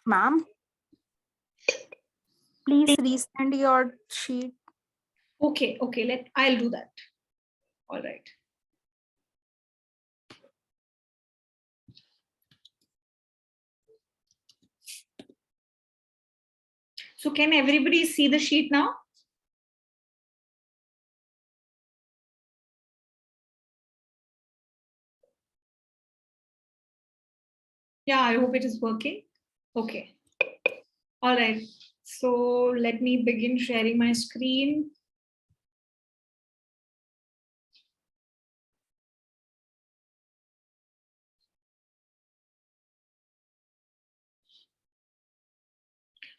Ma'am, please resend your sheet. Okay, I'll do that. All right. So can everybody see the sheet now? Yeah, I hope it is working. Okay. All right. So let me begin sharing my screen.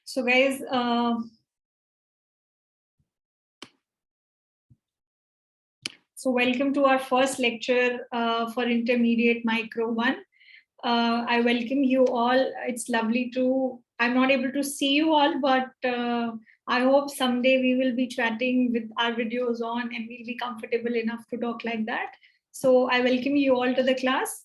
So guys, so welcome to our first lecture for Intermediate Micro 1. I welcome you all. It's lovely I'm not able to see you all, but I hope someday we will be chatting with our videos on and we'll be comfortable enough to talk like that. So I welcome you all to the class.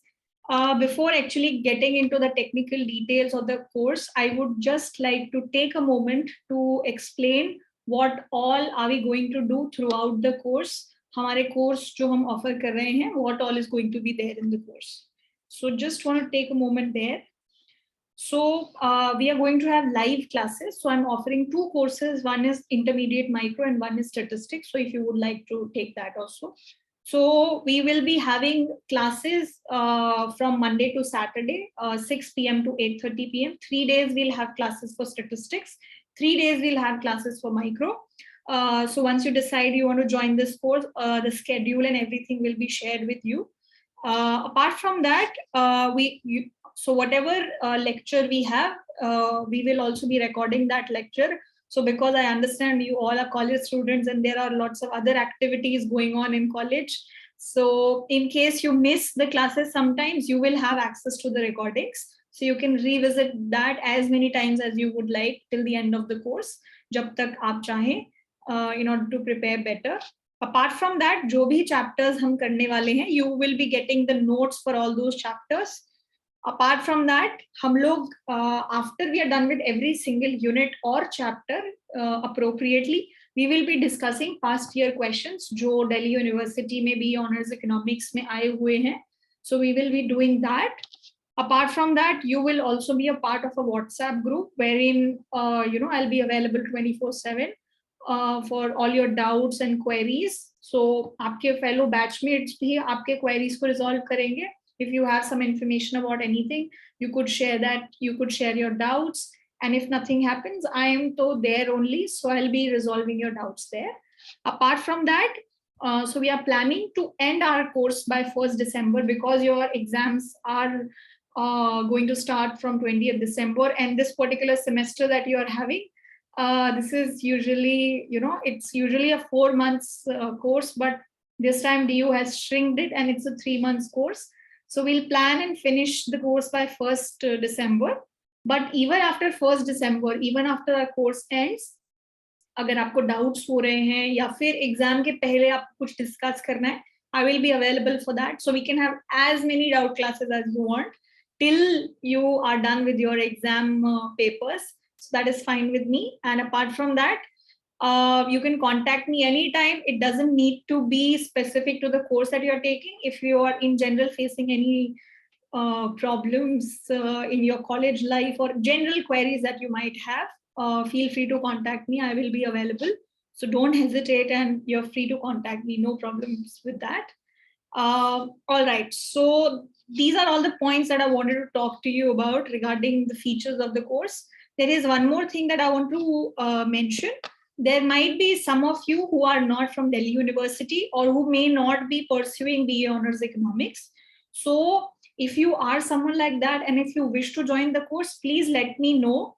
Before actually getting into the technical details of the course, I would just like to take a moment to explain what all are we going to do throughout the course. हमारे course जो हम offer कर रहे हैं, what all is going to be there in the course. So just want to take a moment there. So we are going to have live classes. So I'm offering two courses. One is Intermediate Micro and one is Statistics. So if you would like to take that also. So we will be having classes from Monday to Saturday, 6 p.m. to 8:30 p.m. 3 days we'll have classes for Statistics. 3 days we'll have classes for Micro. So once you decide you want to join this course, the schedule and everything will be shared with you. Apart from that, so whatever lecture we have, we will also be recording that lecture. So because I understand you all are college students and there are lots of other activities going on in college. So in case you miss the classes, sometimes you will have access to the recordings. So you can revisit that as many times as you would like till the end of the course, jab tak aap chahein, in order to prepare better. Apart from that, जो भी chapters हम करने वाले हैं, you will be getting the notes for all those chapters. Apart from that, हम लोग after we are done with every single unit or chapter appropriately, we will be discussing past year questions जो Delhi University में भी honors economics में आए हुए हैं. So we will be doing that. Apart from that, you will also be a part of a WhatsApp group wherein I'll be available 24/7 for all your doubts and queries. So आपके fellow batchmates भी आपके queries को resolve करेंगे. If you have some information about anything, you could share that. You could share your doubts. And if nothing happens, I am there only. So I'll be resolving your doubts there. Apart from that, so we are planning to end our course by 1st December because your exams are going to start from 20th December. And this particular semester that you are having, this is usually, it's usually a 4 months course, but this time DU has shrinked it and it's a 3 months course. So we'll plan and finish the course by 1st December. But even after 1st December, even after our course ends, अगर आपको doubts हो रहे हैं या फिर exam के पहले आपको कुछ discuss करना है, I will be available for that. So we can have as many doubt classes as you want till you are done with your exam papers. So that is fine with me. And apart from that, you can contact me anytime. It doesn't need to be specific to the course that you're taking. If you are in general facing any problems in your college life or general queries that you might have, feel free to contact me. I will be available. So don't hesitate and you're free to contact me. No problems with that. All right. So these are all the points that I wanted to talk to you about regarding the features of the course. There is one more thing that I want to mention. There might be some of you who are not from Delhi University or who may not be pursuing BA Honors Economics. So if you are someone like that and if you wish to join the course, please let me know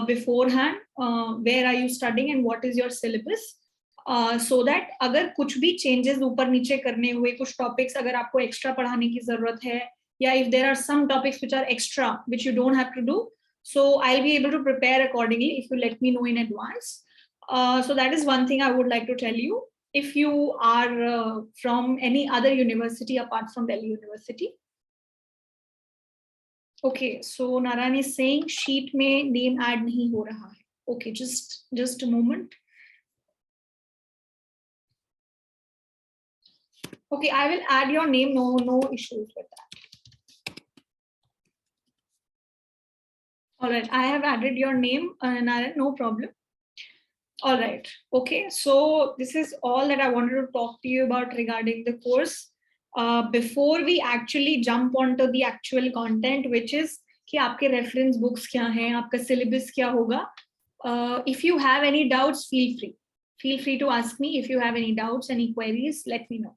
beforehand where are you studying and what is your syllabus. So that अगर कुछ भी changes ऊपर नीचे करने हुए, कुछ topics अगर आपको extra पढ़ाने की जरूरत है, या if there are some topics which are extra which you don't have to do, so I'll be able to prepare accordingly if you let me know in advance. So that is one thing I would like to tell you. If you are from any other university apart from Delhi University. Okay, so Narani is saying sheet में name add नहीं हो रहा है. Okay, just a moment. Okay, I will add your name. No issues with that. All right, I have added your name, Narayan, no problem. All right, okay, so this is all that I wanted to talk to you about regarding the course. Before we actually jump onto the actual content, which is कि आपके reference books क्या हैं, आपका syllabus क्या होगा. If you have any doubts, feel free to ask me. If you have any doubts, any queries, let me know.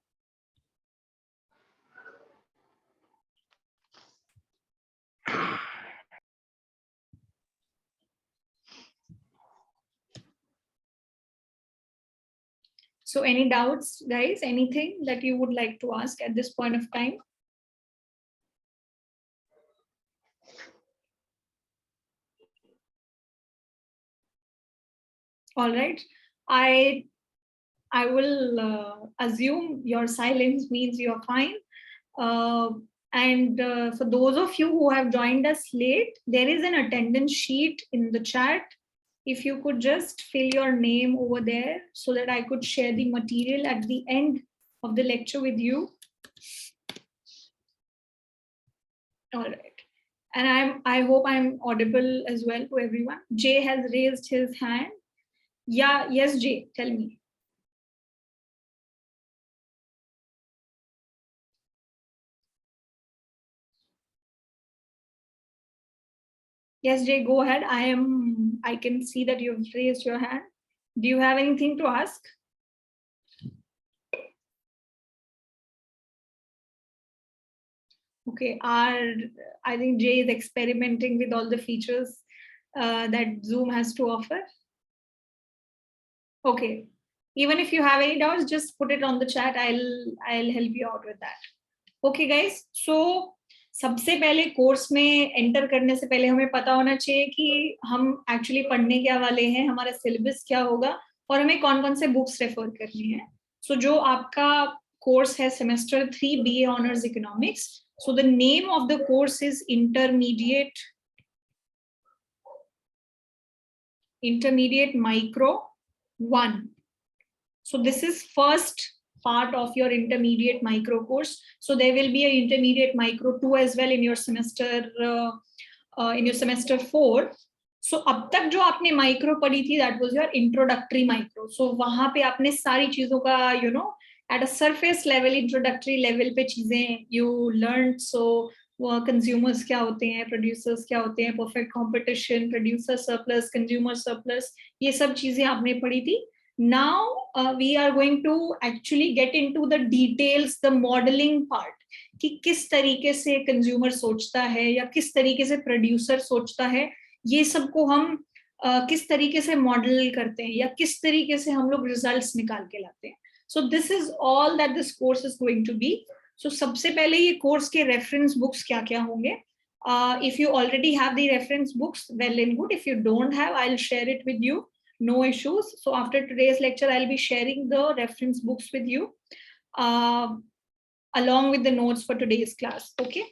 So any doubts, guys, anything that you would like to ask at this point of time? All right, I will assume your silence means you're fine. And for those of you who have joined us late, there is an attendance sheet in the chat. If you could just fill your name over there so that I could share the material at the end of the lecture with you. All right. And I hope I'm audible as well to everyone. Jay has raised his hand. Yeah, yes, Jay, tell me. Yes, Jay, go ahead. I can see that you've raised your hand. Do you have anything to ask? Okay, I think Jay is experimenting with all the features that Zoom has to offer. Okay, even if you have any doubts, just put it on the chat. I'll help you out with that. Okay, guys. So सबसे पहले course में enter करने से पहले हमें पता होना चाहिए कि हम एक्चुअली पढ़ने क्या वाले हैं, हमारा सिलेबस क्या होगा और हमें कौन कौन से बुक्स रेफर करनी है. सो जो आपका कोर्स है semester 3 BA honours economics, so the name of the course is intermediate micro 1. So this is first part of your intermediate micro course. So there will be an intermediate micro 2 as well in your semester 4. So अब तक जो आपने micro पढ़ी थी, that was your introductory micro. So वहां पे आपने सारी चीजों का at a surface level, introductory level पे चीजें you learned. So consumers क्या होते हैं, producers क्या होते हैं, perfect competition, producer surplus, consumer surplus, ये सब चीजें आपने पढ़ी थी. Now we are going to actually get into the details, the modeling part, कि किस तरीके से consumer सोचता है या किस तरीके से producer सोचता है, ये सबको हम किस तरीके से मॉडल करते हैं या किस तरीके से हम लोग रिजल्ट्स निकाल के लाते हैं. So this is all that this course is going to be. So सबसे पहले ये कोर्स के रेफरेंस बुक्स क्या क्या होंगे. If you already have the reference books, well and good. If you don't have, I'll share it with you. No issues. So after today's lecture, I'll be sharing the reference books with you along with the notes for today's class. Okay.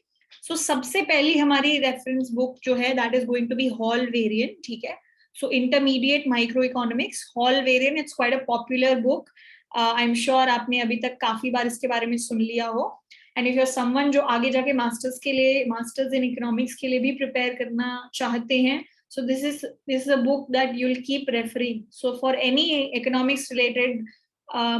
So सबसे पहली हमारी reference book जो है, that is going to be Hall variant. ठीक है. So intermediate microeconomics, Hall variant. It's quite a popular book. I'm sure आपने अभी तक काफी बार इसके बारे में सुन लिया हो. And if you're someone जो आगे जाके मास्टर्स के लिए, मास्टर्स इन इकोनॉमिक्स के लिए भी प्रिपेयर करना चाहते हैं, so this is a book that you'll keep referring. So for any economics related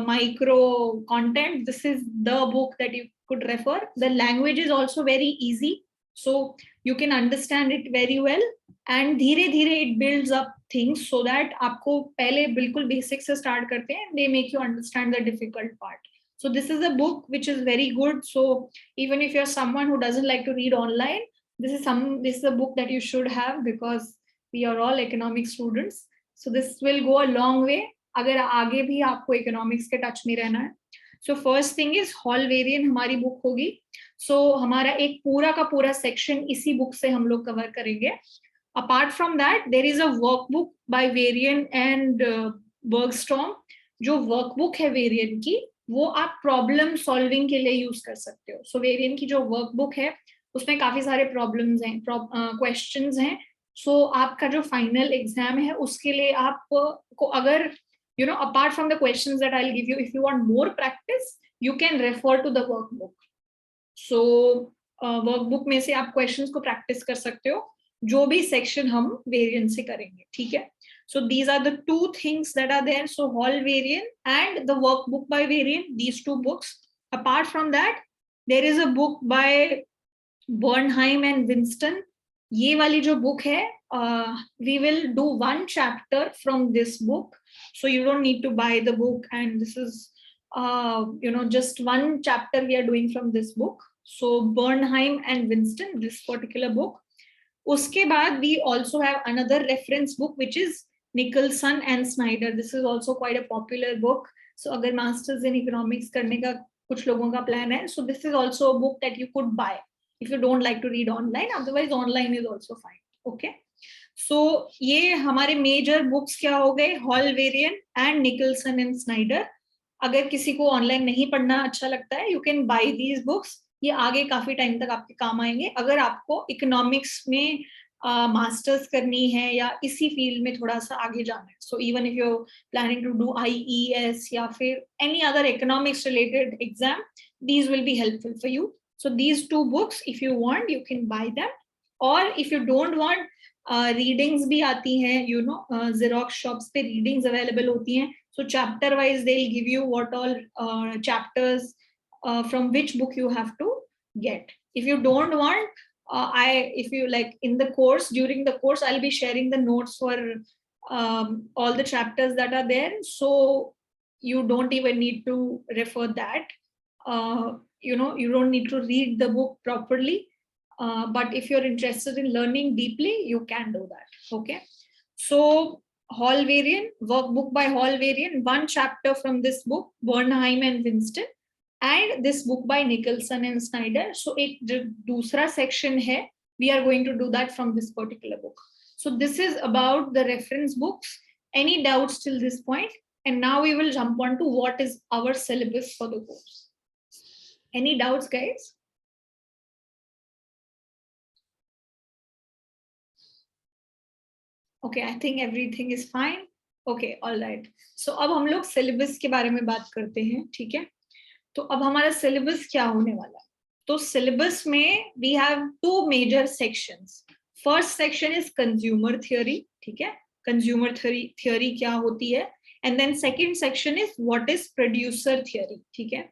micro content, this is the book that you could refer. The language is also very easy, so you can understand it very well. And धीरे धीरे it builds up things so that आपको पहले बिल्कुल basic से start करते हैं. They make you understand the difficult part. So this is a book which is very good. So even if you're someone who doesn't like to read online, this is a book that you should have because we are all economic students. So this will go a long way अगर आगे भी आपको economics के touch में रहना है. So first thing is Hall variant हमारी book होगी. So हमारा एक पूरा का पूरा section इसी book से हम लोग cover करेंगे. Apart from that, there is a workbook by Varian and Bergstrom. जो workbook है Varian की, वो आप प्रॉब्लम सॉल्विंग के लिए यूज कर सकते हो. सो वेरिएंट की जो वर्कबुक है उसमें काफी सारे प्रॉब्लम्स हैं, क्वेश्चंस हैं. सो आपका जो फाइनल एग्जाम है उसके लिए आपको अगर apart from the questions that I'll give you, if you want more practice, you can refer to the workbook. So workbook में से आप क्वेश्चंस को प्रैक्टिस कर सकते हो, जो भी सेक्शन हम वेरिएंट से करेंगे. ठीक है. So these are the two things that are there. So Hall variant and the workbook by variant, these two books. Apart from that, there is a book by Bernheim and Winston. ये वाली जो book है, we will do one chapter from this book. So you don't need to buy the book, and this is just one chapter we are doing from this book. So Bernheim and Winston, this particular book. Uske baad we also have another reference book which is Nicholson and Snyder. This is also quite a popular book. So agar masters in economics karne ka kuch logon ka plan hai, so this is also a book that you could buy if you don't like to read online. Otherwise online is also fine. Okay. So ये हमारे major books क्या हो गए, hall variant and Nicholson and Snyder. अगर किसी को online नहीं पढ़ना अच्छा लगता है, you can bye these books. ये आगे काफी टाइम तक आपके काम आएंगे अगर आपको इकोनॉमिक्स में मास्टर्स करनी है या इसी फील्ड में थोड़ा सा आगे जाना है. So even if you are planning to do IES या फिर any other economics related exam, these will be helpful for you. So these two books if you want you can buy them. और if you don't want, readings भी आती हैं, xerox shops पे readings available होती हैं. So chapter wise they will give you what all chapters from which book you have to get. If you don't want, if you like, in the course, during the course, I'll be sharing the notes for all the chapters that are there. So you don't even need to refer that. You don't need to read the book properly. But if you're interested in learning deeply, you can do that. Okay. So Hall variant, workbook by Hall variant, one chapter from this book, Bernheim and Winston, and this book by Nicholson and Snyder. So एक जो दूसरा section है, we are going to do that from this particular book. So this is about the reference books. Any doubts till this point? And now we will jump on to what is our syllabus for the course. Any doubts, guys? Okay, I think everything is fine. Okay, all right. So अब हम लोग syllabus के बारे में बात करते हैं. ठीक है. तो अब हमारा सिलेबस क्या होने वाला है. तो सिलेबस में we have two major sections. First section is consumer theory. ठीक है. कंज्यूमर थियोरी क्या होती है. And then second section is what is producer theory. ठीक है.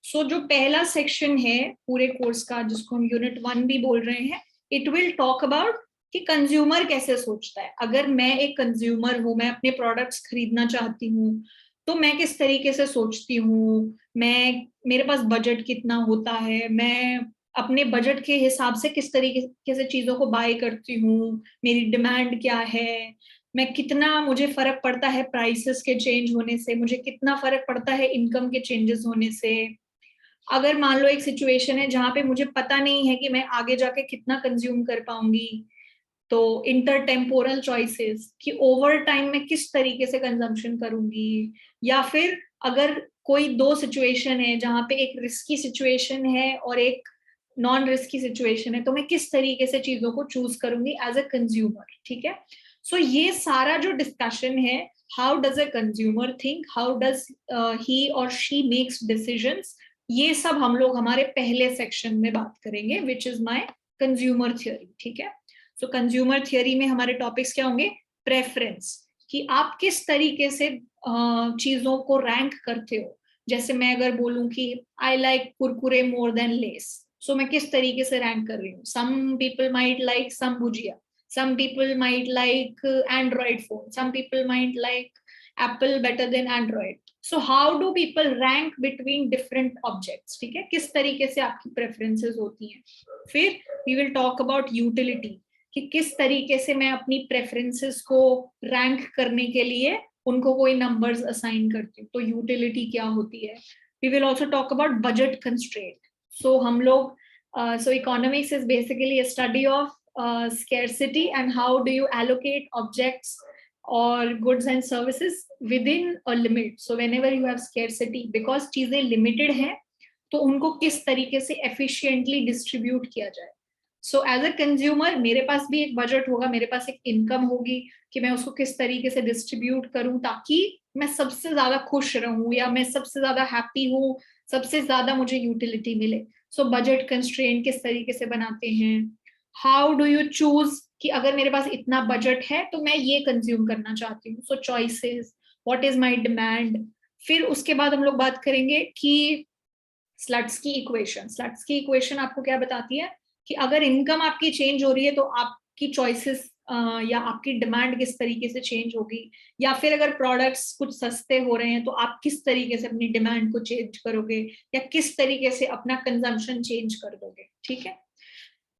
सो जो पहला सेक्शन है पूरे कोर्स का, जिसको हम यूनिट 1 भी बोल रहे हैं, इट विल टॉक अबाउट कि कंज्यूमर कैसे सोचता है. अगर मैं एक कंज्यूमर हूं, मैं अपने प्रोडक्ट्स खरीदना चाहती हूँ, तो मैं किस तरीके से सोचती हूँ, मेरे पास बजट कितना होता है, मैं अपने बजट के हिसाब से किस तरीके से चीजों को बाय करती हूँ, मेरी डिमांड क्या है, मैं कितना, मुझे फर्क पड़ता है प्राइसेस के चेंज होने से, मुझे कितना फर्क पड़ता है इनकम के चेंजेस होने से. अगर मान लो एक सिचुएशन है जहां पे मुझे पता नहीं है कि मैं आगे जाके कितना कंज्यूम कर पाऊंगी, तो इंटरटेम्पोरल चॉइसेस कि ओवर टाइम में किस तरीके से कंजम्पशन करूंगी. या फिर अगर कोई दो सिचुएशन है जहां पे एक रिस्की सिचुएशन है और एक नॉन रिस्की सिचुएशन है, तो मैं किस तरीके से चीजों को चूज करूंगी एज अ कंज्यूमर. ठीक है. सो ये सारा जो डिस्कशन है, how does a consumer think, how does he और शी मेक्स डिसीजंस, ये सब हम लोग हमारे पहले सेक्शन में बात करेंगे, which is my consumer theory. ठीक है. सो कंज्यूमर थियोरी में हमारे टॉपिक्स क्या होंगे. प्रेफरेंस, कि आप किस तरीके से चीजों को रैंक करते हो. जैसे मैं अगर बोलूं कि I like Kurkure more than less, so मैं किस तरीके से रैंक कर रही हूँ. Some people might like some bhujia, some people might like Android phone, some people might like Apple better than Android. So how do people rank between different objects. ठीक है. किस तरीके से आपकी प्रेफरेंसेस होती हैं. फिर we will talk about utility, कि किस तरीके से मैं अपनी प्रेफरेंसेस को रैंक करने के लिए उनको कोई नंबर्स असाइन करती हूँ, तो यूटिलिटी क्या होती है. We will also talk about budget constraint. So हम लोग so economics is basically a study of scarcity and how do you allocate objects or goods and services within a limit. So whenever you have scarcity, because चीजें limited हैं, तो उनको किस तरीके से efficiently distribute किया जाए. सो एज अ कंज्यूमर मेरे पास भी एक बजट होगा, मेरे पास एक इनकम होगी कि मैं उसको किस तरीके से डिस्ट्रीब्यूट करूं ताकि मैं सबसे ज्यादा खुश रहूं या मैं सबसे ज्यादा हैप्पी हूं, सबसे ज्यादा मुझे यूटिलिटी मिले. सो बजट कंस्ट्रेंट किस तरीके से बनाते हैं. हाउ डू यू चूज कि अगर मेरे पास इतना बजट है तो मैं ये कंज्यूम करना चाहती हूँ. So choices, what is my demand. फिर उसके बाद हम लोग बात करेंगे कि स्लट्स की इक्वेशन आपको क्या बताती है कि अगर इनकम आपकी चेंज हो रही है तो आपकी चॉइसेस या आपकी डिमांड किस तरीके से चेंज होगी, या फिर अगर प्रोडक्ट्स कुछ सस्ते हो रहे हैं तो आप किस तरीके से अपनी डिमांड को चेंज करोगे या किस तरीके से अपना कंजम्पशन चेंज कर दोगे. ठीक है.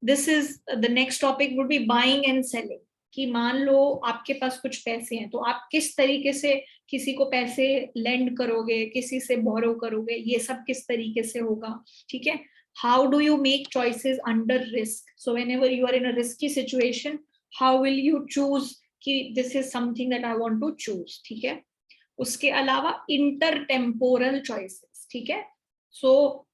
This is the next topic would be buying and selling. कि मान लो आपके पास कुछ पैसे हैं तो आप किस तरीके से किसी को पैसे लेंड करोगे, किसी से बोरो करोगे, ये सब किस तरीके से होगा. ठीक है. How do you make choices under risk. So whenever you are in a risky situation, how will you choose कि this is something that I want to choose. ठीक है. उसके अलावा इंटर टेम्पोरल चॉइसेस. ठीक है. So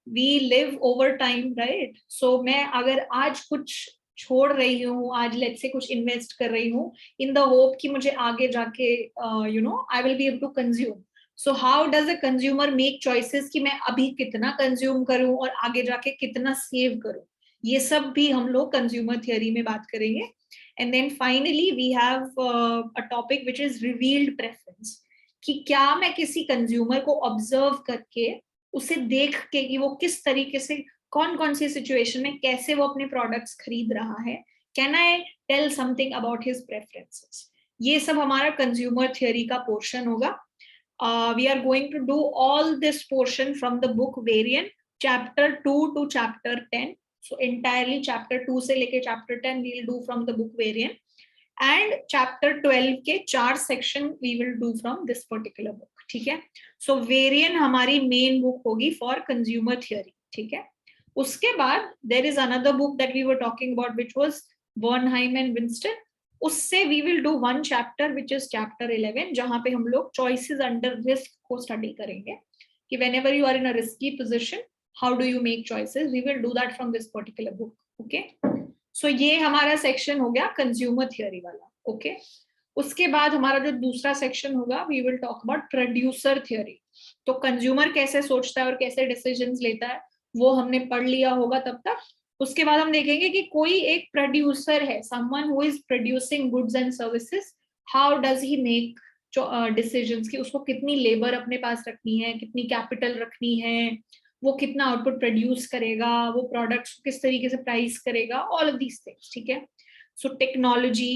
we live over time, right. सो मैं अगर आज कुछ छोड़ रही हूँ, आज लेट्स से कुछ इन्वेस्ट कर रही हूँ इन द होप कि मुझे आगे जाके I will be able to consume. So how does a consumer make choices कि मैं अभी कितना कंज्यूम करूं और आगे जाके कितना सेव करूं. ये सब भी हम लोग कंज्यूमर थियरी में बात करेंगे. And then finally we have a topic which is revealed preference. कि क्या मैं किसी कंज्यूमर को ऑब्जर्व करके उसे देख के कि वो किस तरीके से कौन कौन सी सिचुएशन में कैसे वो अपने प्रोडक्ट्स खरीद रहा है, can I tell something about his preferences. ये सब हमारा कंज्यूमर थियरी का पोर्शन होगा. We are going to do all this portion from the book Varian chapter 2 to chapter 10. So entirely chapter 2 से लेके chapter 10 we will do from the book Varian. And chapter 12 के 4 section we will do from this particular book. ठीक है. So Varian हमारी main book होगी for consumer theory. ठीक है. उसके बाद there is another book that we were talking about which was Bernheim and Winston. उससे we will do one chapter which is chapter 11 जहां पे हम लोग चॉइसेस अंडर रिस्क को स्टडी करेंगे कि whenever you are in a risky position how do you make choices. We will do that from this particular book. Okay. सो ये हमारा section हो गया कंज्यूमर थियरी वाला. ओके. उसके बाद हमारा जो दूसरा सेक्शन होगा we will talk about producer theory. तो कंज्यूमर कैसे सोचता है और कैसे डिसीजंस लेता है वो हमने पढ़ लिया होगा तब तक. उसके बाद हम देखेंगे कि कोई एक प्रोड्यूसर है, someone who is producing goods and services, how does he make decisions कि उसको कितनी लेबर अपने पास रखनी है, कितनी कैपिटल रखनी है, वो कितना आउटपुट प्रोड्यूस करेगा, वो प्रोडक्ट्स किस तरीके से प्राइस करेगा, ऑल ऑफ दीज थिंग्स. ठीक है. सो टेक्नोलॉजी,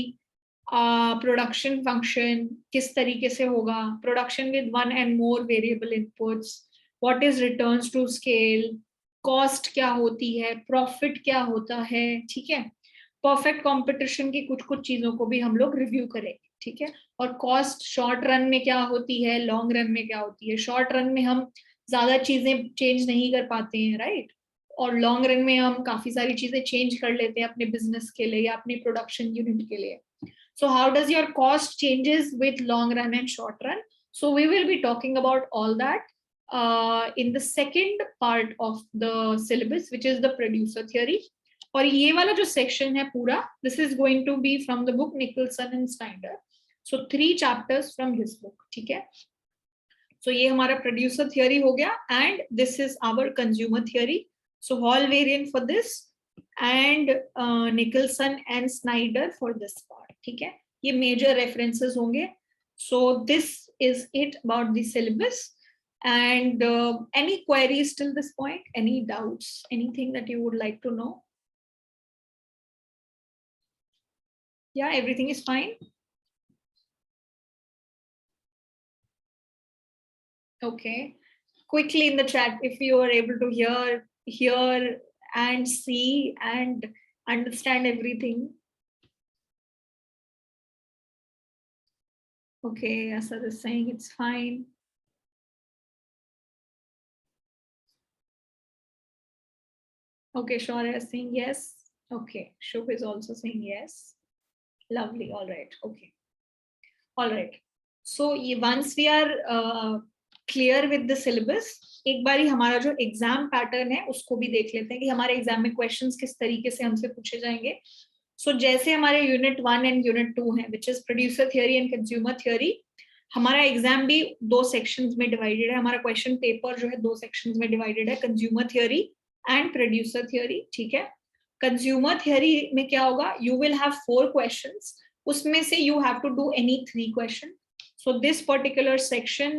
प्रोडक्शन फंक्शन किस तरीके से होगा, production with one and more variable inputs, what is returns to scale, cost क्या होती है, प्रॉफिट क्या होता है. ठीक है. परफेक्ट कंपटीशन की कुछ कुछ चीजों को भी हम लोग रिव्यू करेंगे. ठीक है. और कॉस्ट शॉर्ट रन में क्या होती है, लॉन्ग रन में क्या होती है. शॉर्ट रन में हम ज्यादा चीजें चेंज नहीं कर पाते हैं, राइट. और लॉन्ग रन में हम काफी सारी चीजें चेंज कर लेते हैं अपने बिजनेस के लिए या अपने प्रोडक्शन यूनिट के लिए. So how does your cost changes with long run and short run. So we will be talking about all that in the second part of the syllabus which is the producer theory. और ये वाला जो section है पूरा, this is going to be from the book Nicholson and Snyder. So 3 chapters from this book. ठीक है. So ये हमारा प्रोड्यूसर थियरी हो गया and this is our consumer theory. So Hal Varian for this and Nicholson and Snyder for this part. ठीक है. ये major references होंगे. सो दिस इज इट अबाउट द सिलेबस. And any queries till this point, any doubts, anything that you would like to know? Yeah, everything is fine. Okay. Quickly in the chat if you are able to hear and see and understand everything. Okay, Asad is saying it's fine. Okay, Shaurya is saying yes. Okay, Shubh is also saying yes. Lovely. All right. Okay. All right. So once we are clear with the syllabus, एक बारी हमारा जो exam pattern है उसको भी देख लेते हैं कि हमारे एग्जाम में क्वेश्चंस किस तरीके से हमसे पूछे जाएंगे. सो जैसे हमारे यूनिट 1 एंड यूनिट 2 है, which is producer theory and consumer theory, हमारा एग्जाम भी 2 सेक्शंस में डिवाइडेड है. हमारा क्वेश्चन पेपर जो है 2 सेक्शंस में डिवाइडेड है, consumer theory and producer theory. ठीक है. कंज्यूमर थियोरी में क्या होगा, यू विल हैव 4 क्वेश्चंस, उसमें से you have to do any 3 question. So this particular section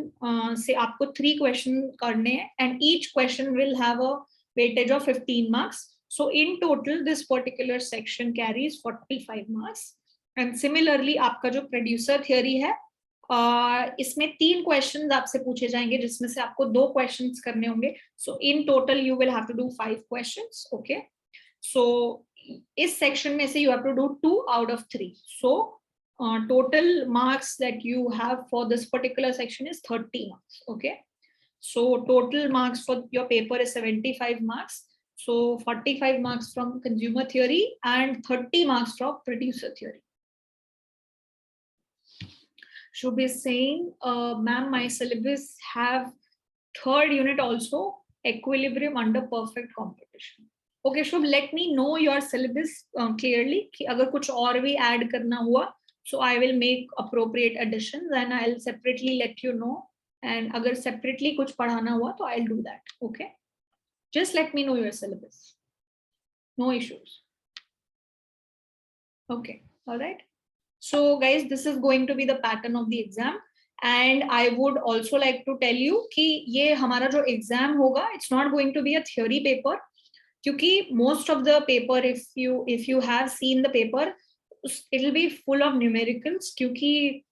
से आपको 3 question करने हैं and each question will have a weightage of 15 marks. So in total this particular section carries 45 marks. And similarly आपका जो producer theory है, इसमें 3 questions आपसे पूछे जाएंगे जिसमें से आपको 2 questions करने होंगे. So in total you will have to do 5 questions. Okay. So इस section में से you have to do 2 out of 3. So total marks that you have for this particular section is 30 marks. Okay. So total marks for your paper is 75 marks. So 45 marks from consumer theory and 30 marks from producer theory. Should be saying, ma'am, my syllabus have 3rd unit also, equilibrium under perfect competition. Okay, Shubh, let me know your syllabus clearly. कि अगर कुछ और भी add करना हुआ, so I will make appropriate additions and I'll separately let you know. And अगर separately कुछ पढ़ाना हुआ तो I'll do that. Okay. Just let me know your syllabus. No issues. Okay. All right. So guys, this is going to be the pattern of the exam. And I would also like to tell you कि ये हमारा जो exam होगा, it's not going to be a theory paper. क्योंकि most of the paper, if you have seen the paper, it'll be full of numericals. क्योंकि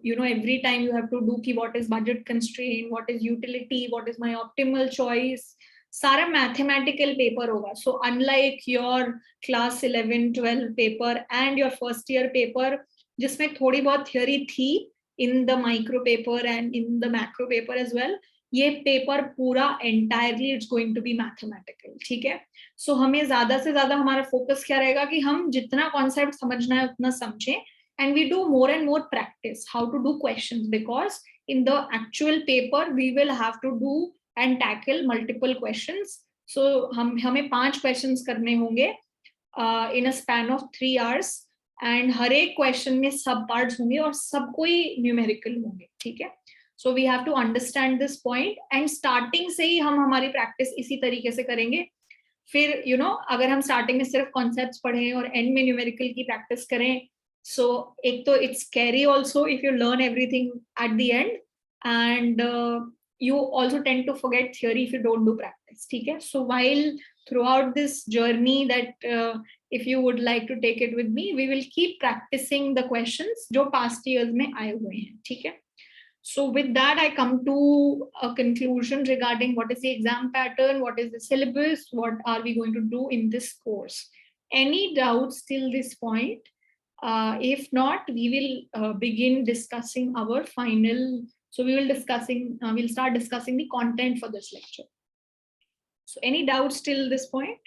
you know, every time you have to do कि what is budget constraint, what is utility, what is my optimal choice, सारा mathematical paper होगा. So unlike your class 11 12 paper and your first year paper जिसमें थोड़ी बहुत theory थी in the micro paper and in the macro paper as well, ये paper पूरा entirely it's going to be mathematical. ठीक है. So हमें ज्यादा से ज्यादा हमारा फोकस क्या रहेगा कि हम जितना कॉन्सेप्ट समझना है उतना समझें, and we do more and more practice how to do questions, because in the actual paper we will have to do and tackle multiple questions. So हमें 5 questions करने होंगे in a span of 3 hours, and हर एक question में सब parts होंगे और सब कोई numerical होंगे. ठीक है. So we have to understand this point, and starting से ही हम हमारी practice इसी तरीके से करेंगे. फिर you know, अगर हम starting में सिर्फ concepts पढ़ें और end में numerical की practice करें, so एक तो it's scary also if you learn everything at the end, and you also tend to forget theory if you don't do practice. ठीक है. So while throughout this journey that if you would like to take it with me, we will keep practicing the questions जो past years में आए हुए हैं. ठीक है. So with that, I come to a conclusion regarding what is the exam pattern, what is the syllabus, what are we going to do in this course. Any doubts till this point? If not, we will begin discussing our final. So we will we'll start discussing the content for this lecture. So any doubts till this point?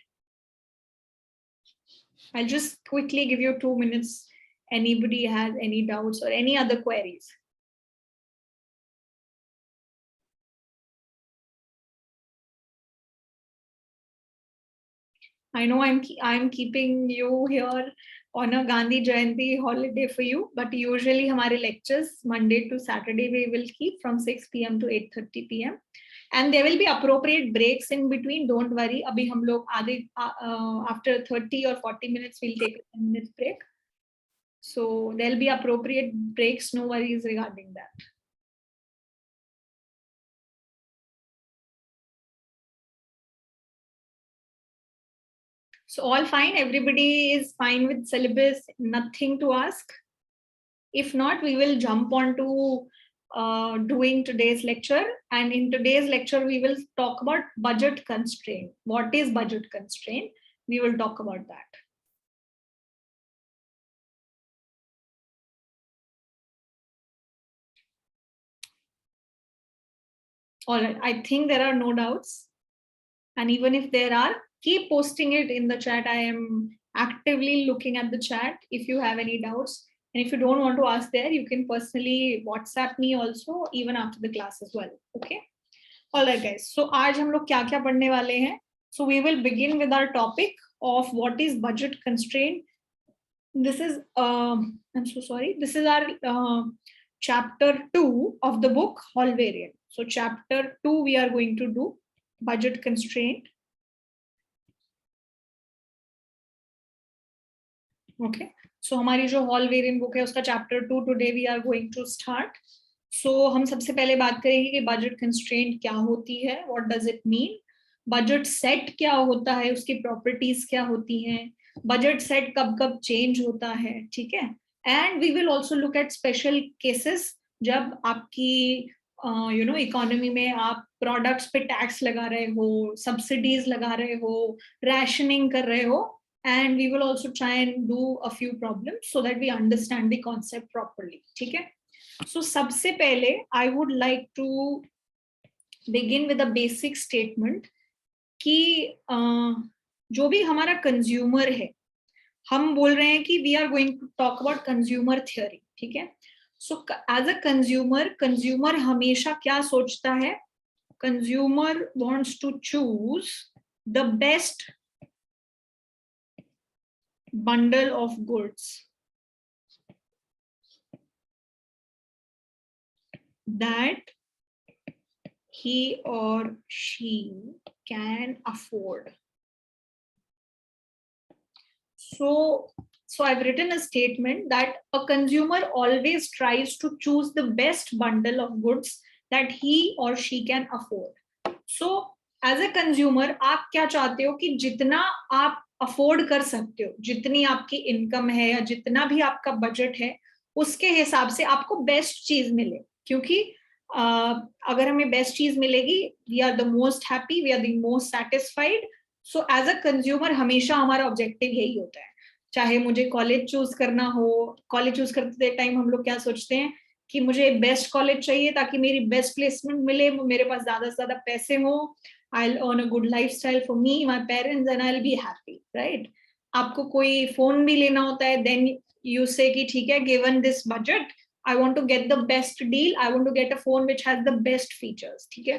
I'll just quickly give you 2 minutes. Anybody has any doubts or any other queries? I know I'm keeping you here on a Gandhi Jayanti holiday for you, but usually हमारे lectures Monday to Saturday we will keep from 6 p.m. to 8:30 p.m. and there will be appropriate breaks in between. Don't worry. अभी हम लोग आधे after 30 or 40 minutes we'll take a 10 minutes break. So there'll be appropriate breaks. No worries regarding that. So all fine, everybody is fine with syllabus, nothing to ask. If not, we will jump on to doing today's lecture. And in today's lecture, we will talk about budget constraint. What is budget constraint? We will talk about that. All right, I think there are no doubts. And even if there are, keep posting it in the chat. I am actively looking at the chat if you have any doubts. And if you don't want to ask there, you can personally WhatsApp me also, even after the class as well. Okay. All right, guys. So आज हम लोग क्या क्या पढ़ने वाले हैं? So we will begin with our topic of what is budget constraint. This is I'm so sorry. This is our chapter 2 of the book Hallvarian. So chapter 2 we are going to do budget constraint. Okay. So हमारी जो Hallvarian book है उसका chapter 2 today we are going to start. So हम सबसे पहले बात करेंगे कि budget constraint क्या होती है, what does it mean, budget set क्या होता है, उसकी properties क्या होती हैं, budget set कब कब change होता है, ठीक है, and we will also look at special cases जब आपकी इकोनॉमी में आप प्रोडक्ट्स पे टैक्स लगा रहे हो, सब्सिडीज लगा रहे हो, रैशनिंग कर रहे हो, and we will also try and do a few problems so that we understand the concept properly. ठीक है. So सबसे पहले I would like to begin with a basic statement कि जो भी हमारा कंज्यूमर है, हम बोल रहे हैं कि we are going to talk about consumer theory. ठीक है. So as a consumer हमेशा क्या सोचता है? Consumer wants to choose the best bundle of goods that he or she can afford. So I've written a statement that a consumer always tries to choose the best bundle of goods that he or she can afford. So as a consumer आप क्या चाहते हो कि जितना आप afford कर सकते हो, जितनी आपकी इनकम है या जितना भी आपका बजट है, उसके हिसाब से आपको बेस्ट चीज मिले. क्योंकि अगर हमें बेस्ट चीज मिलेगी, we are the most happy, we are the most satisfied. So as a consumer हमेशा हमारा ऑब्जेक्टिव यही होता है. चाहे मुझे कॉलेज चूज करना हो, कॉलेज चूज करते टाइम हम लोग क्या सोचते हैं कि मुझे बेस्ट कॉलेज चाहिए ताकि मेरी बेस्ट प्लेसमेंट मिले, मेरे पास ज्यादा से ज्यादा पैसे हो, I'll earn a good lifestyle for me, my parents, and I'll be happy, right? आपको कोई फोन भी लेना होता है, then you say कि ठीक है, given this budget, I want to get the best deal, I want to get a phone which has the best features. ठीक है.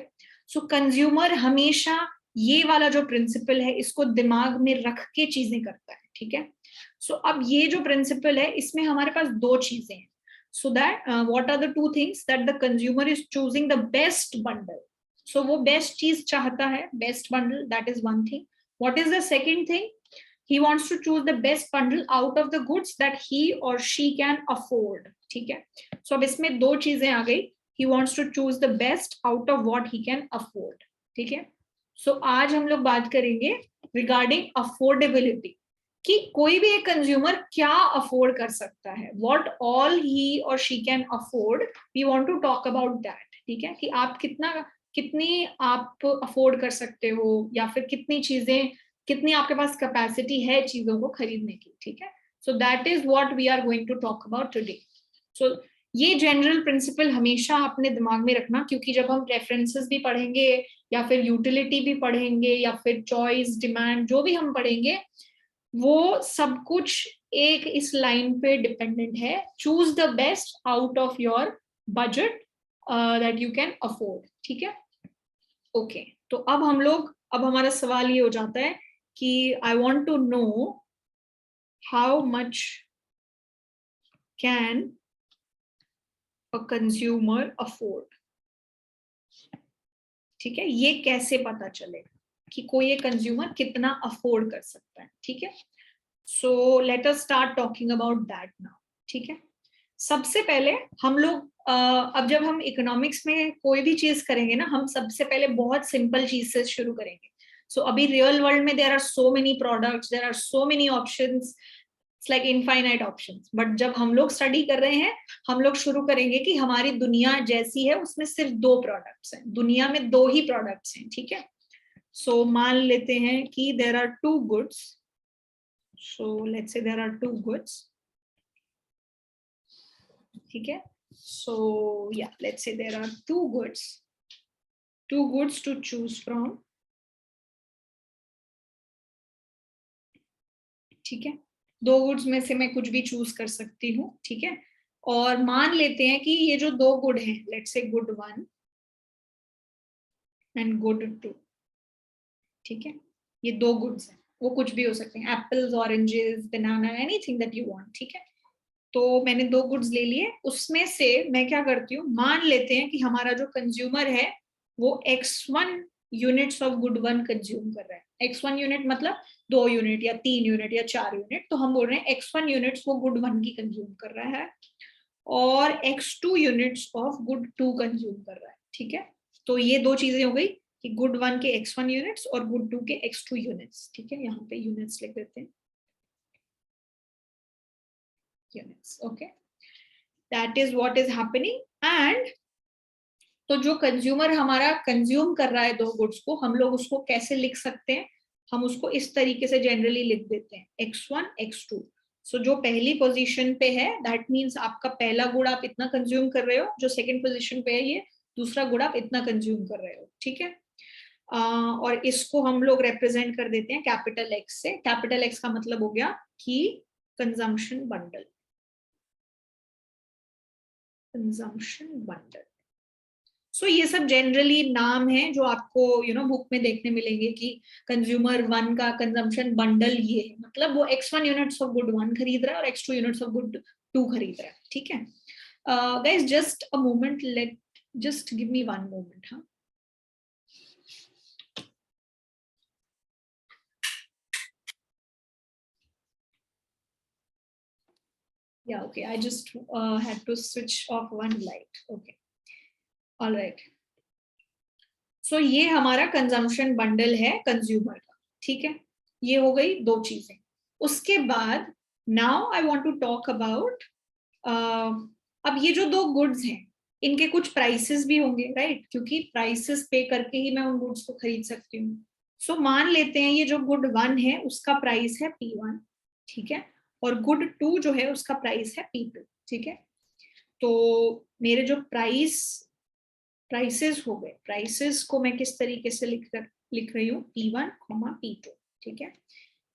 So consumer हमेशा ये वाला जो प्रिंसिपल है इसको दिमाग में रख के चीजें करता है. ठीक है. So अब ये जो प्रिंसिपल है इसमें हमारे पास दो चीजें हैं. So that what are the two things that the consumer is choosing the best bundle. So वो best चीज चाहता है, best bundle, that is one thing. What is the second thing? He wants to choose the best bundle out of the goods that he or she can afford. ठीक है. So अब इसमें दो चीजें आ गई. He wants to choose the best out of what he can afford. ठीक है. So आज हम लोग बात करेंगे regarding affordability. कि कोई भी एक कंज्यूमर क्या अफोर्ड कर सकता है, what all he or she can afford, we want to talk about that. ठीक है. कि आप कितनी आप अफोर्ड कर सकते हो, या फिर कितनी आपके पास कैपेसिटी है चीजों को खरीदने की. ठीक है. So that is what we are going to talk about today. So ये जनरल प्रिंसिपल हमेशा अपने दिमाग में रखना, क्योंकि जब हम रेफरेंसेस भी पढ़ेंगे या फिर यूटिलिटी भी पढ़ेंगे या फिर चॉइस, डिमांड, जो भी हम पढ़ेंगे, वो सब कुछ एक इस लाइन पे डिपेंडेंट है. Choose the best out of your budget that you can afford. ठीक है. ओके. तो अब हमारा सवाल ये हो जाता है कि I want to know how much can a consumer afford. ठीक है. ये कैसे पता चलेगा कि कोई एक कंज्यूमर कितना अफोर्ड कर सकता है. ठीक है. So let us start talking about that now. ठीक है. सबसे पहले हम लोग अब जब हम इकोनॉमिक्स में कोई भी चीज करेंगे ना, हम सबसे पहले बहुत सिंपल चीज से शुरू करेंगे. सो अभी रियल वर्ल्ड में there are so many products, there are so many options, it's like infinite options. But जब हम लोग स्टडी कर रहे हैं, हम लोग शुरू करेंगे कि हमारी दुनिया जैसी है उसमें सिर्फ दो प्रोडक्ट्स हैं, दुनिया में दो ही प्रोडक्ट्स हैं. ठीक है. सो मान लेते हैं कि there are two goods. So let's say there are two goods. ठीक है. So yeah, let's say there are two goods to choose from. ठीक है. दो गुड्स में से मैं कुछ भी चूज कर सकती हूँ, ठीक है। और मान लेते हैं कि ये जो दो गुड हैं, let's say good 1 and good 2, ठीक है, ये दो गुड्स हैं, वो कुछ भी हो सकते हैं, apples, oranges, banana, anything that you want, ठीक है। तो मैंने दो गुड्स ले लिए, उसमें से मैं क्या करती हूँ, मान लेते हैं कि हमारा जो कंज्यूमर है वो x1 units of good 1 consume कर रहा है। x1 यूनिट मतलब 2 यूनिट या 3 यूनिट या 4 यूनिट, तो हम बोल रहे हैं x1 यूनिट्स वो गुड 1 की कंज्यूम कर रहा है और x2 units of good 2 consume कर रहा है, ठीक है। तो ये दो चीजें हो गई कि गुड 1 के x1 यूनिट्स और गुड 2 के x2 यूनिट्स, ठीक है। यहाँ पे यूनिट्स लिख देते हैं, units, okay, that is what is happening. And तो जो कंज्यूमर हमारा कंज्यूम कर रहा है दो गुड्स को, हम लोग उसको कैसे लिख सकते हैं, हम उसको इस तरीके से जनरली लिख देते हैं x1 x2। सो जो पहली पोजीशन पे है दैट मींस आपका पहला गुड आप इतना कंज्यूम कर रहे हो, जो सेकंड पोजीशन पे है ये दूसरा गुड आप इतना कंज्यूम कर रहे हो, ठीक है। और इसको हम लोग रिप्रेजेंट कर देते हैं कैपिटल X से। कैपिटल X का मतलब हो गया कि कंजम्पशन बंडल, कंजम्पशन बंडल। सो ये सब जनरली नाम है जो आपको बुक में देखने मिलेंगे कि कंज्यूमर 1 का कंजम्पशन बंडल ये है, मतलब वो x1 यूनिट्स ऑफ गुड 1 खरीद रहा है और x2 यूनिट्स ऑफ गुड 2 खरीद रहा है, ठीक है। Guys just a moment, let just give me 1 moment. हाँ, yeah, okay, I just had to switch off one light, okay, all right. सो ये हमारा कंजम्पशन बंडल है कंज्यूमर का, ठीक है। ये हो गई दो चीजें। उसके बाद now I want to talk about, अब ये जो दो गुड्स हैं इनके कुछ प्राइसेस भी होंगे, राइट, क्योंकि प्राइसेस पे करके ही मैं उन गुड्स को खरीद सकती हूँ। सो मान लेते हैं ये जो गुड 1 है उसका प्राइस है P1, ठीक है, और गुड 2 जो है उसका प्राइस है P2, ठीक है। तो मेरे जो प्राइसेस हो गए, प्राइसेस को मैं किस तरीके से लिख रही हूँ, P1, P2, ठीक है।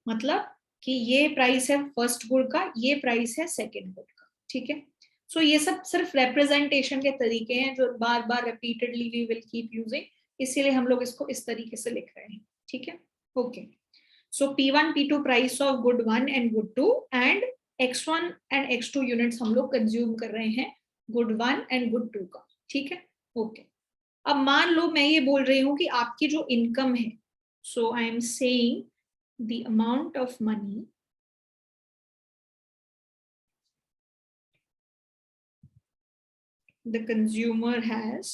मतलब कि ये प्राइस है फर्स्ट गुड का, ये प्राइस है सेकंड गुड का, ठीक है। सो ये सब सिर्फ रिप्रेजेंटेशन के तरीके हैं जो बार बार repeatedly we will keep using, इसीलिए हम लोग इसको इस तरीके से लिख रहे हैं, ठीक है। Okay, so P1 P2 price of good 1 and good 2 and x1 and x2 units हम लोग कंज्यूम कर रहे हैं गुड 1 एंड गुड 2 का, ठीक है। ओके, अब मान लो मैं ये बोल रही हूँ कि आपकी जो इनकम है, so I am saying the amount of money the consumer has,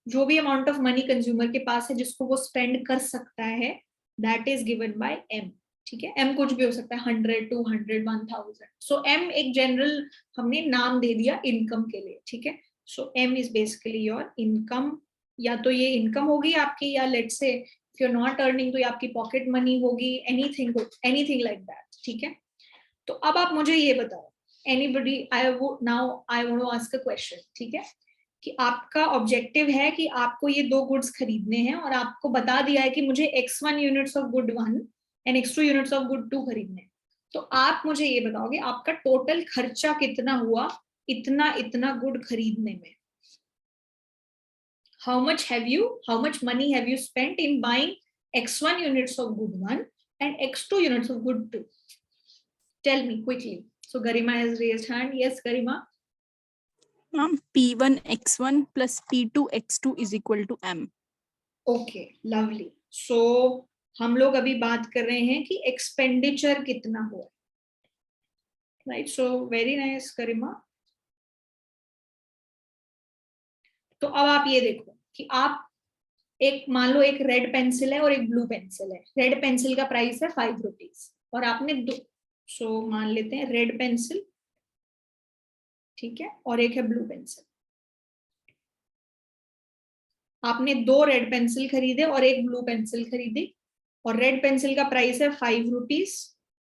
जो भी अमाउंट ऑफ मनी कंज्यूमर के पास है जिसको वो स्पेंड कर सकता है, that is given bye M, ठीक है। M कुछ भी हो सकता है, 100, 200, 1000। सो M एक जनरल हमने नाम दे दिया इनकम के लिए, ठीक है। So M is basically your income, या तो ये इनकम होगी आपकी, या let's say if you are not earning तो ये आपकी पॉकेट मनी होगी, एनीथिंग लाइक दैट, ठीक है। तो अब आप मुझे ये बताओ, anybody, I want to ask a question, ठीक है, कि आपका ऑब्जेक्टिव है कि आपको ये दो गुड्स खरीदने हैं और आपको बता दिया है कि मुझे x1 units of good 1 and x2 units of good 2 खरीदने हैं। तो आप मुझे ये बताओगे आपका टोटल खर्चा कितना हुआ इतना इतना गुड खरीदने में। how much money have you spent in buying x1 units of good 1 and x2 units of good 2? Tell me quickly. So Garima has raised hand. Yes, Garima. P1 x1 plus P2 x2 is equal to M. Okay, lovely. So हम लोग अभी बात कर रहे हैं कि expenditure कितना हुआ, राइट। सो वेरी नाइस गरिमा। तो अब आप ये देखो कि आप एक मान लो एक रेड पेंसिल है और एक ब्लू पेंसिल है। रेड पेंसिल का प्राइस है 5 रुपीज और आपने दो, सो मान लेते हैं रेड पेंसिल, ठीक है, और एक है ब्लू पेंसिल। आपने दो रेड पेंसिल खरीदे और एक ब्लू पेंसिल खरीदी, और रेड पेंसिल का प्राइस है 5 रुपीज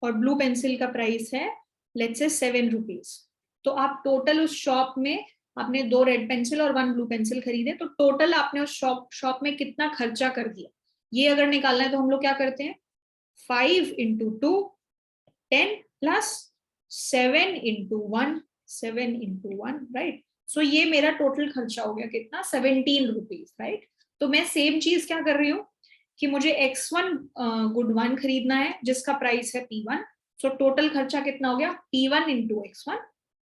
और ब्लू पेंसिल का प्राइस है लेट्स से 7 रुपीज। तो आप टोटल उस शॉप में आपने दो रेड पेंसिल और 1 ब्लू पेंसिल खरीदे, तो टोटल आपने उस शॉप में कितना खर्चा कर दिया, ये अगर निकालना है तो हम लोग क्या करते हैं, 5 into 2, 10 plus 7 into 1, 7 into 1, right. सो ये मेरा टोटल खर्चा हो गया कितना, 17 रुपीज, राइट. तो मैं सेम चीज क्या कर रही हूँ कि मुझे X1 गुड 1 खरीदना है जिसका प्राइस है P1. सो टोटल खर्चा कितना हो गया, P1 into X1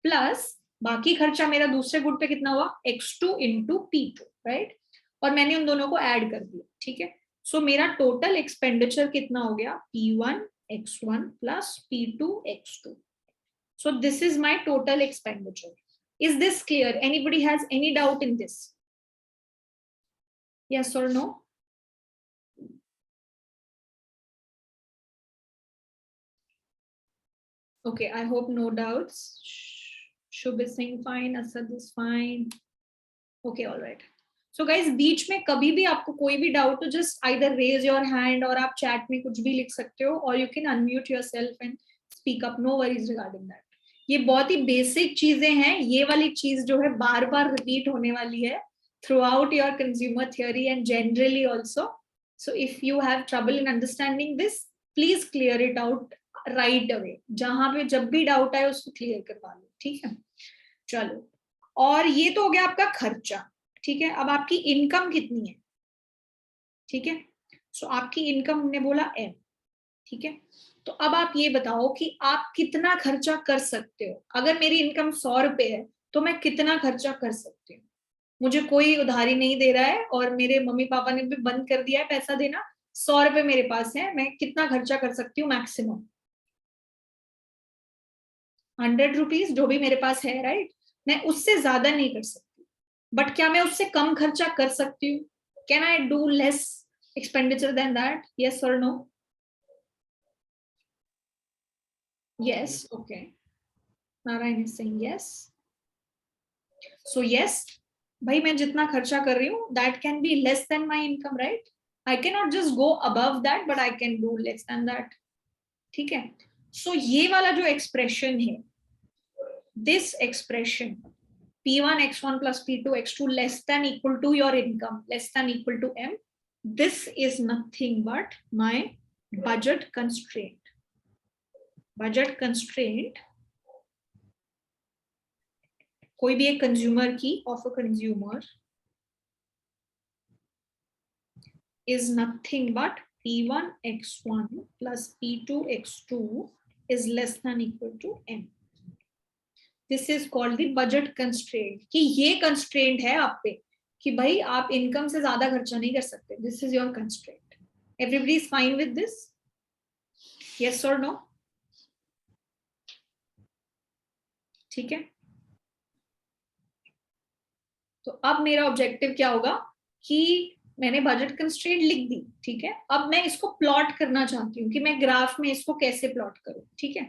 प्लस बाकी खर्चा मेरा दूसरे गुड पे कितना हुआ, X2 into P2, राइट. और मैंने उन दोनों को ऐड कर दिया, ठीक है. सो मेरा टोटल एक्सपेंडिचर कितना हो गया, P1 X1 plus P2 X2. So this is my total expenditure. Is this clear? Anybody has any doubt in this? Yes or no? Okay, I hope no doubts. Shubh is saying fine, Asad is fine. Okay, all right. So guys, बीच में कभी भी आपको कोई भी doubt हो, just either raise your hand और आप chat में कुछ भी लिख सकते हो, और you can unmute yourself and speak up. No worries regarding that. ये बहुत ही बेसिक चीजें हैं. ये वाली चीज जो है बार बार रिपीट होने वाली है throughout your consumer theory and generally also. So if you have trouble in understanding this, please clear it out right away. जहां पे जब भी डाउट आए उसको क्लियर करवा लो, ठीक है. चलो, और ये तो हो गया आपका खर्चा, ठीक है. अब आपकी इनकम कितनी है, ठीक है. सो आपकी इनकम हमने बोला M, ठीक है. तो अब आप ये बताओ कि आप कितना खर्चा कर सकते हो. अगर मेरी इनकम 100 रुपए है तो मैं कितना खर्चा कर सकती हूँ. मुझे कोई उधारी नहीं दे रहा है और मेरे मम्मी पापा ने भी बंद कर दिया है पैसा देना. 100 रुपए मेरे पास है, मैं कितना खर्चा कर सकती हूँ मैक्सिमम, 100 रुपीज जो भी मेरे पास है, राइट. मैं उससे ज्यादा नहीं कर सकती, बट क्या मैं उससे कम खर्चा कर सकती हूँ? Can I do less expenditure than that? Yes और no? Yes, okay. Narayan is saying yes. So yes, भाई मैं जितना खर्चा कर रही हूँ that can be less than my income, right? I cannot just go above that, but I can do less than that. ठीक है. So ये वाला जो expression है, this expression P1 X1 plus P2 X2 less than equal to your income, less than equal to M, this is nothing but my budget constraint. Budget constraint कोई भी एक consumer की, of a consumer, is nothing but P1 X1 plus P2 X2 is less than equal to M. This is called the budget constraint. कि ये constraint है आप पे कि भाई आप इनकम से ज्यादा खर्चा नहीं कर सकते. This is your constraint. Everybody is fine with this? Yes or no? ठीक है. तो अब मेरा ऑब्जेक्टिव क्या होगा कि मैंने बजट कंस्ट्रेंट लिख दी, ठीक है. अब मैं इसको प्लॉट करना चाहती हूँ कि मैं ग्राफ में इसको कैसे प्लॉट करूं, ठीक है.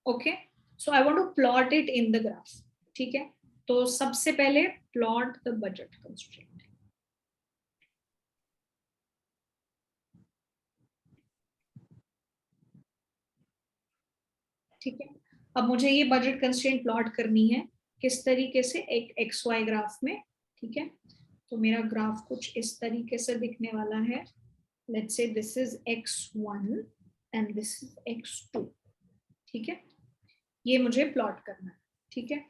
Okay, so I want to plot it in the graph, ठीक है. तो सबसे पहले प्लॉट द बजट कंस्ट्रेंट. ठीक है. अब मुझे ये बजट कंस्ट्रेंट प्लॉट करनी है किस तरीके से, एक XY ग्राफ में, ठीक है. तो मेरा ग्राफ कुछ इस तरीके से दिखने वाला है. Let's say this is X1 and this is X2, ठीक है. ये मुझे प्लॉट करना है, ठीक है.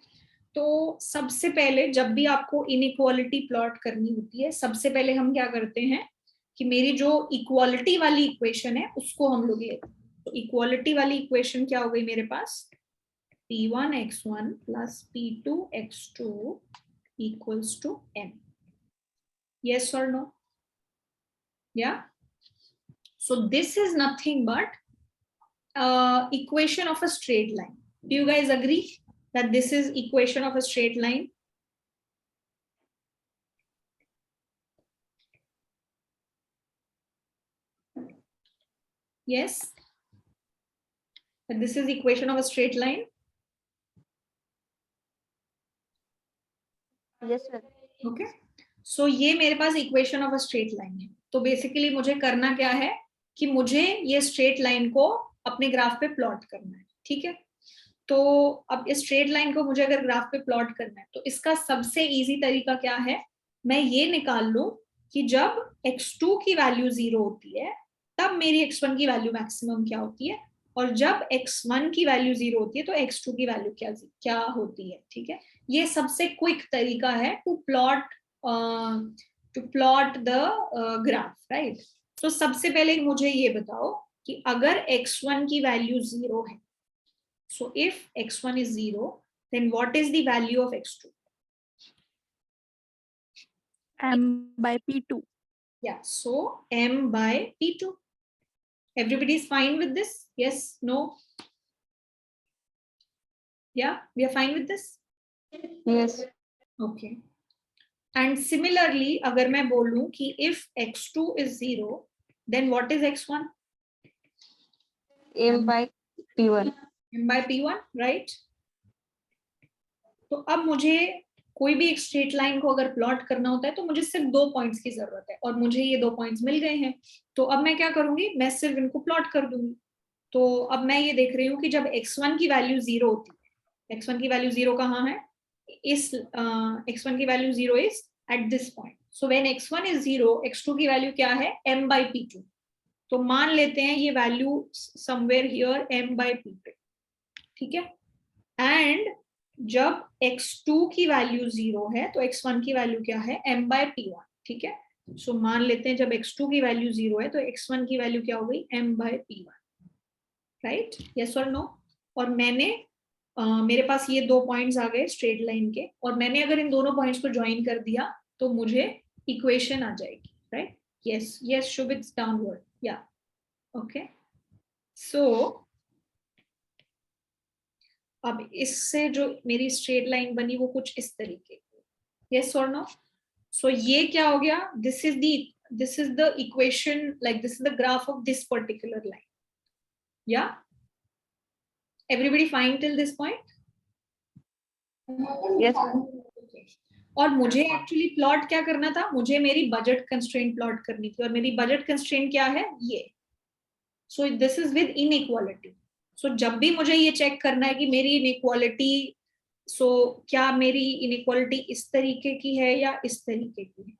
तो सबसे पहले जब भी आपको इनइक्वालिटी प्लॉट करनी होती है, सबसे पहले हम क्या करते हैं कि मेरी जो इक्वालिटी वाली इक्वेशन है उसको हम लोग लेते हैं. तो इक्वालिटी वाली इक्वेशन क्या हो गई मेरे पास, P1 X1 plus P2 X2 equals to M. Yes or no? Yeah. So this is nothing but equation of a straight line. Do you guys agree that this is equation of a straight line? Yes. That this is equation of a straight line. Yes, sir. Okay. So ये मेरे पास equation of a straight line है. तो basically मुझे करना क्या है कि मुझे ये स्ट्रेट लाइन को अपने ग्राफ पे प्लॉट करना है, ठीक है. तो अब इस स्ट्रेट लाइन को मुझे अगर ग्राफ पे प्लॉट करना है तो इसका सबसे इजी तरीका क्या है, मैं ये निकाल लूं कि जब X2 की वैल्यू 0 होती है तब मेरी x1 की वैल्यू मैक्सिमम क्या होती है, और जब x1 की वैल्यू 0 होती है तो x2 की वैल्यू क्या होती है। ठीक है, ये सबसे क्विक तरीका है to plot the graph, right. तो सबसे पहले मुझे ये बताओ कि अगर x1 की वैल्यू 0 है, so if x1 is 0, then what is the value of x2? M by P2. Yeah, so m by p2. Everybody is fine with this? Yes, no? Yeah, we are fine with this? Yes. Okay. And similarly, अगर मैं बोलूं कि if x2 is 0, then what is x1? M by P1. m by p1, right? तो अब मुझे कोई भी एक स्ट्रेट लाइन को अगर प्लॉट करना होता है तो मुझे सिर्फ 2 पॉइंट्स की जरूरत है, और मुझे ये 2 पॉइंट्स मिल गए हैं। तो अब मैं क्या करूंगी, मैं सिर्फ इनको प्लॉट कर दूंगी। तो अब मैं ये देख रही हूँ कि जब x1 की वैल्यू 0 होती है, x1 की वैल्यू 0 कहाँ है, इस x1 की value 0 is at this point. So when x1 is 0, x2 की वैल्यू क्या है, m by p2। तो मान लेते हैं ये value somewhere here m by p2, ठीक है। एंड जब x2 की वैल्यू 0 है तो x1 की वैल्यू क्या है, m by p1, ठीक है। सो मान लेते हैं जब x2 की वैल्यू 0 है तो x1 की वैल्यू क्या हो गई, m by p1, right, yes और नो। और मैंने मेरे पास ये 2 पॉइंट्स आ गए स्ट्रेट लाइन के, और मैंने अगर इन दोनों पॉइंट्स को ज्वाइन कर दिया तो मुझे इक्वेशन आ जाएगी, right. Yes yes Shubh, it's downward, या ओके। सो अब इससे जो मेरी स्ट्रेट लाइन बनी वो कुछ इस तरीके की, यस और नो। सो ये क्या हो गया, this is the equation, like this is the graph of this particular line, या everybody fine till this point? Yes. और मुझे एक्चुअली प्लॉट क्या करना था, मुझे मेरी बजट कंस्ट्रेंट प्लॉट करनी थी, और मेरी बजट कंस्ट्रेंट क्या है, ये। So this is with inequality. So जब भी मुझे ये चेक करना है कि मेरी इनइक्वालिटी, सो क्या मेरी इनइक्वालिटी इस तरीके की है या इस तरीके की है,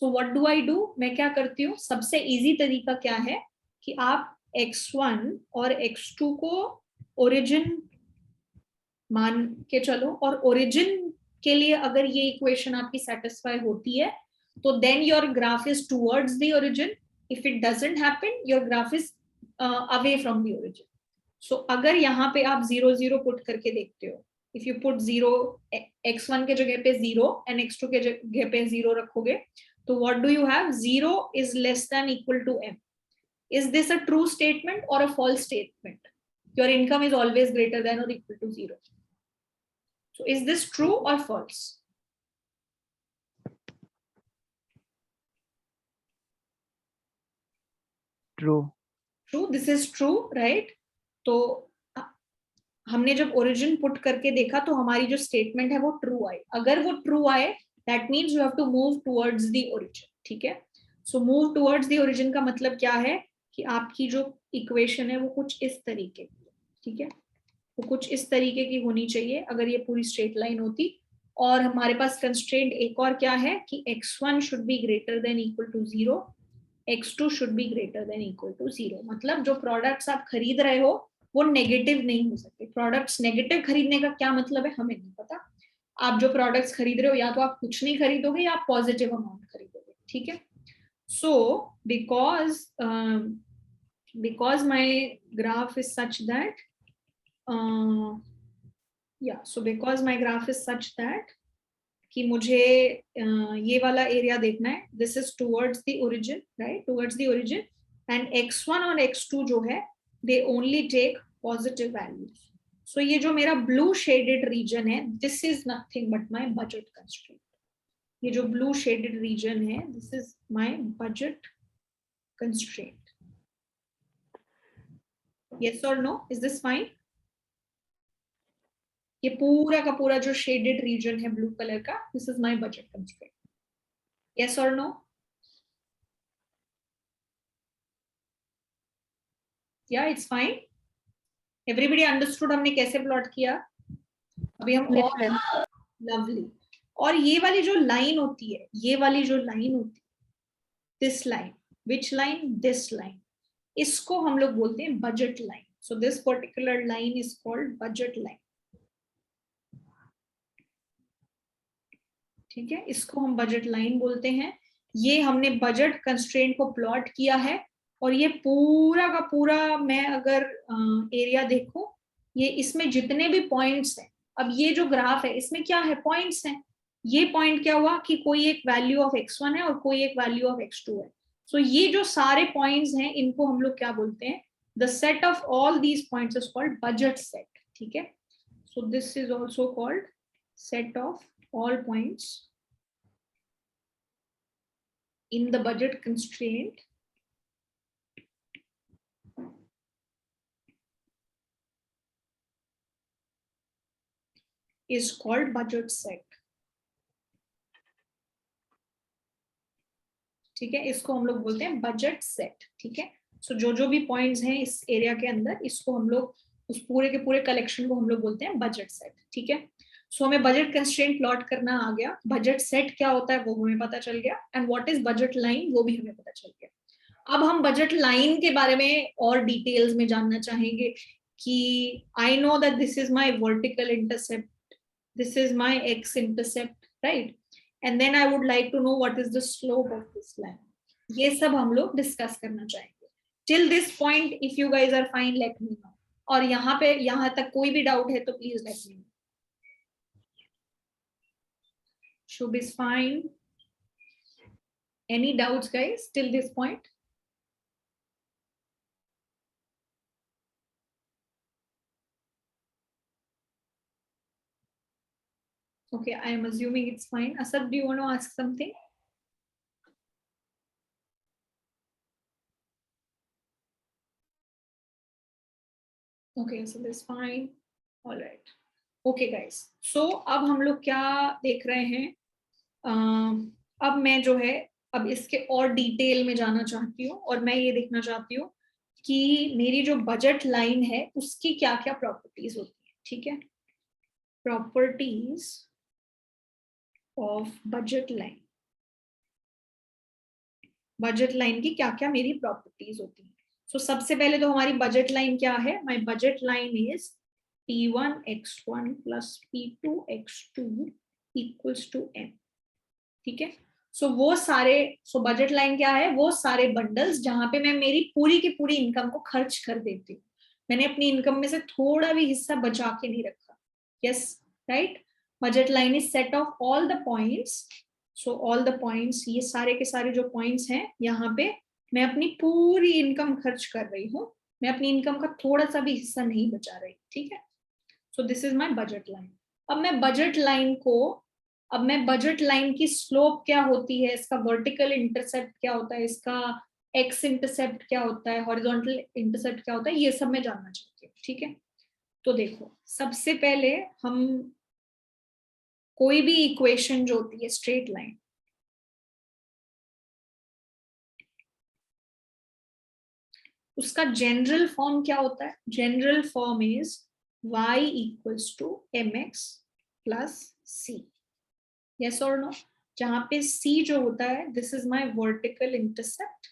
so what do I do, मैं क्या करती हूँ, सबसे इजी तरीका क्या है कि आप x1 और x2 को ओरिजिन मान के चलो, और ओरिजिन के लिए अगर ये इक्वेशन आपकी सेटिस्फाई होती है तो then your graph is towards the origin. If it doesn't happen, your graph is away from the origin. So अगर यहाँ पे आप 0 0 पुट करके देखते हो, इफ यू पुट 0, x1 के जगह पे 0 एंड x2 के जगह पे 0 रखोगे, तो what do you have, 0 is less than equal to m। Is this a true statement or a false statement? Your income is always greater than or equal to 0. So is this true or false? True. True, this is true, right? तो हमने जब origin put करके देखा तो हमारी जो statement है वो true आए। अगर वो true आए, that means you have to move towards the origin, ठीक है। So move towards the origin का मतलब क्या है कि आपकी जो इक्वेशन है वो कुछ इस तरीके की, ठीक है, वो कुछ इस तरीके की होनी चाहिए अगर ये पूरी स्ट्रेट लाइन होती। और हमारे पास कंस्ट्रेंट एक और क्या है कि x1 should be greater than equal to 0, x2 should be greater than equal to 0। मतलब जो प्रोडक्ट्स आप खरीद रहे हो वो नेगेटिव नहीं हो सकते। प्रोडक्ट्स नेगेटिव खरीदने का क्या मतलब है हमें नहीं पता। आप जो प्रोडक्ट्स खरीद रहे हो या तो आप कुछ नहीं खरीदोगे या आप पॉजिटिव अमाउंट खरीदोगे, ठीक है। So because my graph is such that because my graph is such that कि मुझे ये वाला एरिया देखना है, this is towards the origin, right, towards the origin, and x1 और x2 जो है they only take positive values. So ये जो मेरा blue shaded region है, this is nothing but my budget constraint. ये जो blue shaded region है, this is my budget constraint. Yes or no? Is this fine? ये पूरा का पूरा जो shaded region है blue color का, this is my budget constraint. Yes or no? Yeah, it's fine. Everybody understood हमने कैसे प्लॉट किया? अभी हम और lovely. और ये वाली जो लाइन होती है, ये वाली जो लाइन होती है, this line, which line? This line. इसको हम लोग बोलते हैं budget line. So this particular line is called budget line. ठीक है, इसको हम बजट लाइन बोलते हैं. ये हमने बजट कंस्ट्रेंट को प्लॉट किया है और ये पूरा का पूरा, मैं अगर एरिया देखूं, ये इसमें जितने भी पॉइंट्स हैं, अब ये जो ग्राफ है इसमें क्या है, पॉइंट्स हैं. ये पॉइंट क्या हुआ कि कोई एक वैल्यू ऑफ x1 है और कोई एक वैल्यू ऑफ x2 है. सो ये जो सारे पॉइंट्स हैं इनको हम लोग क्या बोलते हैं, the set of all these points is called budget set. ठीक है, so this is also called set of all points in the budget constraint is called budget set. ठीक है, इसको हम लोग बोलते हैं बजट सेट. ठीक है, सो जो भी पॉइंट्स हैं इस एरिया के अंदर, इसको हम लोग, उस पूरे के पूरे कलेक्शन को हम लोग बोलते हैं बजट सेट. ठीक है, सो हमें बजट कंस्ट्रेंट प्लॉट करना आ गया, बजट सेट क्या होता है वो हमें पता चल गया, and what is budget line वो भी हमें पता चल गया. अब हम बजट लाइन के बारे में और डिटेल्स में जानना चाहेंगे कि I know that this is my vertical intercept, this is my X intercept, right, and then I would like to know what is the slope of this line. ये सब हम लोग डिस्कस करना चाहेंगे. Till this point if you guys are fine, let me know. और यहाँ तक कोई भी डाउट है तो please let me know. Shubh is fine. Any doubts, guys, till this point? Okay, I am assuming it's fine. Asad, do you want to ask something? Okay, so this is fine. All right. Okay, guys. So अब हम लोग क्या देख रहे हैं? अब मैं जो है अब इसके और डिटेल में जाना चाहती हूँ और मैं ये देखना चाहती हूँ कि मेरी जो बजट लाइन है उसकी क्या क्या प्रॉपर्टीज होती है. ठीक है, properties of budget line. Budget line की क्या क्या मेरी प्रॉपर्टीज होती है. सो सबसे पहले तो हमारी बजट लाइन क्या है, my budget line is P1 x1 plus P2 x2 equals to m. ठीक है, सो वो सारे, सो बजट लाइन क्या है, वो सारे बंडल्स जहां पे मैं मेरी पूरी की पूरी इनकम को खर्च कर देती हूँ. मैंने अपनी इनकम में से थोड़ा भी हिस्सा बचा के नहीं रखा. Yes, right. Budget line is set of all the points. So all the points, ये सारे के सारे जो पॉइंट्स हैं यहाँ पे मैं अपनी पूरी इनकम खर्च कर रही हूँ, मैं अपनी इनकम का थोड़ा सा भी हिस्सा नहीं बचा रही. ठीक है, so this is my budget line. अब मैं बजट लाइन को, अब मैं बजट लाइन की स्लोप क्या होती है, इसका वर्टिकल इंटरसेप्ट क्या होता है, इसका एक्स इंटरसेप्ट क्या होता है, हॉरिजॉन्टल इंटरसेप्ट क्या होता है, ये सब मैं जानना चाहती हूँ. ठीक है, तो देखो सबसे पहले हम कोई भी इक्वेशन जो होती है स्ट्रेट लाइन, उसका जनरल फॉर्म क्या होता है, general form is y equals to mx plus c. Yes or no? जहां पे c जो होता है, this is my vertical intercept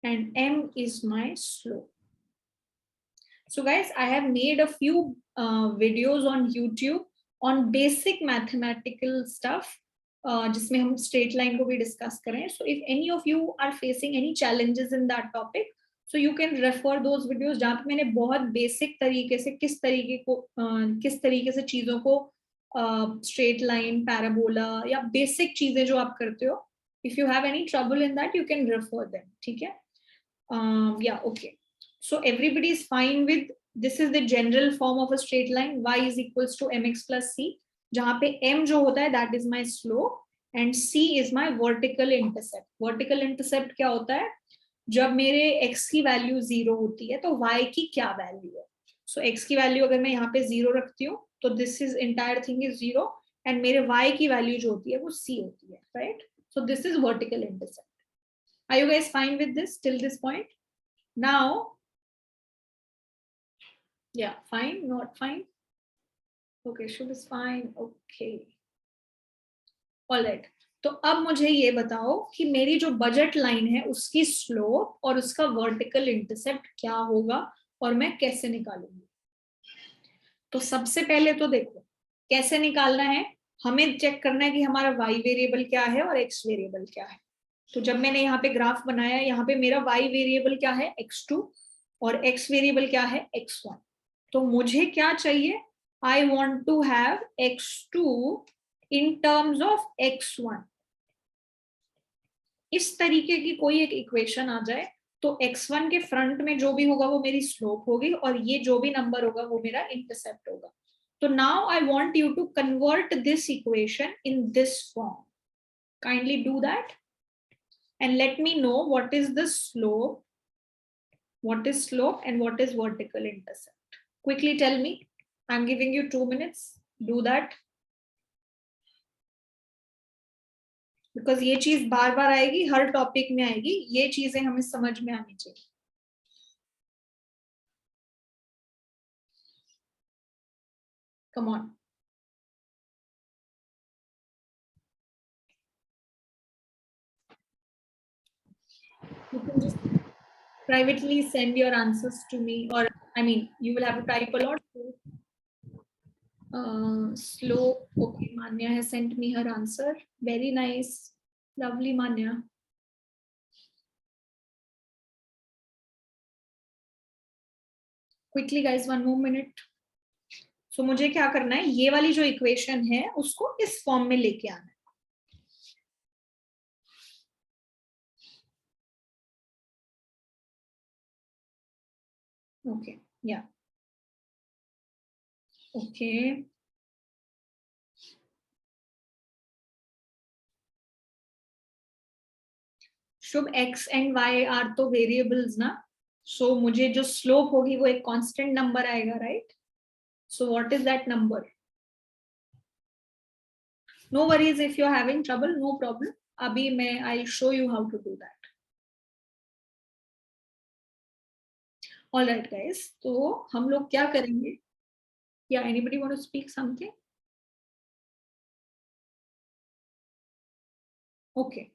and m is my slope. So guys, I have made a few videos on YouTube on basic mathematical stuff, जिसमें हम straight line को भी discuss करें. So if any of you are facing any challenges in that topic, so you can refer those videos जहाँ पे मैंने बहुत basic तरीके से किस तरीके से चीजों को स्ट्रेट लाइन, पैराबोला या बेसिक चीजें जो आप करते हो, if you have any trouble in that you can refer them. ठीक है, yeah, okay. So everybody is fine with this is the general form of a straight line, y is equals to mx plus c, जहाँ पे m जो होता है that is my slope and c is my vertical intercept. Vertical intercept क्या होता है, जब मेरे x की वैल्यू 0 होती है तो y की क्या वैल्यू है. सो x की वैल्यू अगर मैं यहाँ पे 0 रखती हूँ तो this is entire thing is 0 and मेरे y की वैल्यू जो होती है वो c होती है, right. So this is vertical intercept. Are you guys fine with this till this point? Now yeah, fine, not fine. Okay, Shubh is fine. Okay, all right. तो अब मुझे ये बताओ कि मेरी जो बजट लाइन है उसकी स्लोप और उसका वर्टिकल इंटरसेप्ट क्या होगा और मैं कैसे निकालूंगी। तो सबसे पहले तो देखो कैसे निकालना है, हमें चेक करना है कि हमारा y वेरिएबल क्या है और x वेरिएबल क्या है। तो जब मैंने यहाँ पे ग्राफ बनाया, यहाँ पे मेरा y वेरिएबल क्या है x2 और x वेरिएबल क्या है x1। तो मुझे क्या चाहिए, I want to have x2 in terms of x1। इस तरीके की कोई एक इक्वेशन आ जाए तो x1 के फ्रंट में जो भी होगा वो मेरी स्लोप होगी और ये जो भी नंबर होगा वो मेरा इंटरसेप्ट होगा। तो now I want you to convert this equation in this form. Kindly do that and let me know what is the slope, what is slope and what is vertical intercept. Quickly tell me. I'm giving you 2 minutes. Do that. Because ये चीज बार बार आएगी, हर topic में आएगी, ये चीजें हमें समझ में आनी चाहिए। Come on, you can just privately send your answers to me, or I mean you will have to type a lot. Slope, okay, Manya has sent me her answer. Very nice, lovely Manya. Quickly guys, 1 more minute. So मुझे क्या करना है, ये वाली जो equation है उसको इस फॉर्म में लेके आना है। Okay, yeah. Okay. Shubh x and y are तो वेरिएबल्स ना, सो मुझे जो स्लोप होगी वो एक कांस्टेंट नंबर आएगा, right? So what is that number? No worries if you are having trouble, no problem, अभी मैं I show you how to do that. Alright guys, तो हम लोग क्या करेंगे, या anybody want to speak something? Okay,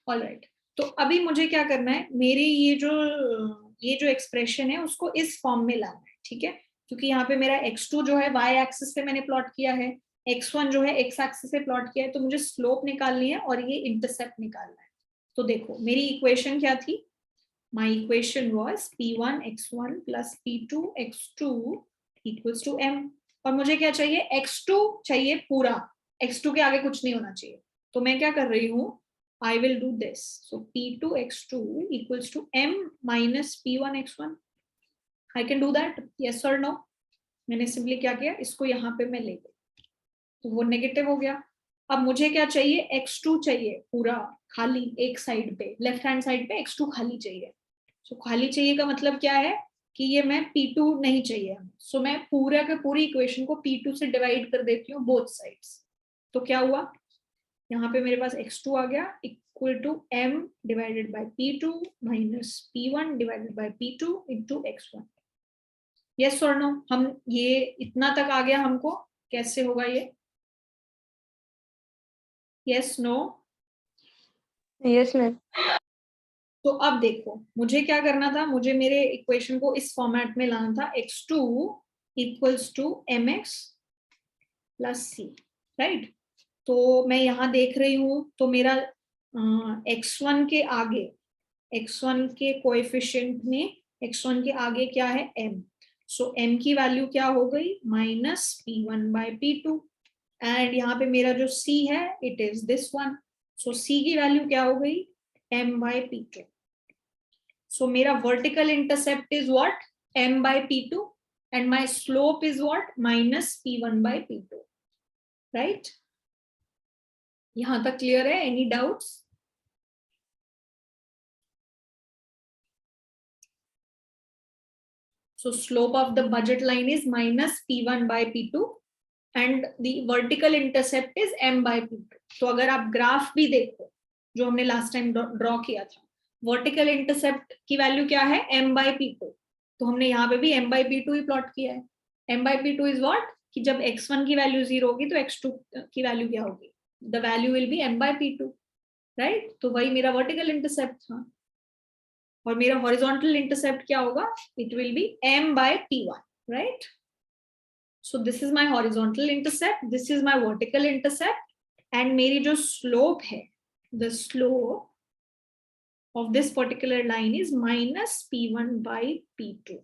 alright, तो अभी मुझे क्या करना है, मेरे ये जो एक्सप्रेशन है उसको इस फॉर्म में लाना है, ठीक है? क्योंकि यहाँ पे मेरा x2 जो है y एक्सिस पे मैंने प्लॉट किया है, x1 जो है x एक्सिस पे प्लॉट किया है, तो मुझे स्लोप निकालनी है और ये इंटरसेप्ट निकालना है। तो देखो मेरी इक्वेशन क्या थी, my equation was p1 x1 plus p2 x2 equals to m, और मुझे क्या चाहिए, x2 चाहिए पूरा, x2 के आगे कुछ नहीं होना चाहिए। तो मैं क्या कर रही हूँ, I will do this. So P2 x2 equals to m minus P1 x1. I can do that. Yes or no? मैंने सिंपली क्या किया, इसको यहाँ पे मैं ले गई तो वो नेगेटिव हो गया। अब मुझे क्या चाहिए, x2 चाहिए पूरा खाली, एक साइड पे, लेफ्ट हैंड साइड पे x2 खाली चाहिए। सो खाली चाहिए का मतलब क्या है कि ये मैं P2 नहीं चाहिए। सो मैं पूरा के पूरी इक्वेशन को P2 से डिवाइड कर देती हूँ बोथ साइड्स। तो क्या हुआ, यहाँ पे मेरे पास x2 आ गया equal to m divided by p2 minus p1 divided by p2 into x1। Yes और नो? हम ये इतना तक आ गया हमको, कैसे होगा ये? Yes no? Yes ma'am. तो अब देखो मुझे क्या करना था, मुझे मेरे इक्वेशन को इस फॉर्मेट में लाना था, x2 equals to mx plus c, right? तो मैं यहाँ देख रही हूँ तो मेरा x1 के आगे, x1 के कोएफिशिएंट में x1 के आगे क्या है, m। सो m की वैल्यू क्या हो गई, minus p1 by p2, and यहाँ पे मेरा जो c है it is this one. So c की वैल्यू क्या हो गई, m बाय p2। सो मेरा vertical intercept is what, m by p2 and my slope is what, minus p1 by p2, right? यहां तक क्लियर है? Any doubts? So slope of the budget line is minus p1 by p2 and the vertical intercept is m by p2. तो अगर आप graph भी देखो जो हमने लास्ट टाइम ड्रॉ किया था, वर्टिकल इंटरसेप्ट की वैल्यू क्या है, m by p2, तो हमने यहाँ पे भी m by p2 he plot किया है। m by p2 is what, कि जब x1 की वैल्यू 0 होगी तो x2 की वैल्यू क्या होगी, the value will be m by p2, right? तो वही मेरा vertical intercept था, और मेरा horizontal intercept क्या होगा? It will be m by p1, right? So this is my horizontal intercept, this is my vertical intercept, and मेरी जो slope है, the slope of this particular line is minus p1 by p2.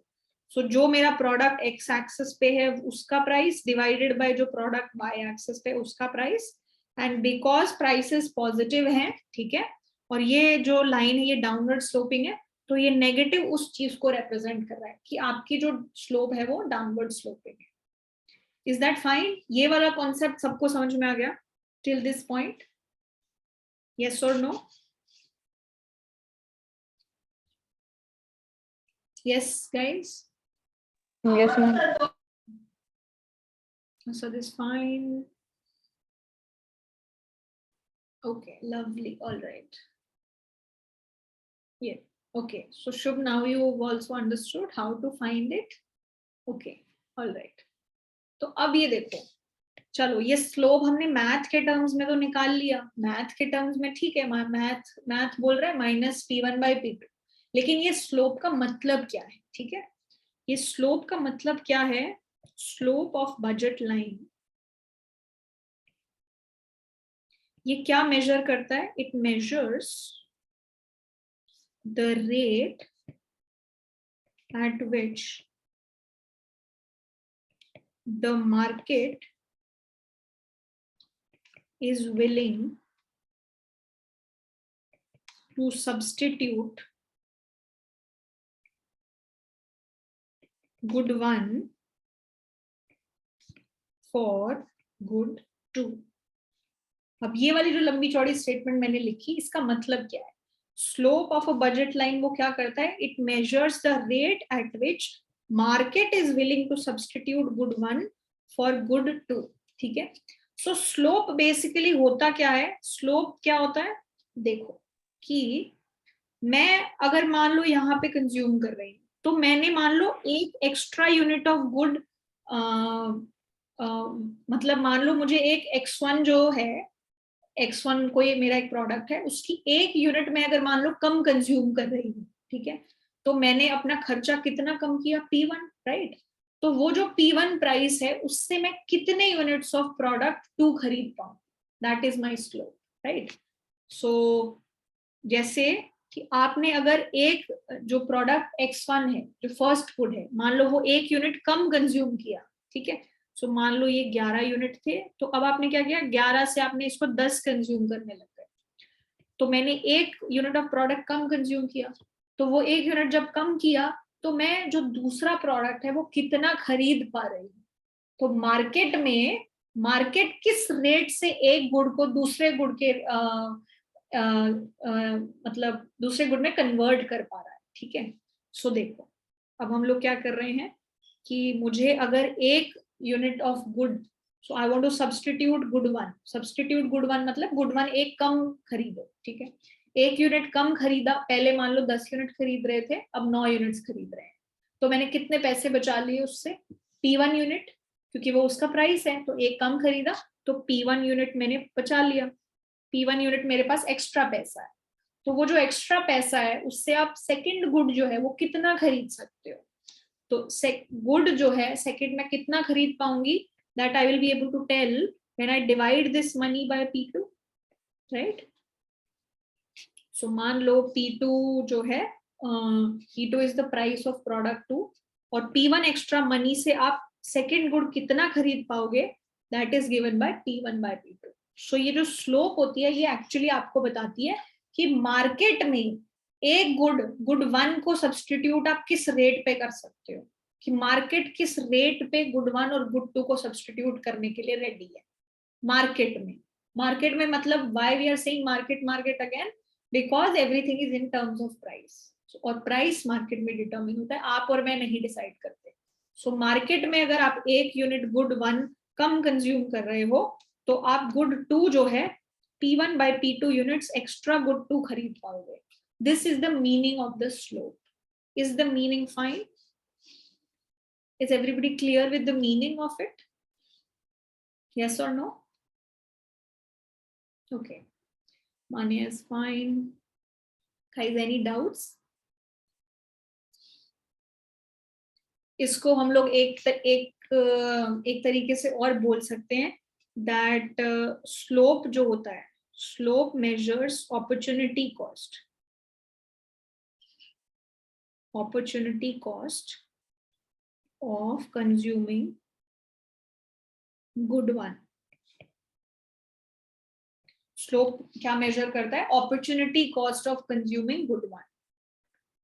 So जो मेरा product x axis पे है उसका price divided by जो product y axis पे उसका price, and because prices positive हैं, ठीक है, और ये जो line है ये downward sloping है, तो ये negative उस चीज को represent कर रहा है कि आपकी जो slope है वो downward sloping है. Is that fine? ये वाला concept सबको समझ में आ गया till this point? Yes or no? Yes, guys? Yes, ma'am. So this fine. Okay, lovely. All right. Yeah. Okay. So Shubh, now you have also understood how to find it. Okay. All right. तो अब ये देखो, चलो ये slope हमने math के terms में तो निकाल लिया, मैथ के टर्म्स में ठीक है, मैथ बोल रहा है माइनस p1 by p2, लेकिन ये स्लोप का मतलब क्या है? ठीक है, ये स्लोप का मतलब क्या है? स्लोप ऑफ बजट लाइन ये क्या मेजर करता है? It measures the rate at which the market is willing to substitute good 1 for good 2. अब ये वाली जो लंबी चौड़ी स्टेटमेंट मैंने लिखी, इसका मतलब क्या है? Slope of a budget line वो क्या करता है? It measures the rate at which market is willing to substitute good 1 for good 2. ठीक है, सो स्लोप बेसिकली होता क्या है? स्लोप क्या होता है? देखो कि मैं अगर मान लो यहाँ पे कंज्यूम कर रही हूँ, तो मैंने मान लो एक एक्स्ट्रा यूनिट ऑफ गुड, मतलब मान लो मुझे एक x1 जो है, x1 कोई मेरा एक प्रोडक्ट है, उसकी एक यूनिट में अगर मान लो कम कंज्यूम कर रही हूँ, ठीक है, तो मैंने अपना खर्चा कितना कम किया? p1, right? तो वो जो p1 प्राइस है उससे मैं कितने यूनिट्स ऑफ प्रोडक्ट 2 खरीद पाऊं, that is my slope, right? So जैसे कि आपने अगर एक जो प्रोडक्ट x1 है, जो फर्स्ट गुड है, मान लो वो एक यूनिट कम कंज्यूम किया, ठीक है, सो मान लो ये 11 यूनिट थे, तो अब आपने क्या किया? 11 से आपने इसको 10 कंज्यूम करने लग गए, तो मैंने एक unit of product come consume किया, तो वो एक यूनिट जब कम किया तो मैं जो दूसरा प्रोडक्ट है वो कितना खरीद पा रही हूँ? तो मार्केट में मार्केट किस रेट से एक गुड को दूसरे गुड के मतलब दूसरे गुड में कन्वर्ट कर पा रहा है, ठीक है? सो देखो अब हम लोग क्या कर रहे हैं कि मुझे अगर एक unit of good, so I want to substitute good 1, substitute good 1 मतलब गुड 1 एक कम खरीदो, ठीक है, एक यूनिट कम खरीदा, पहले मान लो 10 यूनिट खरीद रहे थे, अब 9 यूनिट्स खरीद रहे हैं, तो मैंने कितने पैसे बचा लिए उससे? p1 यूनिट, क्योंकि वो उसका प्राइस है, तो एक कम खरीदा तो p1 यूनिट मैंने बचा लिया, p1 यूनिट मेरे पास एक्स्ट्रा पैसा है, तो वो जो एक्स्ट्रा पैसा है उससे आप सेकंड गुड जो है वो कितना खरीद सकते हो? तो गुड जो है सेकंड में कितना खरीद पाऊंगी, that I will be able to tell when I divide this money by p2, right? So मान लो p2 जो है, p2 is the price of product 2, और p1 एक्स्ट्रा मनी से आप सेकंड गुड कितना खरीद पाओगे, that is given by p1 by p2. So ये जो स्लोप होती है ये एक्चुअली आपको बताती है कि मार्केट में एक गुड 1 को सब्स्टिट्यूट आप किस रेट पे कर सकते हो, कि मार्केट किस रेट पे गुड 1 और गुड 2 को सब्स्टिट्यूट करने के लिए रेडी है मार्केट में मतलब why we are saying market again, because everything is in terms of price, और प्राइस मार्केट में डिटरमिन होता है, आप और मैं नहीं डिसाइड करते. सो मार्केट में अगर आप एक यूनिट गुड 1 कम कंज्यूम कर रहे हो, तो आप गुड 2 जो है p1 by p2 units extra good 2 खरीद पाओगे. This is the meaning of the slope. Is the meaning fine? Is everybody clear with the meaning of it? Yes or no? Okay, Mania is fine. Guys, any doubts? इसको हम लोग एक तरीके से और बोल सकते हैं that slope जो होता है, slope measures opportunity cost. Opportunity cost of consuming good one. Slope क्या measure करता है? Opportunity cost of consuming good one.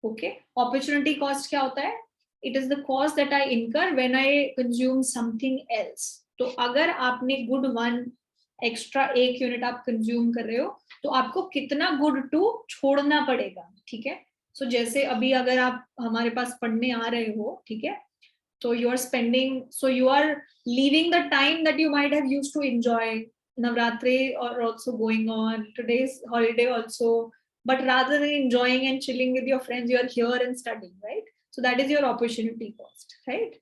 Okay. Opportunity cost क्या होता है? It is the cost that I incur when I consume something else. तो अगर आपने good one extra 1 unit आप कंज्यूम कर रहे हो तो आपको कितना good 2 छोड़ना पड़ेगा, ठीक है? So जैसे अभी अगर आप हमारे पास पढ़ने आ रहे हो, ठीक है, so you are spending, so you are leaving the time that you might have used to enjoy. Navratri are also going on, today's holiday also, but rather than enjoying and chilling with your friends, you are here and studying, right? So that is your opportunity cost, right?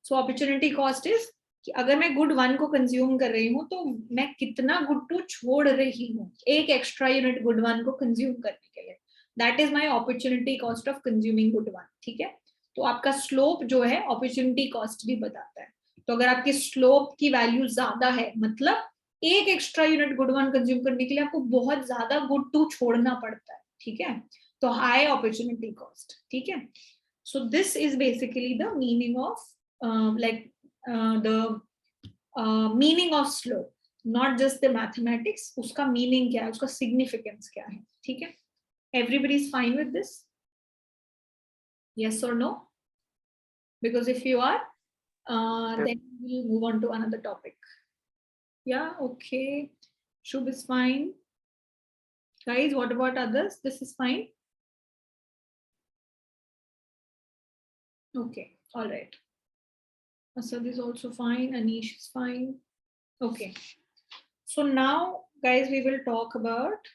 So opportunity cost is कि अगर मैं good 1 को consume कर रही हूँ तो मैं कितना गुड 2 छोड़ रही हूँ एक एक्स्ट्रा यूनिट गुड 1 को कंज्यूम करने के लिए. That is my opportunity cost of consuming good 1, ठीक है? तो आपका स्लोप जो है अपॉर्चुनिटी कॉस्ट भी बताता है. तो अगर आपकी स्लोप की वैल्यू ज्यादा है, मतलब एक एक्स्ट्रा यूनिट गुड 1 कंज्यूम करने के लिए आपको बहुत ज्यादा गुड 2 छोड़ना पड़ता है, ठीक है? तो हाई अपॉर्चुनिटी कॉस्ट, ठीक है? So this is basically the meaning of the meaning of slope, not just the mathematics. उसका meaning क्या है, उसका significance क्या है, ठीक है? Everybody is fine with this? Yes or no? Because if you are, then we'll move on to another topic. Yeah, okay. Shubh is fine. Guys, what about others? This is fine? Okay, all right. Asad is also fine. Anish is fine. Okay. So now, guys, we will talk about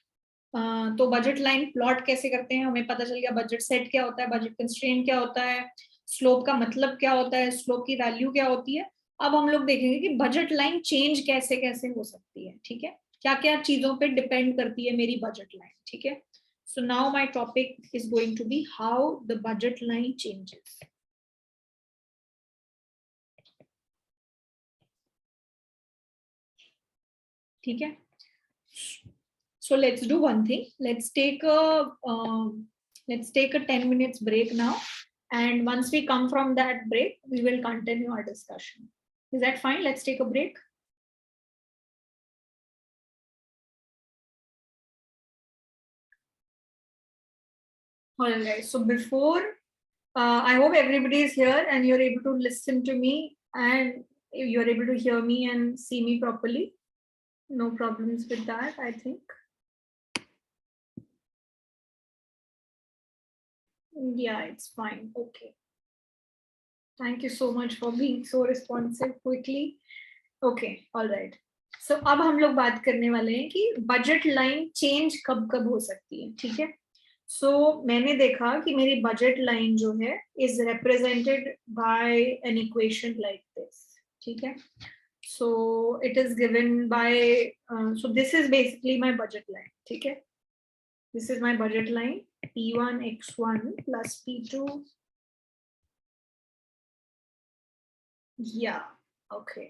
तो budget line plot कैसे करते हैं. हमें पता चल गया budget set क्या होता है, बजट कंस्ट्रेंट क्या होता है, स्लोप का मतलब क्या होता है, स्लोप की वैल्यू क्या होती है. अब हम लोग देखेंगे कि बजट लाइन चेंज कैसे कैसे हो सकती है, ठीक है? क्या क्या चीजों पे डिपेंड करती है मेरी बजट लाइन, ठीक है? So now my topic is going to be how the budget line changes. ठीक है? So let's do one thing. Let's take a 10 minutes break now, and once we come from that break, we will continue our discussion. Is that fine? Let's take a break. All right, guys. So before, I hope everybody is here and you're able to listen to me and you're able to hear me and see me properly. No problems with that, I think. Yeah, it's fine. Okay. Thank you so much for being so responsive quickly. Okay, all right. So अब हम लोग बात करने वाले हैं कि budget line change कब कब हो सकती है, ठीक है? So मैंने देखा कि मेरी बजट लाइन जो है is represented by an equation like this, ठीक है? So it is given by so this is basically my budget line, ठीक है? This is my budget line, P1 x1 plus P2. Yeah, okay.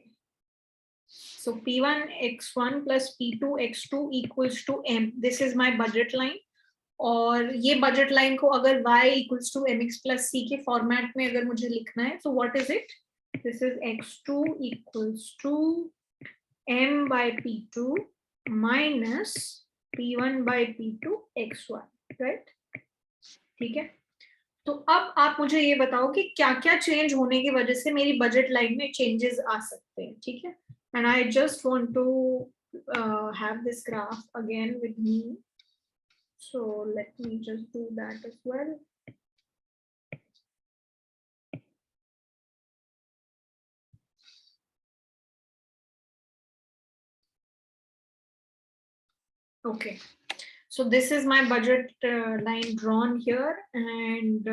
So P1 x1 plus P2 x2 equals to M. This is my budget line. और ये budget line को अगर y equals to mx plus c के format में अगर मुझे लिखना है, so what is it? This is x2 equals to m by P2 minus P1 by P2 x1, right? ठीक है? तो अब आप मुझे ये बताओ कि क्या क्या चेंज होने की वजह से मेरी बजट लाइन में चेंजेस आ सकते हैं, ठीक है? And I just want to have this graph again with me. So let me just do that as well. Okay. So this is my budget line drawn here. And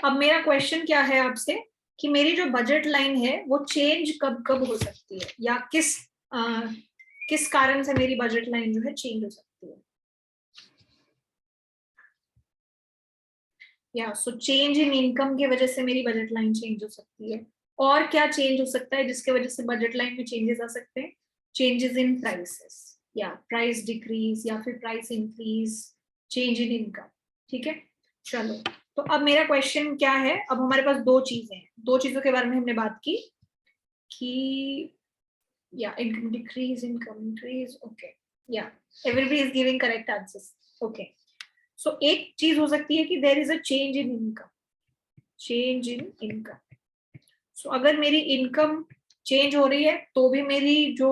अब मेरा question क्या है आपसे कि मेरी जो बजट लाइन है वो चेंज कब कब हो सकती है या किस किस कारण से मेरी बजट लाइन जो है चेंज हो सकती है? या सो चेंज इन इनकम की वजह से मेरी बजट लाइन चेंज हो सकती है। और क्या चेंज हो सकता है जिसके वजह से बजट लाइन में चेंजेस आ सकते हैं? चेंजेस इन प्राइसेस, या प्राइस डिक्रीज, या फिर price increase, change in income. ठीक है, चलो तो अब मेरा क्वेश्चन क्या है, अब हमारे पास दो चीजें हैं, दो चीजों के बारे में हमने बात की कि या income decrease, income increase, okay, या everybody is giving correct answers, okay. So एक चीज हो सकती है कि there is a change in income, change in income. So अगर मेरी इनकम चेंज हो रही है तो भी मेरी जो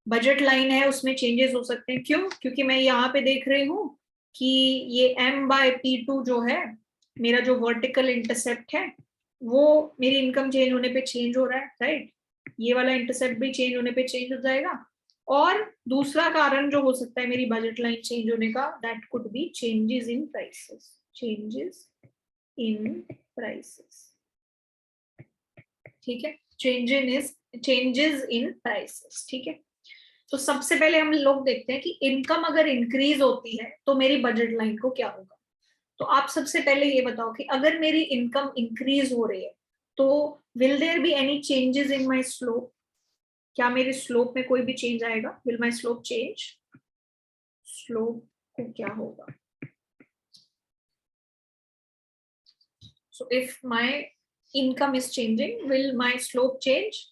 बजट लाइन है उसमें चेंजेस हो सकते हैं। क्यों? क्योंकि मैं यहाँ पे देख रही हूँ कि ये m/p2 जो है, मेरा जो वर्टिकल इंटरसेप्ट है, वो मेरी इनकम चेंज होने पे चेंज हो रहा है, राइट? ये वाला इंटरसेप्ट भी चेंज होने पे चेंज हो जाएगा। और दूसरा कारण जो हो सकता है मेरी बजट लाइन चेंज होने का, that could be changes in prices, changes in prices. ठीक है, चेंजेस इन प्राइसेस। ठीक है, तो सबसे पहले हम लोग देखते हैं कि इनकम अगर इंक्रीज होती है तो मेरी बजट लाइन को क्या होगा। तो आप सबसे पहले ये बताओ कि अगर मेरी इनकम इंक्रीज हो रही है तो will there be any changes in my slope? क्या मेरे स्लोप में कोई भी चेंज आएगा? Will my slope change? Slope को क्या होगा? So if my income is changing, will my slope change?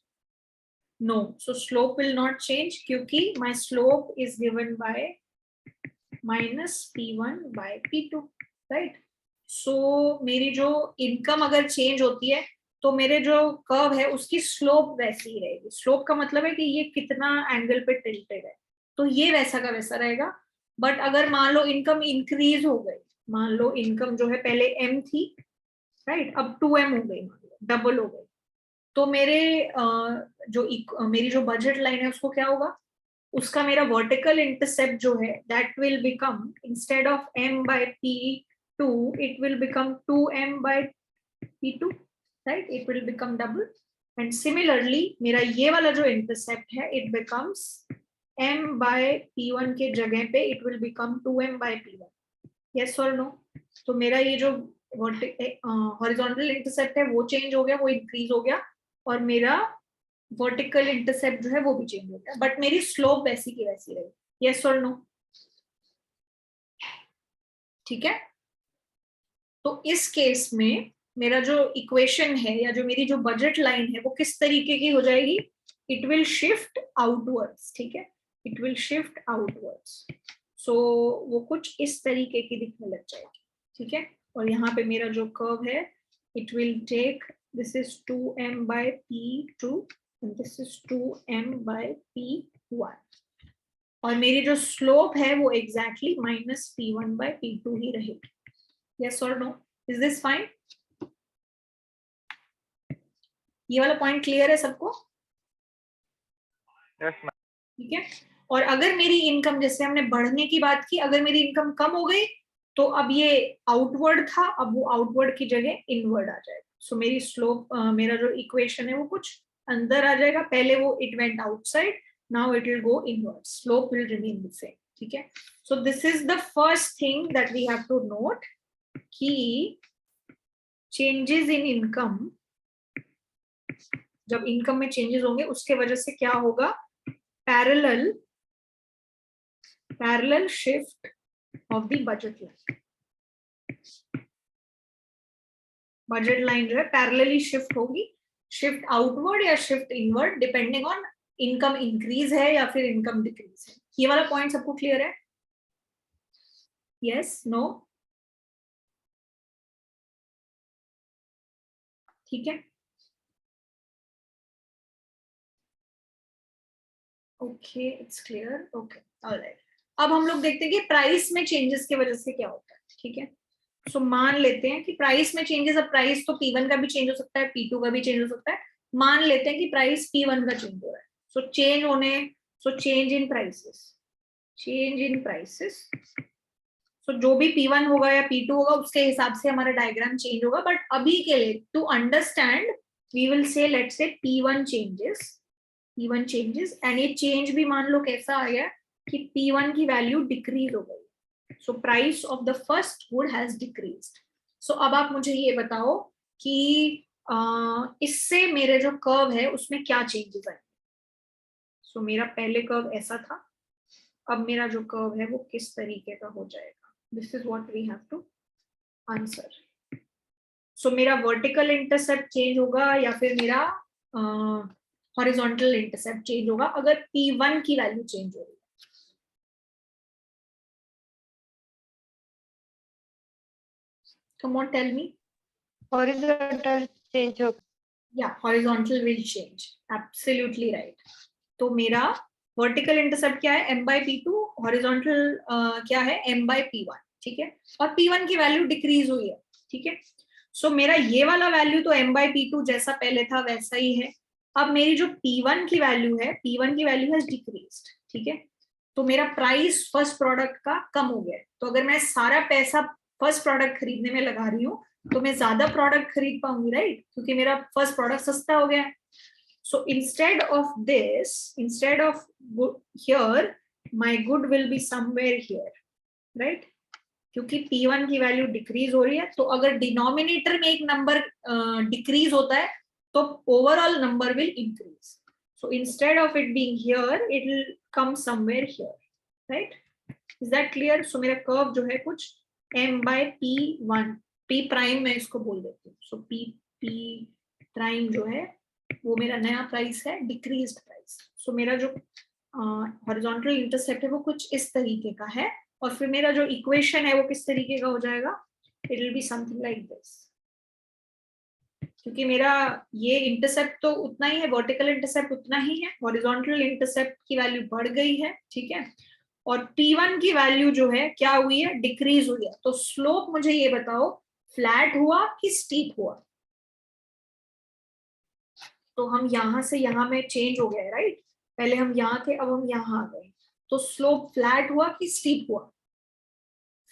No, so slope will not change क्योंकि my slope is given by minus p1 by p2, right? So मेरी जो income अगर change होती है तो मेरे जो कर्व है उसकी स्लोप वैसी ही रहेगी। स्लोप का मतलब है कि ये कितना एंगल पे टिल्टेड है, तो ये वैसा का वैसा रहेगा। बट अगर मान लो इनकम इंक्रीज हो गई, मान लो इनकम जो है पहले m थी, राइट, अब 2m हो गई, डबल हो गई, तो मेरे मेरी जो बजट लाइन है उसको क्या होगा? उसका मेरा वर्टिकल इंटरसेप्ट जो है that will become, instead of m/p2 it will become 2m/p2, right? It will become double. And similarly मेरा ये वाला जो इंटरसेप्ट है इट बिकम्स m/p1 के जगह पे it will become 2m/p1। Yes और नो? तो मेरा ये जो हॉरिजॉन्टल इंटरसेप्ट है वो चेंज हो गया, वो इंक्रीज हो गया, और मेरा वर्टिकल इंटरसेप्ट जो है वो भी चेंज हो गया, बट मेरी स्लोप वैसी की वैसी रही। यस और नो? ठीक है, तो इस केस में मेरा जो इक्वेशन है या जो मेरी जो बजट लाइन है वो किस तरीके की हो जाएगी? It will shift outwards. ठीक है, इट विल शिफ्ट आउटवर्ड्स। सो वो कुछ इस तरीके की दिखने लग जाएगी। ठीक है, और यहाँ पे मेरा जो कर्व है it will take, this is 2m/p2 and this is 2m/p1, और मेरी जो स्लोप है वो एग्जैक्टली -p1/p2 ही रहेगी। यस और नो? Is this fine? ये वाला पॉइंट क्लियर है सबको? Yes ma'am. ठीक है, और अगर मेरी इनकम, जैसे हमने बढ़ने की बात की, अगर मेरी इनकम कम हो गई तो अब ये आउटवर्ड था, अब वो आउटवर्ड की जगह इनवर्ड आ जाएगा। सो मेरी स्लोप, मेरा जो इक्वेशन है वो कुछ अंदर आ जाएगा। पहले वो it went outside, now it will go inward, slope will remain the same. ठीक है, so this is the first thing that we have to note कि चेंजेस इन इनकम, जब इनकम में चेंजेस होंगे उसके वजह से क्या होगा? Parallel shift of the budget line. Budget line जो है पैरेलली शिफ्ट होगी, शिफ्ट आउटवर्ड या shift inward, depending on income increase है या फिर इनकम डिक्रीज है। ये वाला पॉइंट सबको क्लियर है? यस? नो? ठीक है, okay, it's clear, okay, alright. अब हम लोग देखते हैं कि प्राइस में चेंजेस की वजह से क्या होता है। ठीक है, सो मान लेते हैं कि प्राइस में चेंजेस, अब प्राइस तो P1 का भी चेंज हो सकता है, P2 का भी चेंज हो सकता है। मान लेते हैं कि प्राइस P1 का चेंज हो रहा है, so change in prices, change in prices. So जो भी P1 होगा या P2 होगा उसके हिसाब से हमारा डायग्राम चेंज होगा। बट अभी के लिए to understand we will say, let's say P1 changes, P1 changes, and ये चेंज भी मान लो कैसा आ गया कि P1 की वैल्यू डिक्रीज हो गई, so price of the first good has decreased. So अब आप मुझे ये बताओ कि इससे मेरे जो कर्व है उसमें क्या चेंजेस आए। सो मेरा पहले कर्व ऐसा था, अब मेरा जो कर्व है वो किस तरीके का हो जाएगा, this is what we have to answer. So मेरा वर्टिकल इंटरसेप्ट चेंज होगा या फिर मेरा हॉरिजॉन्टल इंटरसेप्ट चेंज होगा अगर P1 की वैल्यू चेंज होगी। Come on, tell me. Horizontal change होगा। Yeah, horizontal will change. Absolutely right. तो मेरा वर्टिकल इंटरसेप्ट क्या है, m by p2, हॉरिजॉन्टल क्या है, m by p1, ठीक है, और p1 की वैल्यू डिक्रीज हुई है, ठीक है। सो मेरा ये वाला वैल्यू तो m by p2 जैसा पहले था वैसा ही है। अब मेरी जो p1 की वैल्यू है, p1 की वैल्यू हैज डिक्रीज्ड, ठीक है। तो मेरा प्राइस फर्स्ट प्रोडक्ट का कम हो गया है, तो अगर मैं सारा पैसा फर्स्ट प्रोडक्ट खरीदने में लगा रही हूँ तो मैं ज्यादा प्रोडक्ट खरीद पाऊंगी, राइट, क्योंकि मेरा फर्स्ट प्रोडक्ट सस्ता हो गया है। So instead of this, instead of here, my good will be somewhere here, right? क्योंकि P1 की वैल्यू डिक्रीज हो रही है, तो अगर डिनोमिनेटर में एक नंबर डिक्रीज होता है तो overall number will increase. So instead of it being here, it will come somewhere here, right? Is that clear? So मेरा कर्व जो है कुछ m by P1, P prime मैं इसको बोल देती हूँ। So P प्राइम जो है वो मेरा नया प्राइस है, डिक्रीज्ड प्राइस। सो मेरा जो हॉरिजॉन्टल इंटरसेप्ट है वो कुछ इस तरीके का है, और फिर मेरा जो इक्वेशन है वो किस तरीके का हो जाएगा, it will be something like this. क्योंकि मेरा ये इंटरसेप्ट तो उतना ही है, वर्टिकल इंटरसेप्ट उतना ही है, हॉरिजॉन्टल इंटरसेप्ट की वैल्यू बढ़ गई है, ठीक है, और P1 की वैल्यू जो है क्या हुई है, डिक्रीज हुई है। तो स्लोप मुझे ये बताओ, फ्लैट हुआ कि स्टीप हुआ। तो हम यहां से यहां में चेंज हो गए, राइट, पहले हम यहाँ थे अब हम यहाँ आ गए, तो स्लोप फ्लैट हुआ कि स्टीप हुआ,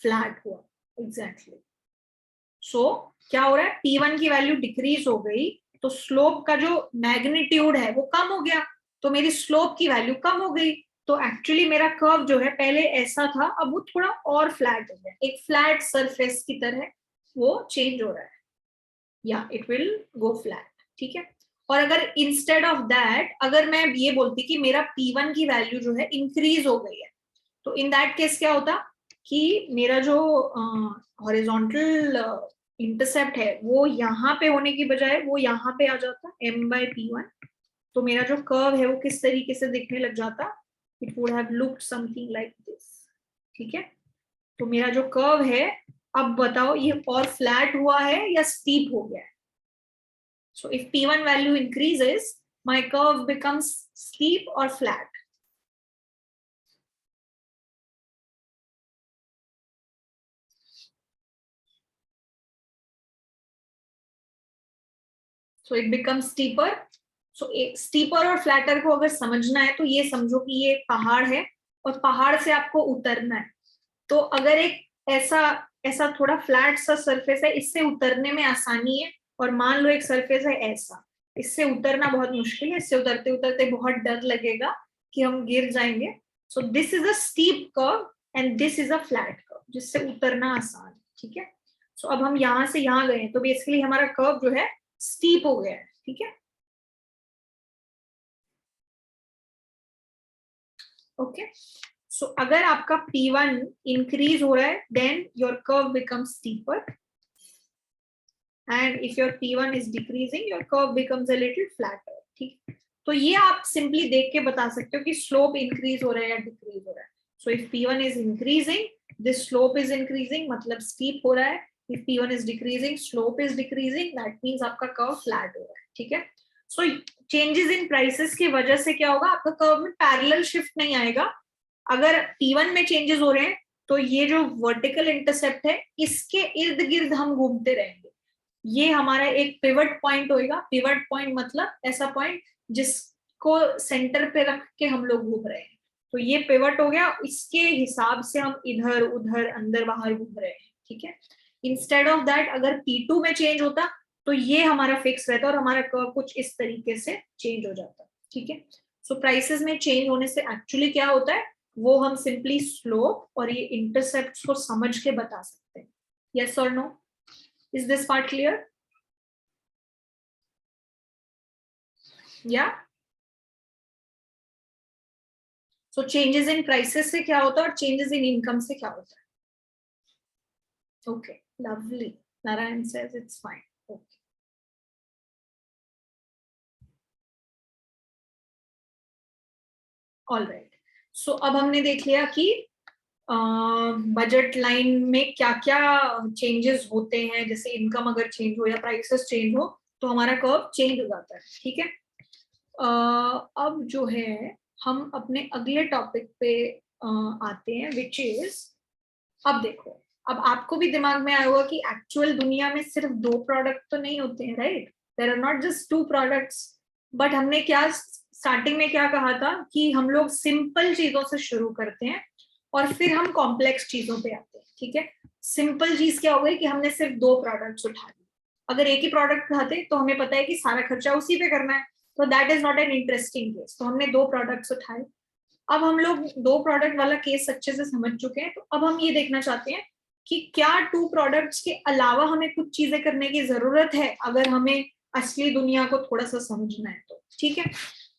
फ्लैट हुआ, एग्जैक्टली। सो क्या हो रहा है, P1 की वैल्यू डिक्रीज हो गई तो स्लोप का जो मैग्नीट्यूड है वो कम हो गया, तो मेरी स्लोप की वैल्यू कम हो गई। तो एक्चुअली मेरा कर्व जो है पहले ऐसा था, अब वो थोड़ा और फ्लैट हो गया, एक फ्लैट सरफेस की तरह वो चेंज हो रहा है, या इट विल गो फ्लैट, ठीक है। और अगर इंस्टेड ऑफ दैट अगर मैं ये बोलती कि मेरा P1 की वैल्यू जो है इंक्रीज हो गई है, तो इन दैट केस क्या होता कि मेरा जो हॉरिजॉन्टल इंटरसेप्ट है वो यहाँ पे होने की बजाय वो यहाँ पे आ जाता m by P1, तो मेरा जो कर्व है वो किस तरीके से दिखने लग जाता, it would have looked something like this, ठीक है। तो मेरा जो कर्व है, अब बताओ ये और फ्लैट हुआ है या स्टीप हो गया है। So if P1 value increases, my curve becomes steep or flat. So it becomes steeper. So steeper और flatter को अगर समझना है तो ये समझो कि ये पहाड़ है और पहाड़ से आपको उतरना है, तो अगर एक ऐसा थोड़ा फ्लैट सा सरफेस है, इससे उतरने में आसानी है, और मान लो एक सरफेस है ऐसा, इससे उतरना बहुत मुश्किल है, इससे उतरते उतरते बहुत डर लगेगा कि हम गिर जाएंगे। So this is a steep curve and this is a flat curve, जिससे उतरना आसान है, ठीक है। सो अब हम यहाँ से यहाँ गए तो बेसिकली हमारा कर्व जो है स्टीप हो गया है, ठीक है, ओके। सो अगर आपका P1 इंक्रीज हो रहा है then your curve becomes steeper, and if your P1 is decreasing your curve becomes a little flatter, ठीक। तो ये आप सिंपली देख के बता सकते हो कि स्लोप इंक्रीज हो रहा है या डिक्रीज हो रहा है। So if P1 is increasing this slope is increasing, मतलब स्टीप हो रहा है, if P1 is decreasing slope is decreasing, that means आपका कर्व फ्लैट हो रहा है, ठीक है। सो चेंजेस इन प्राइसेस की वजह से क्या होगा, आपका कर्व में पैरेलल शिफ्ट नहीं आएगा। अगर P1 में चेंजेस हो रहे हैं तो ये जो वर्टिकल इंटरसेप्ट है इसके इर्द गिर्द हम घूमते रहेंगे, ये हमारा एक पिवट पॉइंट होएगा। पिवट पॉइंट मतलब ऐसा पॉइंट जिसको सेंटर पे रख के हम लोग घूम रहे हैं, तो ये पिवट हो गया, इसके हिसाब से हम इधर उधर अंदर बाहर घूम रहे हैं, ठीक है। इंस्टेड ऑफ दैट अगर P2 में चेंज होता तो ये हमारा फिक्स रहता और हमारा कर्व कुछ इस तरीके से चेंज हो जाता, ठीक है। सो प्राइसेस में चेंज होने से एक्चुअली क्या होता है वो हम सिंपली स्लोप और ये इंटरसेप्ट को समझ के बता सकते हैं. यस और no? Is this part clear? या सो चेंजेस इन प्राइसेस से क्या होता है और चेंजेस इन इनकम से क्या होता है? Okay, lovely. Narayan says it's fine. Okay, all right. So अब हमने देख लिया कि बजट लाइन में क्या क्या चेंजेस होते हैं. जैसे इनकम अगर चेंज हो या प्राइसेस चेंज हो तो हमारा कर्व चेंज हो जाता है. ठीक है. अब जो है हम अपने अगले टॉपिक पे आते हैं विच इज, अब देखो, अब आपको भी दिमाग में आया होगा कि एक्चुअल दुनिया में सिर्फ 2 प्रोडक्ट तो नहीं होते हैं, right? There are not just 2 products. But हमने क्या स्टार्टिंग में क्या कहा था कि हम लोग सिंपल चीजों से शुरू करते हैं और फिर हम कॉम्प्लेक्स चीजों पे आते हैं. ठीक है. सिंपल चीज क्या हो गई कि हमने सिर्फ 2 प्रोडक्ट्स उठा लिए. अगर एक ही प्रोडक्ट खाते तो हमें पता है कि सारा खर्चा उसी पे करना है, तो that is not an interesting case. तो हमने 2 प्रोडक्ट्स उठाए. अब हम लोग 2 प्रोडक्ट वाला केस अच्छे से समझ चुके हैं. तो अब हम ये देखना चाहते हैं कि क्या 2 प्रोडक्ट्स के अलावा हमें कुछ चीजें करने की जरूरत है अगर हमें असली दुनिया को थोड़ा सा समझना है तो. ठीक है.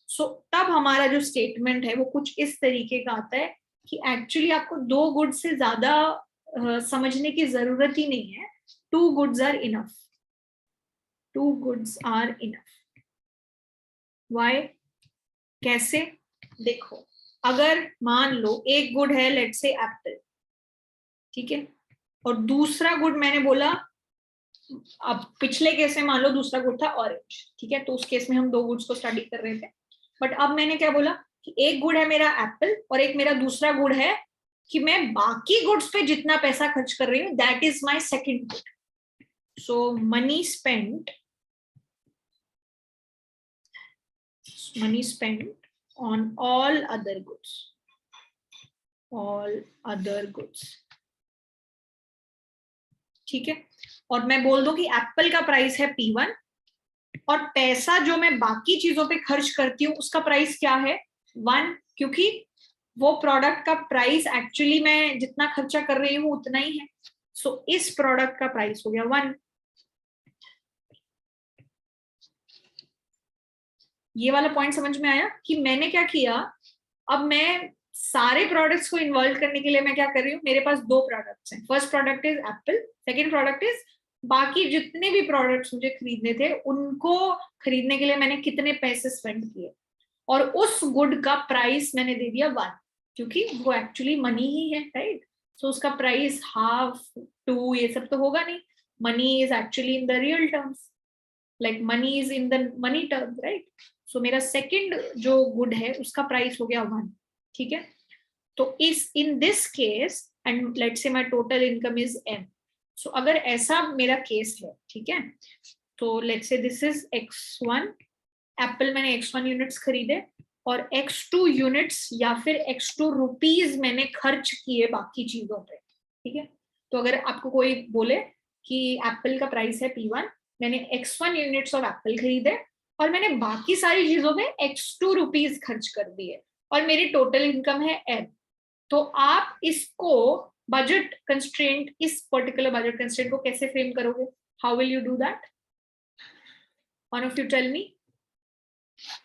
सो तब हमारा जो स्टेटमेंट है वो कुछ इस तरीके का आता है कि एक्चुअली आपको 2 गुड्स से ज्यादा समझने की जरूरत ही नहीं है. 2 goods are enough. 2 goods are enough. Why? कैसे? देखो, अगर मान लो एक गुड है लेट्स से एप्पल. ठीक है. और दूसरा गुड मैंने बोला, अब पिछले केस में मान लो दूसरा गुड था ऑरेंज. ठीक है. तो उस केस में हम 2 गुड्स को स्टडी कर रहे थे. बट अब मैंने क्या बोला कि एक गुड है मेरा एप्पल और एक मेरा दूसरा गुड है कि मैं बाकी गुड्स पे जितना पैसा खर्च कर रही हूँ that is my second good. So money spent on all other goods. ठीक है. और मैं बोल दूं कि एप्पल का प्राइस है P1 और पैसा जो मैं बाकी चीजों पे खर्च करती हूँ उसका प्राइस क्या है 1, क्योंकि वो प्रोडक्ट का प्राइस एक्चुअली मैं जितना खर्चा कर रही हूँ उतना ही है. सो इस प्रोडक्ट का प्राइस हो गया 1. ये वाला पॉइंट समझ में आया कि मैंने क्या किया. अब मैं सारे प्रोडक्ट्स को इन्वॉल्व करने के लिए मैं क्या कर रही हूँ, मेरे पास 2 प्रोडक्ट्स हैं. First product is Apple, second product is बाकी जितने भी प्रोडक्ट्स मुझे खरीदने थे उनको खरीदने के लिए मैंने कितने पैसे स्पेंड किए और उस गुड का प्राइस मैंने दे दिया 1, क्योंकि वो एक्चुअली मनी ही है, राइट? सो उसका प्राइस हाफ 2 ये सब तो होगा नहीं. Money is actually in the real terms, like money is in the money terms, right? So मेरा सेकंड जो गुड है उसका प्राइस हो गया 1. ठीक है. तो इस in this case and let's say my total income is m. सो अगर ऐसा मेरा केस है, ठीक है, तो let's say this is x1. Apple मैंने x1 यूनिट्स खरीदे और x2 यूनिट्स या फिर x2 रुपीज मैंने खर्च किए बाकी चीजों पे. ठीक है. तो अगर आपको कोई बोले कि एप्पल का प्राइस है P1, मैंने x1 यूनिट्स ऑफ एप्पल खरीदे और मैंने बाकी सारी चीजों पे x2 रुपीज खर्च कर दिए और मेरी टोटल इनकम है m. तो आप इसको बजट कंस्ट्रेंट, इस पर्टिकुलर बजट कंस्ट्रेंट को कैसे फ्रेम करोगे? How will you do that? One of you tell me.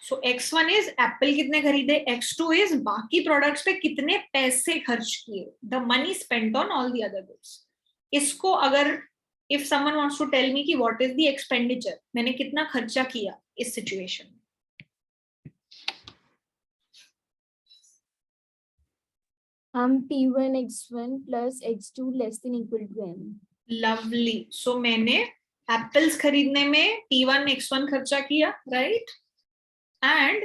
So x1 is apple कितने खरीदे, x2 इज बाकी प्रोडक्ट्स पे कितने पैसे खर्च किए, the money spent on all the other goods. इसको अगर if someone wants to tell me कि व्हाट इज द एक्सपेंडिचर, मैंने कितना खर्चा किया इस सिचुएशन में, हम P1 x1 plus x2 less than equal to m. Lovely. So मैंने एप्पल्स खरीदने में P1 x1 खर्चा किया, right? And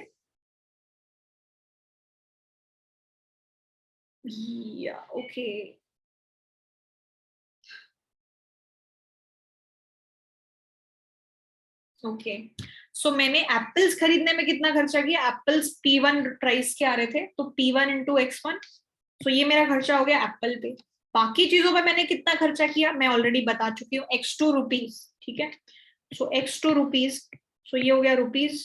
okay, okay. So मैंने एप्पल्स खरीदने में कितना खर्चा किया, एप्पल्स P1 प्राइस के आ रहे थे तो P1 into x1. सो ये मेरा खर्चा हो गया एप्पल पे. बाकी चीजों पे मैंने कितना खर्चा किया मैं ऑलरेडी बता चुकी हूँ, x2 रुपीज. ठीक है. सो x2 रुपीज, सो ये हो गया रुपीज.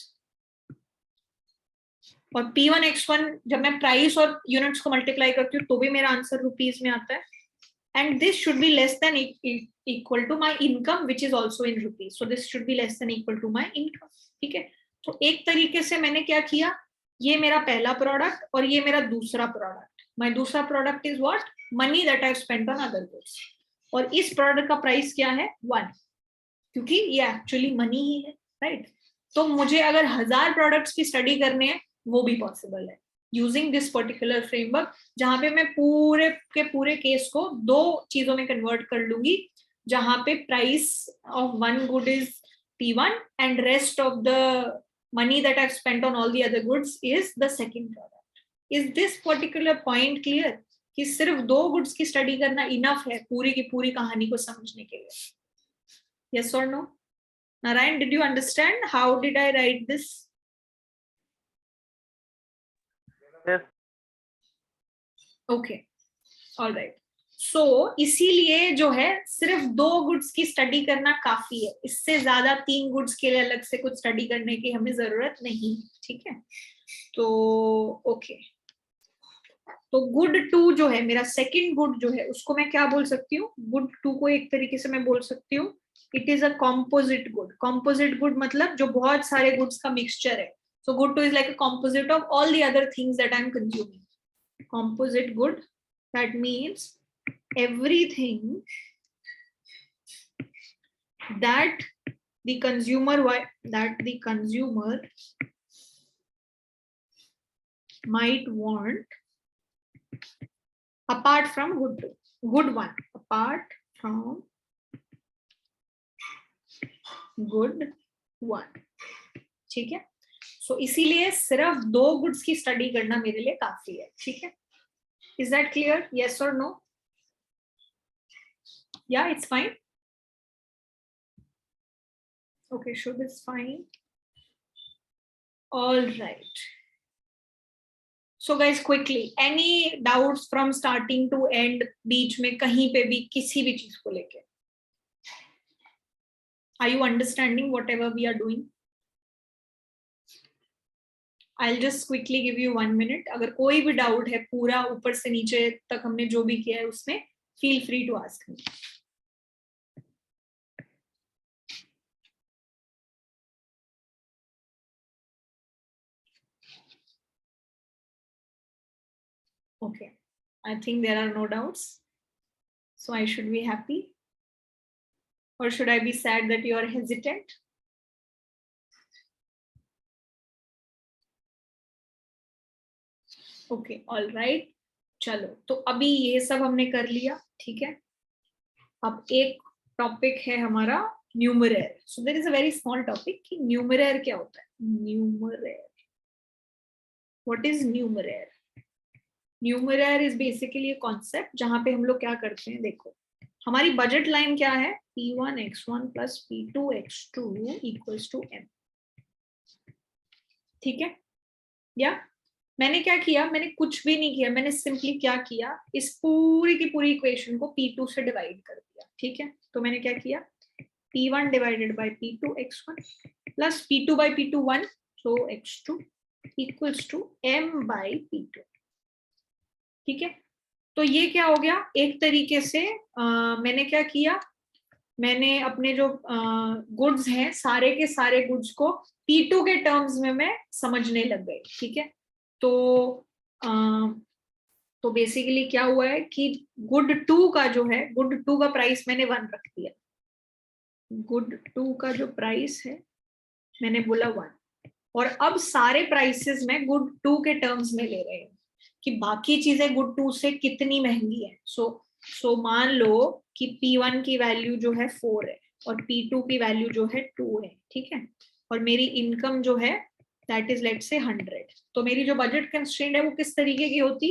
और P1X1 जब मैं प्राइस और यूनिट्स को मल्टीप्लाई करती हूँ तो भी मेरा आंसर रुपीज में आता है. And this should be less than equal to my income, which is also in rupees. So this should be less than equal to my income. ठीक है. तो एक तरीके से मैंने क्या किया, ये मेरा पहला प्रोडक्ट और ये मेरा दूसरा प्रोडक्ट. My दूसरा product is what? Money that I've spent on other goods. और इस प्रोडक्ट का प्राइस क्या है? 1. क्योंकि ये एक्चुअली मनी ही है, राइट? तो मुझे अगर 1000 प्रोडक्ट्स की स्टडी करने हैं वो भी पॉसिबल है यूजिंग दिस पर्टिकुलर फ्रेमवर्क, जहां पे मैं पूरे के पूरे केस को 2 चीजों में कन्वर्ट कर लूंगी, जहां पे price of one good is P1 and rest of the money that I have spent on all the other goods is the second product. Is this particular point clear कि सिर्फ 2 goods की study करना enough है पूरी की पूरी कहानी को समझने के लिए? Yes or no? Narayan, did you understand? How did I write this? Yes. Okay. All right. So इसीलिए जो है सिर्फ 2 गुड्स की स्टडी करना काफी है. इससे ज्यादा 3 गुड्स के लिए अलग से कुछ स्टडी करने की हमें जरूरत नहीं. ठीक है. तो ओके. तो गुड 2 जो है मेरा सेकंड गुड जो है उसको मैं क्या बोल सकती हूँ? गुड 2 को एक तरीके से मैं बोल सकती हूँ it is a composite good. Composite good मतलब जो बहुत सारे गुड्स का मिक्सचर है. So good 2 is like a composite of all the other things that I'm consuming. Composite good, that means everything that the consumer might want apart from good 2. Good 1 apart from good 1. ठीक है. सो इसीलिए सिर्फ 2 goods की study करना मेरे लिए काफी है. ठीक है. Is that clear? यस और नो? या it's fine. Okay, Shubh is fine. All right. So guys quickly, any doubts from starting to end, बीच में कहीं पे भी किसी भी चीज को लेके? Are you understanding whatever we are doing? I'll just quickly give you 1 minute. अगर कोई भी डाउट है पूरा ऊपर से नीचे तक हमने जो भी किया है उसमें, feel free to ask me. Okay, I think there are no doubts. So I should be happy, or should I be sad that you are hesitant? Okay, all right. चलो, तो अभी ये सब हमने कर लिया. ठीक है. अब एक टॉपिक है हमारा numeraire. So there is a very small topic कि न्यूमरेयर क्या होता है. Numeraire, what is numeraire? Numeraire is basically a concept जहां पे हम लोग क्या करते हैं. देखो, हमारी बजट लाइन क्या है? P1X1 plus P2X2 equals to M. ठीक है. या मैंने क्या किया? मैंने कुछ भी नहीं किया. मैंने सिंपली क्या किया, इस पूरी की पूरी इक्वेशन को P2 से डिवाइड कर दिया. ठीक है. तो मैंने क्या किया? P1 divided by P2X1 plus P2 by P2 1, so X2 equals to M by P2. ठीक है. तो ये क्या हो गया? एक तरीके से मैंने क्या किया, मैंने अपने जो गुड्स हैं सारे के सारे गुड्स को P2 के टर्म्स में मैं समझने लग गई. ठीक है. तो बेसिकली क्या हुआ है कि गुड 2 का जो है, गुड 2 का प्राइस मैंने 1 रख दिया. गुड 2 का जो प्राइस है मैंने बोला 1, और अब सारे प्राइसेस में गुड 2 के टर्म्स में ले रहे हैं कि बाकी चीजें गुड 2 से कितनी महंगी है. सो मान लो कि P1 की वैल्यू जो है 4 है और P2 की वैल्यू जो है 2 है. ठीक है. और मेरी इनकम जो है दैट इज लेट्स से 100. तो मेरी जो बजट कंस्ट्रेंट है वो किस तरीके की होती?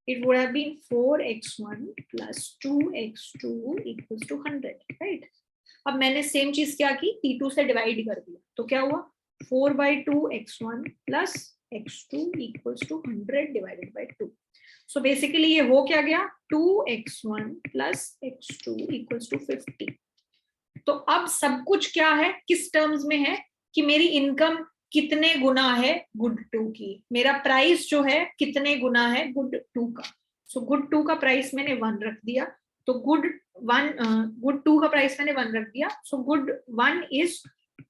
It would have been 4x1 plus 2x2 equals to 100, right? अब मैंने सेम चीज क्या की, P2 से डिवाइड कर दिया. तो क्या हुआ? 4/2x1 plus x2 equals to 100 divided by 2. So basically ये हो क्या गया? 2x1 plus x2 equals to 50. तो अब सब कुछ क्या है, किस टर्म्स में है कि मेरी इनकम कितने गुना है गुड 2 की, मेरा प्राइस जो है कितने गुना है गुड 2 का। सो गुड 2 का प्राइस मैंने 1 रख दिया, तो गुड 2 का प्राइस मैंने 1 रख दिया। So good 1 is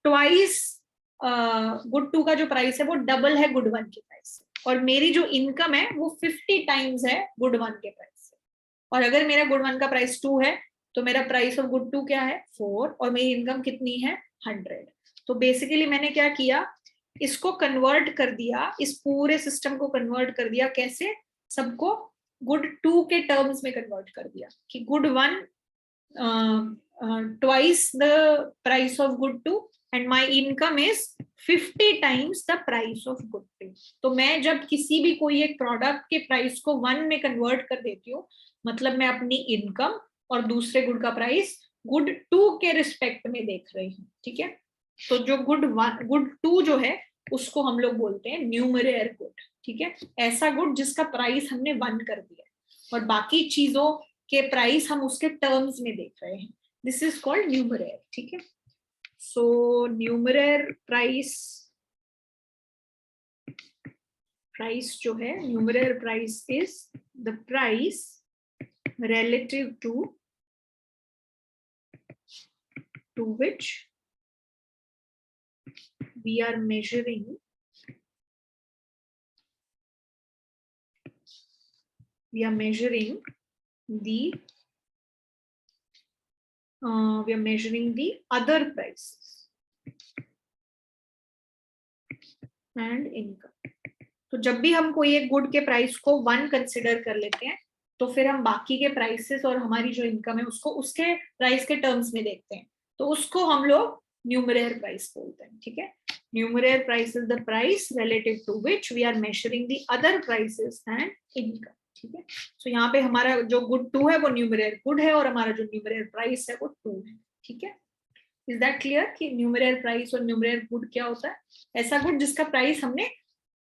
twice good 2 का जो प्राइस है वो डबल है गुड 1 के प्राइस, और मेरी जो इनकम है वो 50 टाइम्स है गुड 1 के प्राइस से। और अगर मेरा गुड 1 का प्राइस 2 है तो मेरा प्राइस ऑफ गुड 2 क्या है 4, और मेरी इनकम कितनी है 100। तो बेसिकली मैंने क्या किया, इसको कन्वर्ट कर दिया, इस पूरे सिस्टम को कन्वर्ट कर दिया, कैसे, सबको गुड 2 के टर्म्स में कन्वर्ट कर दिया कि good 1 twice the price of good 2 and my income is 50 times the price of good 2। तो मैं जब किसी भी कोई एक प्रोडक्ट के प्राइस को 1 में कन्वर्ट कर देती हूँ, मतलब मैं अपनी इनकम और दूसरे गुड का प्राइस गुड 2 के रिस्पेक्ट में देख रही हूँ, ठीक है। तो जो गुड 2 जो है उसको हम लोग बोलते हैं न्यूमरेयर गुड, ठीक है। ऐसा गुड जिसका प्राइस हमने 1 कर दिया और बाकी चीजों के प्राइस हम उसके टर्म्स में देख रहे हैं, दिस इज कॉल्ड न्यूमरेयर, ठीक है। सो न्यूमरेयर प्राइस जो है, numeraire price is the price relative to which we are measuring the other prices and income। तो जब भी हम कोई एक गुड के प्राइस को 1 कंसिडर कर लेते हैं तो फिर हम बाकी के प्राइसेस और हमारी जो इनकम है उसको उसके प्राइस के टर्म्स में देखते हैं, तो उसको हम लोग न्यूमरेयर प्राइस बोलते हैं, ठीक है। Numeraire price is the price relative to which we are measuring the other prices and income, ठीक है। सो यहाँ पे हमारा जो गुड 2 है वो न्यूमरेयर गुड है और हमारा जो न्यूमरेयर प्राइस है वो 2 है, ठीक है। इज दैट क्लियर कि न्यूमरेयर प्राइस और न्यूमरेयर गुड क्या होता है? ऐसा गुड जिसका प्राइस हमने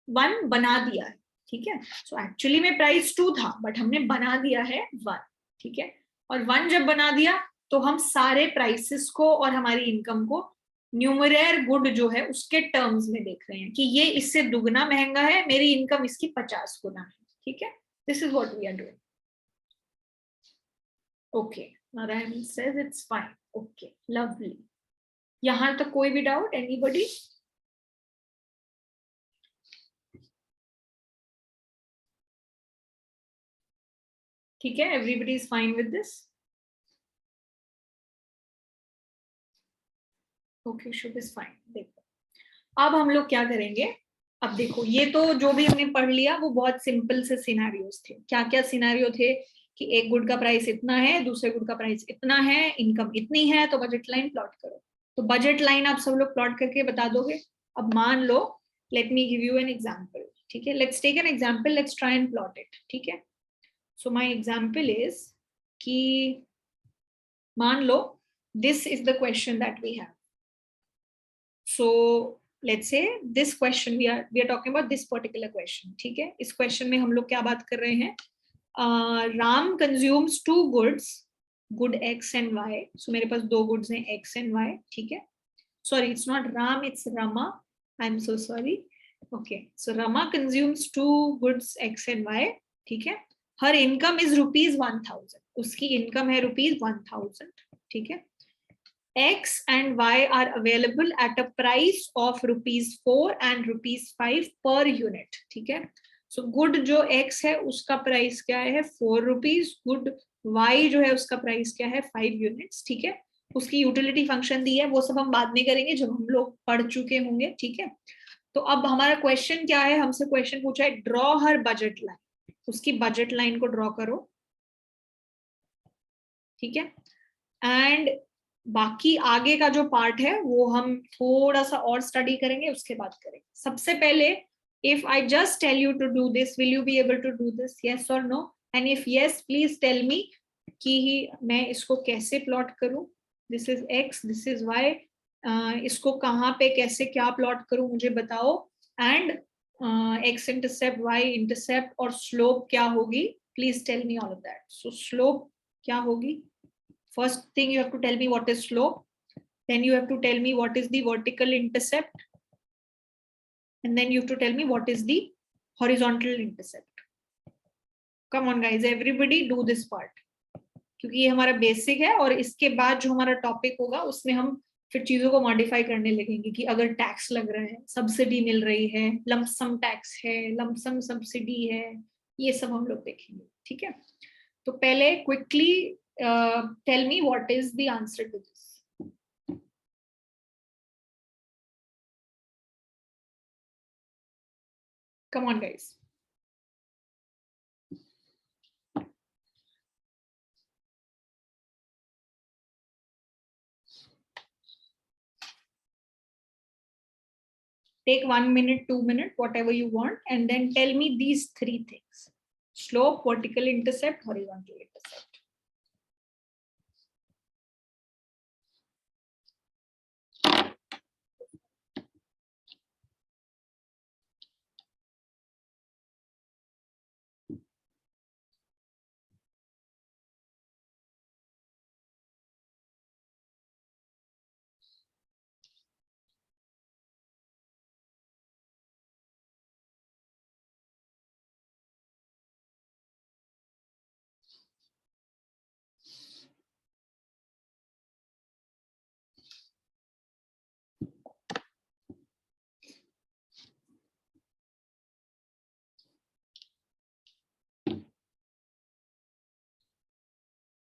1 बना दिया है, ठीक है। सो एक्चुअली में प्राइस 2 था बट हमने बना दिया है 1, ठीक है। और 1 जब बना दिया तो हम सारे प्राइसेस को और हमारी इनकम को न्यूमरेयर गुड जो है उसके टर्म्स में देख रहे हैं कि ये इससे दुगना महंगा है, मेरी इनकम इसकी 50 गुना है, ठीक है। This is what we are doing. Okay, Narayan says it's fine. Okay, lovely. यहां तक कोई भी डाउट, एनीबॉडी? ठीक है, everybody is fine with this? Okay, Shubh is fine. देखो अब हम लोग क्या करेंगे, अब देखो ये तो जो भी हमने पढ़ लिया वो बहुत सिंपल से सिनेरियोस थे। क्या क्या सिनेरियो थे कि एक गुड का प्राइस इतना है, दूसरे गुड का प्राइस इतना है, इनकम इतनी है, तो बजट लाइन प्लॉट करो। तो बजट लाइन आप सब लोग प्लॉट करके बता दोगे। अब मान लो, let me give you an example, ठीक है। Let's take an example, let's try and plot it, ठीक है। सो माय एग्जांपल इज कि मान लो this is the question that we have. So let's say this question we are talking about this particular question, ठीक है। इस question में हम लोग क्या बात कर रहे हैं, Ram consumes 2 goods, good X and Y। so मेरे पास 2 goods हैं X and Y, ठीक है। sorry, it's not Ram, it's Rama, I'm so sorry। okay, so Rama consumes 2 goods X and Y, ठीक है। her income is ₹1000, उसकी income है ₹1000, ठीक है। X and Y are available at a price of ₹4 and ₹5 per unit, ठीक है। So good जो X है उसका प्राइस क्या है 4 रुपीज, गुड Y जो है उसका प्राइस क्या है 5 यूनिट्स, ठीक है। उसकी यूटिलिटी फंक्शन दी है, वो सब हम बाद में करेंगे जब हम लोग पढ़ चुके होंगे, ठीक है। तो अब हमारा क्वेश्चन क्या है, हमसे क्वेश्चन पूछा है ड्रॉ हर बजट लाइन, उसकी बजट लाइन को ड्रॉ करो, ठीक है। एंड बाकी आगे का जो पार्ट है वो हम थोड़ा सा और स्टडी करेंगे, उसके बाद करेंगे। सबसे पहले if I just tell you to do this, will you be able to do this? Yes or no? And if yes, please tell me कि मैं इसको कैसे प्लॉट करूं। This is X, this is Y, इसको कहाँ पे कैसे क्या प्लॉट करूं मुझे बताओ। And X intercept, Y intercept और स्लोप क्या होगी, please tell me all of that. So slope क्या होगी, first thing you have to tell me what is slope, then you have to tell me what is the vertical intercept, and then you have to tell me what is the horizontal intercept. Come on guys, everybody do this part, क्योंकि ये हमारा basic है और इसके बाद जो हमारा topic होगा उसमें हम फिर चीजों को मॉडिफाई करने लगेंगे कि अगर टैक्स लग रहा है, सब्सिडी मिल रही है, लमसम टैक्स है, लमसम सब्सिडी है, ये सब हम लोग देखेंगे. ठीक है, तो पहले quickly tell me what is the answer to this. Come on guys. Take 1 minute, 2 minutes, whatever you want, and then tell me these three things: slope, vertical intercept, horizontal intercept.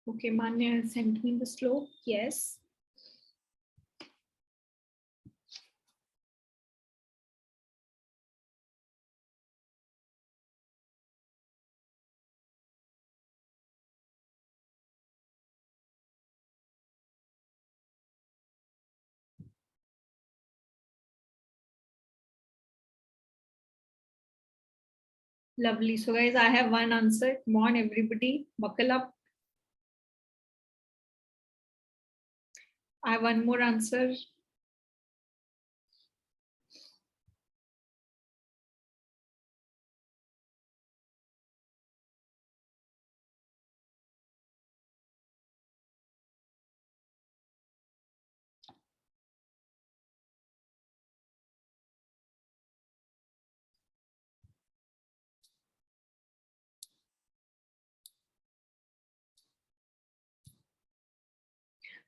Okay, Manya sent me the slope. Yes. Lovely. So guys, I have one answer. Come on, everybody, buckle up. I have one more answer.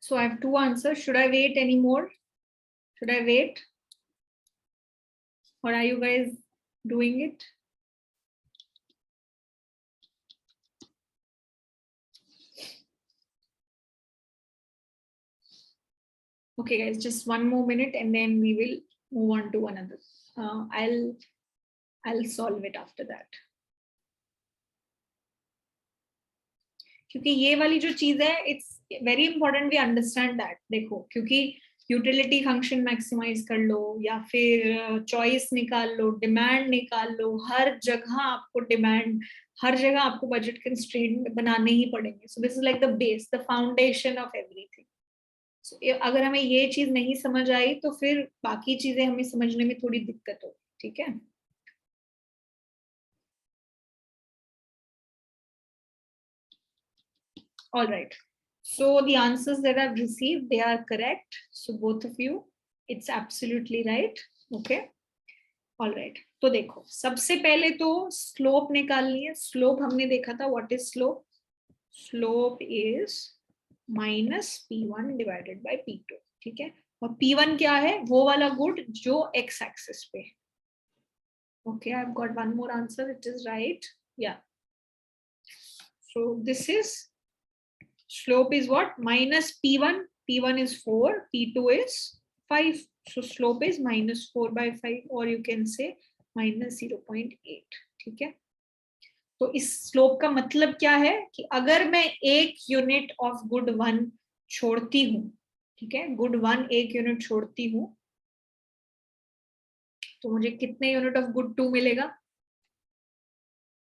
So I have two answers. Should I wait anymore? Should I wait? Or are you guys doing it? Okay, guys, just 1 more minute and then we will move on to another. I'll solve it after that. क्योंकि ये वाली जो चीज है, it's very important we understand that. देखो, क्योंकि utility function maximise कर लो या फिर चॉइस निकाल लो, डिमांड निकाल लो, हर जगह आपको डिमांड, हर जगह आपको बजट कंस्ट्रेंट बनाने ही पड़ेंगे. So this is like the base, the foundation of everything. So अगर हमें ये चीज नहीं समझ आई तो फिर बाकी चीजें हमें समझने में थोड़ी दिक्कत होगी. ठीक है, all right. So the answers that I've received, they are correct. So both of you, it's absolutely right. Okay, all right. तो देखो, सबसे पहले तो स्लोप निकालनी है. स्लोप हमने देखा था. What is slope? Slope is minus P1 divided by P2. ठीक है, और P1 क्या है? वो वाला गुड जो x एक्सिस पे है. Okay, I've got one more answer. It is right. Yeah. So this is slope is what? Minus P1. P1 is 4, P2 is 5. So slope is minus 4 by 5, or you can say minus 0.8. ठीक है, तो इस slope का मतलब क्या है कि अगर मैं एक यूनिट ऑफ गुड 1 छोड़ती हूँ, ठीक है, गुड 1 एक यूनिट छोड़ती हूँ, तो मुझे कितने यूनिट ऑफ गुड 2 मिलेगा?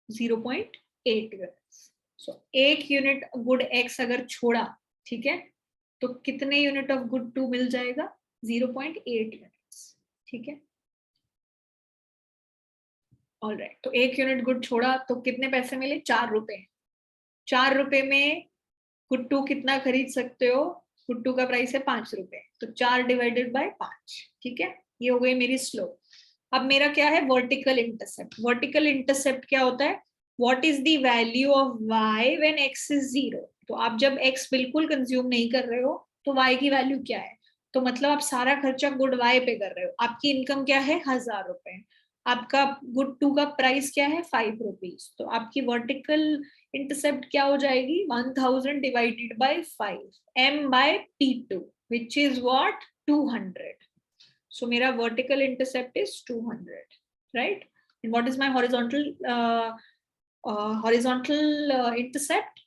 0.8 यूनिट्स. सो एक यूनिट गुड x अगर छोड़ा, ठीक है, तो कितने यूनिट ऑफ गुड 2 मिल जाएगा? 0.8 यूनिट्स. ठीक है, ऑल राइट. तो एक यूनिट गुड छोड़ा तो कितने पैसे मिले? 4 रुपए. 4 रुपए में गुड 2 कितना खरीद सकते हो? गुड 2 का प्राइस है 5 रुपए, तो 4 डिवाइडेड बाय 5. ठीक है, ये हो गई मेरी स्लोप. अब मेरा क्या है, वर्टिकल इंटरसेप्ट। वर्टिकल इंटरसेप्ट क्या होता है, what is the value of y when x is 0। तो आप जब x बिल्कुल कंज्यूम नहीं कर रहे हो तो y की वैल्यू क्या है, तो मतलब आप सारा खर्चा गुड y पे कर रहे हो। आपकी इनकम क्या है, 1000 रुपए, आपका गुड 2 का प्राइस क्या है, 5 रुपीज। तो आपकी वर्टिकल इंटरसेप्ट क्या हो जाएगी, 1000 divided by 5 m by p2 which is what, 200. So mera vertical intercept is 200, right? And what is my horizontal intercept?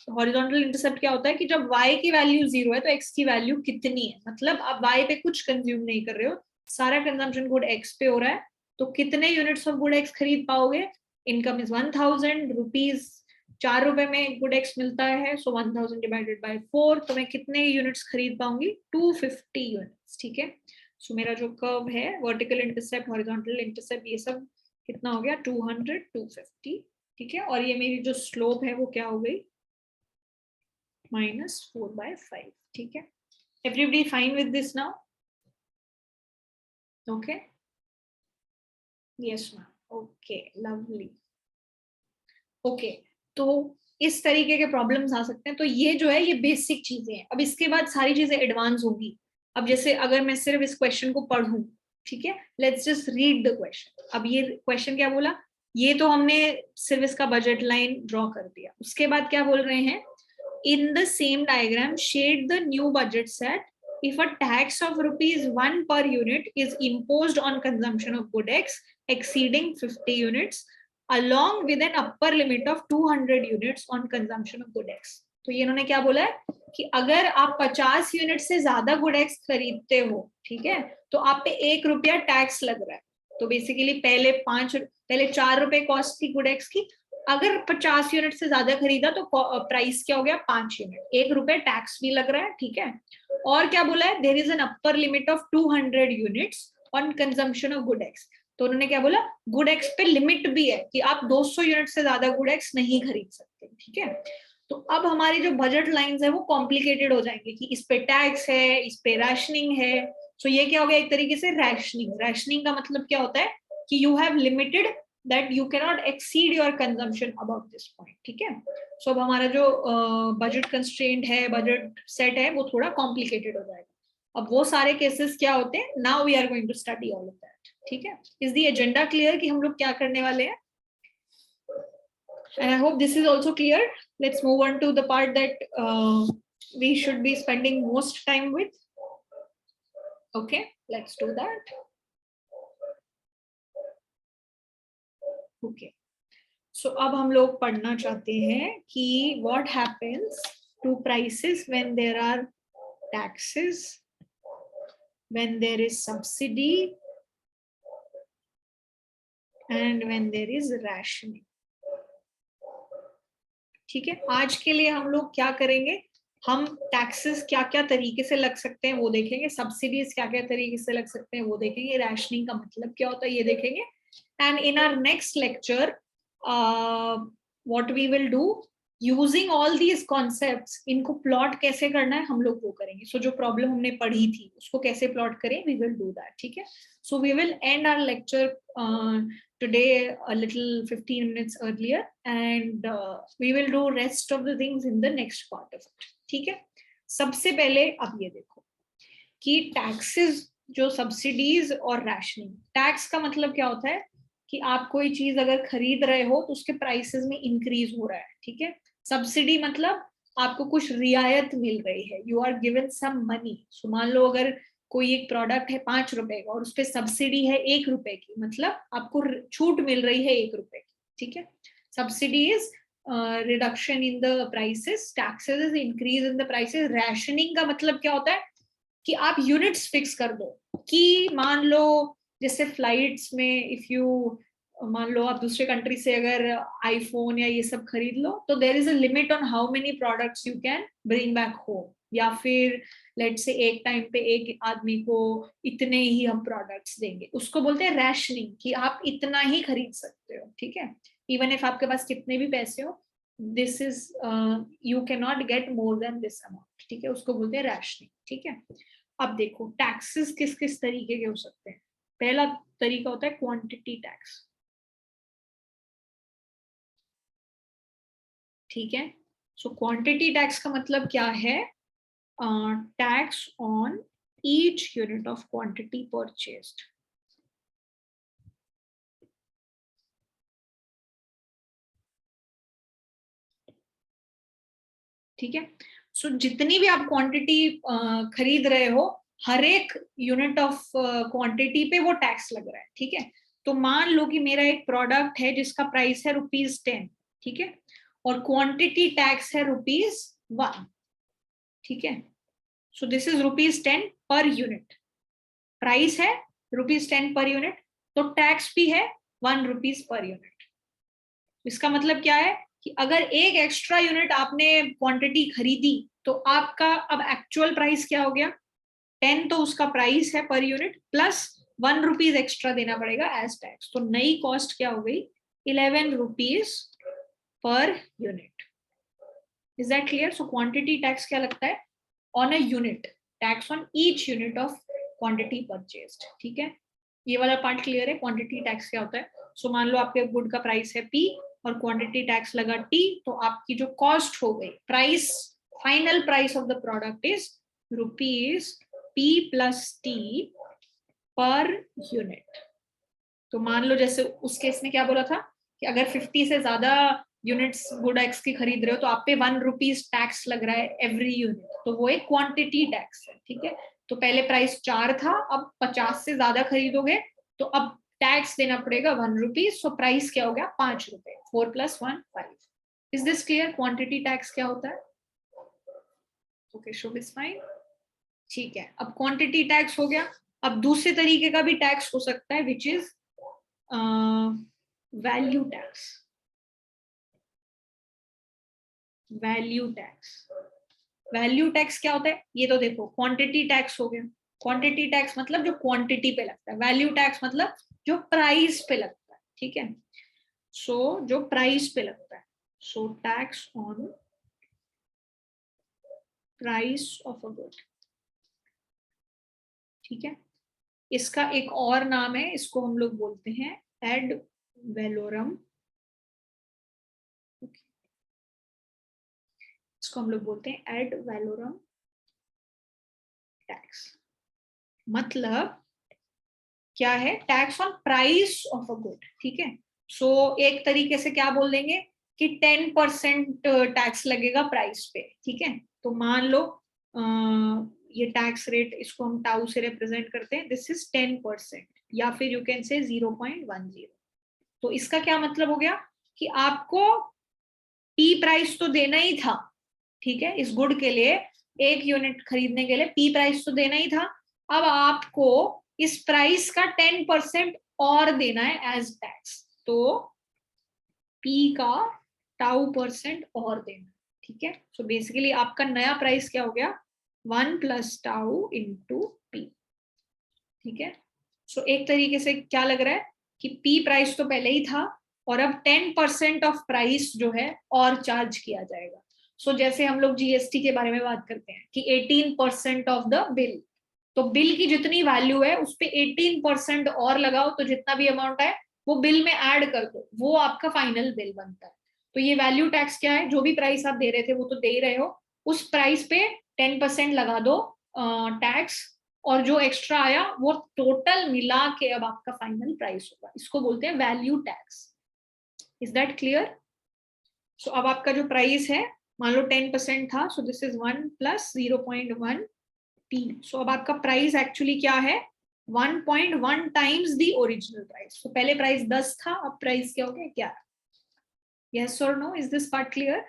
Horizontal intercept क्या होता है कि जब y की वैल्यू 0 है तो x की वैल्यू कितनी है, मतलब आप y पे कुछ कंज्यूम नहीं कर रहे हो, सारा कंजम्पशन गुड x पे हो रहा है, तो कितने यूनिट्स ऑफ गुड x खरीद पाओगे, इनकम इज 1000 रुपीज, 4 रुपए में गुड x मिलता है, सो 1000 डिवाइडेड बाय 4, तो मैं कितने यूनिट्स खरीद पाऊंगी, 250 यूनिट्स, ठीक है। सो मेरा जो कर्व है, वर्टिकल इंटरसेप्ट, हॉरिजॉन्टल इंटरसेप्ट, ये सब कितना हो गया, 200, 250, ठीक है। और ये मेरी जो स्लोप है वो क्या हो गई, -4/5, ठीक है। Everybody fine with this now? Okay. Yes ma'am. Okay, lovely. Okay, तो इस तरीके के प्रॉब्लम्स आ सकते हैं। तो ये जो है ये बेसिक चीजें हैं। अब इसके बाद सारी चीजें एडवांस होगी। अब जैसे अगर मैं सिर्फ इस क्वेश्चन को पढ़ूं, ठीक है, let's just read the question. अब ये क्वेश्चन क्या बोला, ये तो हमने सिर्फ इसका बजट लाइन ड्रॉ कर दिया। उसके बाद क्या बोल रहे हैं, in the same diagram shade the new budget set if a tax of ₹1 per unit is imposed on consumption of good X exceeding 50 units along with an upper limit of 200 units on consumption of good X। तो ये इन्होंने क्या बोला है कि अगर आप 50 unit से ज्यादा गुड एक्स खरीदते हो, ठीक है, तो आप पे ₹1 टैक्स लग रहा है। तो बेसिकली पहले 4 रुपए कॉस्ट थी गुड एक्स की, अगर 50 यूनिट से ज्यादा खरीदा तो प्राइस क्या हो गया, 5 यूनिट, ₹1 टैक्स भी लग रहा है, ठीक है। और क्या बोला है, there is an upper limit of 200 units on consumption of good X. तो उन्होंने क्या बोला, गुड एक्स पे लिमिट भी है कि आप 200 यूनिट से ज्यादा गुड एक्स नहीं खरीद सकते, ठीक है। तो अब हमारी जो बजट लाइंस है वो कॉम्प्लिकेटेड हो जाएंगे कि इस पे टैक्स है, इस पे रैशनिंग है। सो ये क्या हो गया, एक तरीके से रैशनिंग। रैशनिंग का मतलब क्या होता है कि you have limited that you cannot exceed your consumption above this point, ठीक है। सो अब हमारा जो बजट कंस्ट्रेंट है, बजट सेट है, वो थोड़ा कॉम्प्लिकेटेड हो जाएगा। अब वो सारे केसेस क्या होते हैं, now we are going to study all of that, ठीक है। इज द एजेंडा क्लियर कि हम लोग क्या करने वाले हैं? And I hope this is also clear. Let's move on to the part that we should be spending most time with. Okay, let's do that. Okay. So अब हम लोग पढ़ना चाहते हैं कि what happens to prices when there are taxes, when there is subsidy, and when there is rationing. ठीक है, आज के लिए हम लोग क्या करेंगे, हम टैक्सेस क्या क्या तरीके से लग सकते हैं वो देखेंगे, सब्सिडीज क्या क्या तरीके से लग सकते हैं वो देखेंगे, रैशनिंग का मतलब क्या होता है ये देखेंगे। And in our next lecture what we will do, using all these concepts, इनको प्लॉट कैसे करना है हम लोग वो करेंगे। सो जो प्रॉब्लम हमने पढ़ी थी उसको कैसे प्लॉट करें, वी विल डू दैट, ठीक है। So we will end our lecture today a little 15 minutes earlier, and we will do rest of the things in the next part of it, ठीक है। सबसे पहले अब ये देखो कि टैक्सेस, जो सब्सिडीज और रैशनिंग। टैक्स का मतलब क्या होता है कि आप कोई चीज अगर खरीद रहे हो तो उसके प्राइसेस में इंक्रीज हो रहा है, ठीक है। सब्सिडी मतलब आपको कुछ रियायत मिल रही है, you are given some money. So मान लो अगर कोई एक प्रोडक्ट है 5 रुपए का और उस पर सब्सिडी है 1 रुपए की, मतलब आपको छूट मिल रही है 1 रुपए की, ठीक है। Subsidy is reduction in the prices, taxes is increase in the prices. Rationing का मतलब क्या होता है कि आप यूनिट्स फिक्स कर दो कि मान लो जैसे फ्लाइट्स में इफ यू, मान लो आप दूसरे कंट्री से अगर आईफोन या ये सब खरीद लो तो there is a limit on how many products you can bring back home, या फिर लेट से एक टाइम पे एक आदमी को इतने ही हम प्रोडक्ट्स देंगे, उसको बोलते हैं रैशनिंग, कि आप इतना ही खरीद सकते हो, ठीक है। इवन इफ आपके पास कितने भी पैसे हो, this is you can not get more than this amount, ठीक है, उसको बोलते हैं रैशनिंग, ठीक है। अब देखो टैक्सेस किस किस तरीके के हो सकते हैं। पहला तरीका होता है क्वांटिटी टैक्स, ठीक है। सो क्वांटिटी टैक्स का मतलब क्या है? Tax on each unit of quantity purchased. ठीक है। सो जितनी भी आप क्वांटिटी खरीद रहे हो, हर एक यूनिट ऑफ क्वांटिटी पे वो टैक्स लग रहा है, ठीक है। तो मान लो कि मेरा एक प्रोडक्ट है जिसका प्राइस है ₹10, ठीक है, और क्वांटिटी टैक्स है ₹1, ठीक है। So this is ₹10 per unit, price है ₹10 पर यूनिट, तो टैक्स भी है ₹1 पर यूनिट। इसका मतलब क्या है कि अगर एक एक्स्ट्रा यूनिट आपने क्वांटिटी खरीदी तो आपका अब एक्चुअल प्राइस क्या हो गया? 10 तो उसका प्राइस है पर यूनिट, प्लस ₹1 एक्स्ट्रा देना पड़ेगा एज टैक्स, तो नई कॉस्ट क्या हो गई? ₹11 per unit. Is that clear? So quantity tax क्या लगता है? On a unit, tax on each unit of quantity purchased, ठीक है। ये वाला पार्ट क्लियर है? क्वांटिटी टैक्स क्या होता है? सो मान लो आपके गुड का प्राइस है P और क्वांटिटी टैक्स लगा T, तो आपकी जो कॉस्ट हो गई, price, final price of the product is ₹P + T per unit. तो मान लो जैसे उस केस में क्या बोला था कि अगर 50 से ज्यादा यूनिट्स गुड एक्स की खरीद रहे हो तो आप पे ₹1 टैक्स लग रहा है एवरी यूनिट, तो वो एक क्वांटिटी टैक्स है, ठीक है। तो पहले प्राइस 4 था, अब 50 से ज्यादा खरीदोगे तो अब टैक्स देना पड़ेगा ₹1, सो प्राइस क्या हो गया? ₹5, 4 + 1 5। Is this clear? Quantity tax क्या होता है? ओके, शुभ इज फाइन, ठीक है। अब क्वांटिटी टैक्स हो गया, अब दूसरे तरीके का भी टैक्स हो सकता है, which is value tax. Value tax, value tax क्या होता है? ये तो देखो, क्वांटिटी टैक्स हो गया, क्वांटिटी टैक्स मतलब जो क्वांटिटी पे लगता है, वैल्यू टैक्स मतलब जो प्राइस पे लगता है, ठीक है। सो जो प्राइस पे लगता है, so tax on price of a good, ठीक है। इसका एक और नाम है, इसको हम लोग बोलते हैं एड वैलोरम, इसको हम लोग बोलते हैं एड वैलोरम टैक्स। मतलब क्या है? Tax on price of a good, ठीक है। सो एक तरीके से क्या बोल देंगे कि 10% टैक्स लगेगा प्राइस पे, ठीक है। तो मान लो ये टैक्स रेट, इसको हम टाउ से रिप्रेजेंट करते हैं, दिस इज 10%, या फिर यू कैन से 0.10। तो इसका क्या मतलब हो गया कि आपको पी प्राइस तो देना ही था, ठीक है, इस गुड के लिए, एक यूनिट खरीदने के लिए पी प्राइस तो देना ही था। अब आपको इस प्राइस का 10% और देना है एज टैक्स, तो पी का टाउ% और देना, ठीक है। सो बेसिकली आपका नया प्राइस क्या हो गया? 1 + टाउ × पी, ठीक है। सो एक तरीके से क्या लग रहा है कि पी प्राइस तो पहले ही था और अब 10% ऑफ प्राइस जो है और चार्ज किया जाएगा। सो जैसे हम लोग जीएसटी के बारे में बात करते हैं कि 18% ऑफ द बिल, तो बिल की जितनी वैल्यू है उस पे 18% और लगाओ, तो जितना भी अमाउंट है वो बिल में ऐड कर दो, वो आपका फाइनल बिल बनता है। तो ये वैल्यू टैक्स क्या है? जो भी प्राइस आप दे रहे थे वो तो दे ही रहे हो, उस प्राइस पे 10% लगा दो टैक्स, और जो एक्स्ट्रा आया वो टोटल मिला के अब आपका फाइनल प्राइस होगा, इसको बोलते हैं value tax. Is that clear? So अब आपका जो प्राइस है, मान लो 10% था, so this is 1 + 0.1 P। So अब आपका प्राइस एक्चुअली क्या है? 1.1 टाइम्स द ओरिजिनल प्राइस। तो पहले प्राइस 10 था, अब प्राइस क्या हो गया? 11। यस और no? Is this part clear?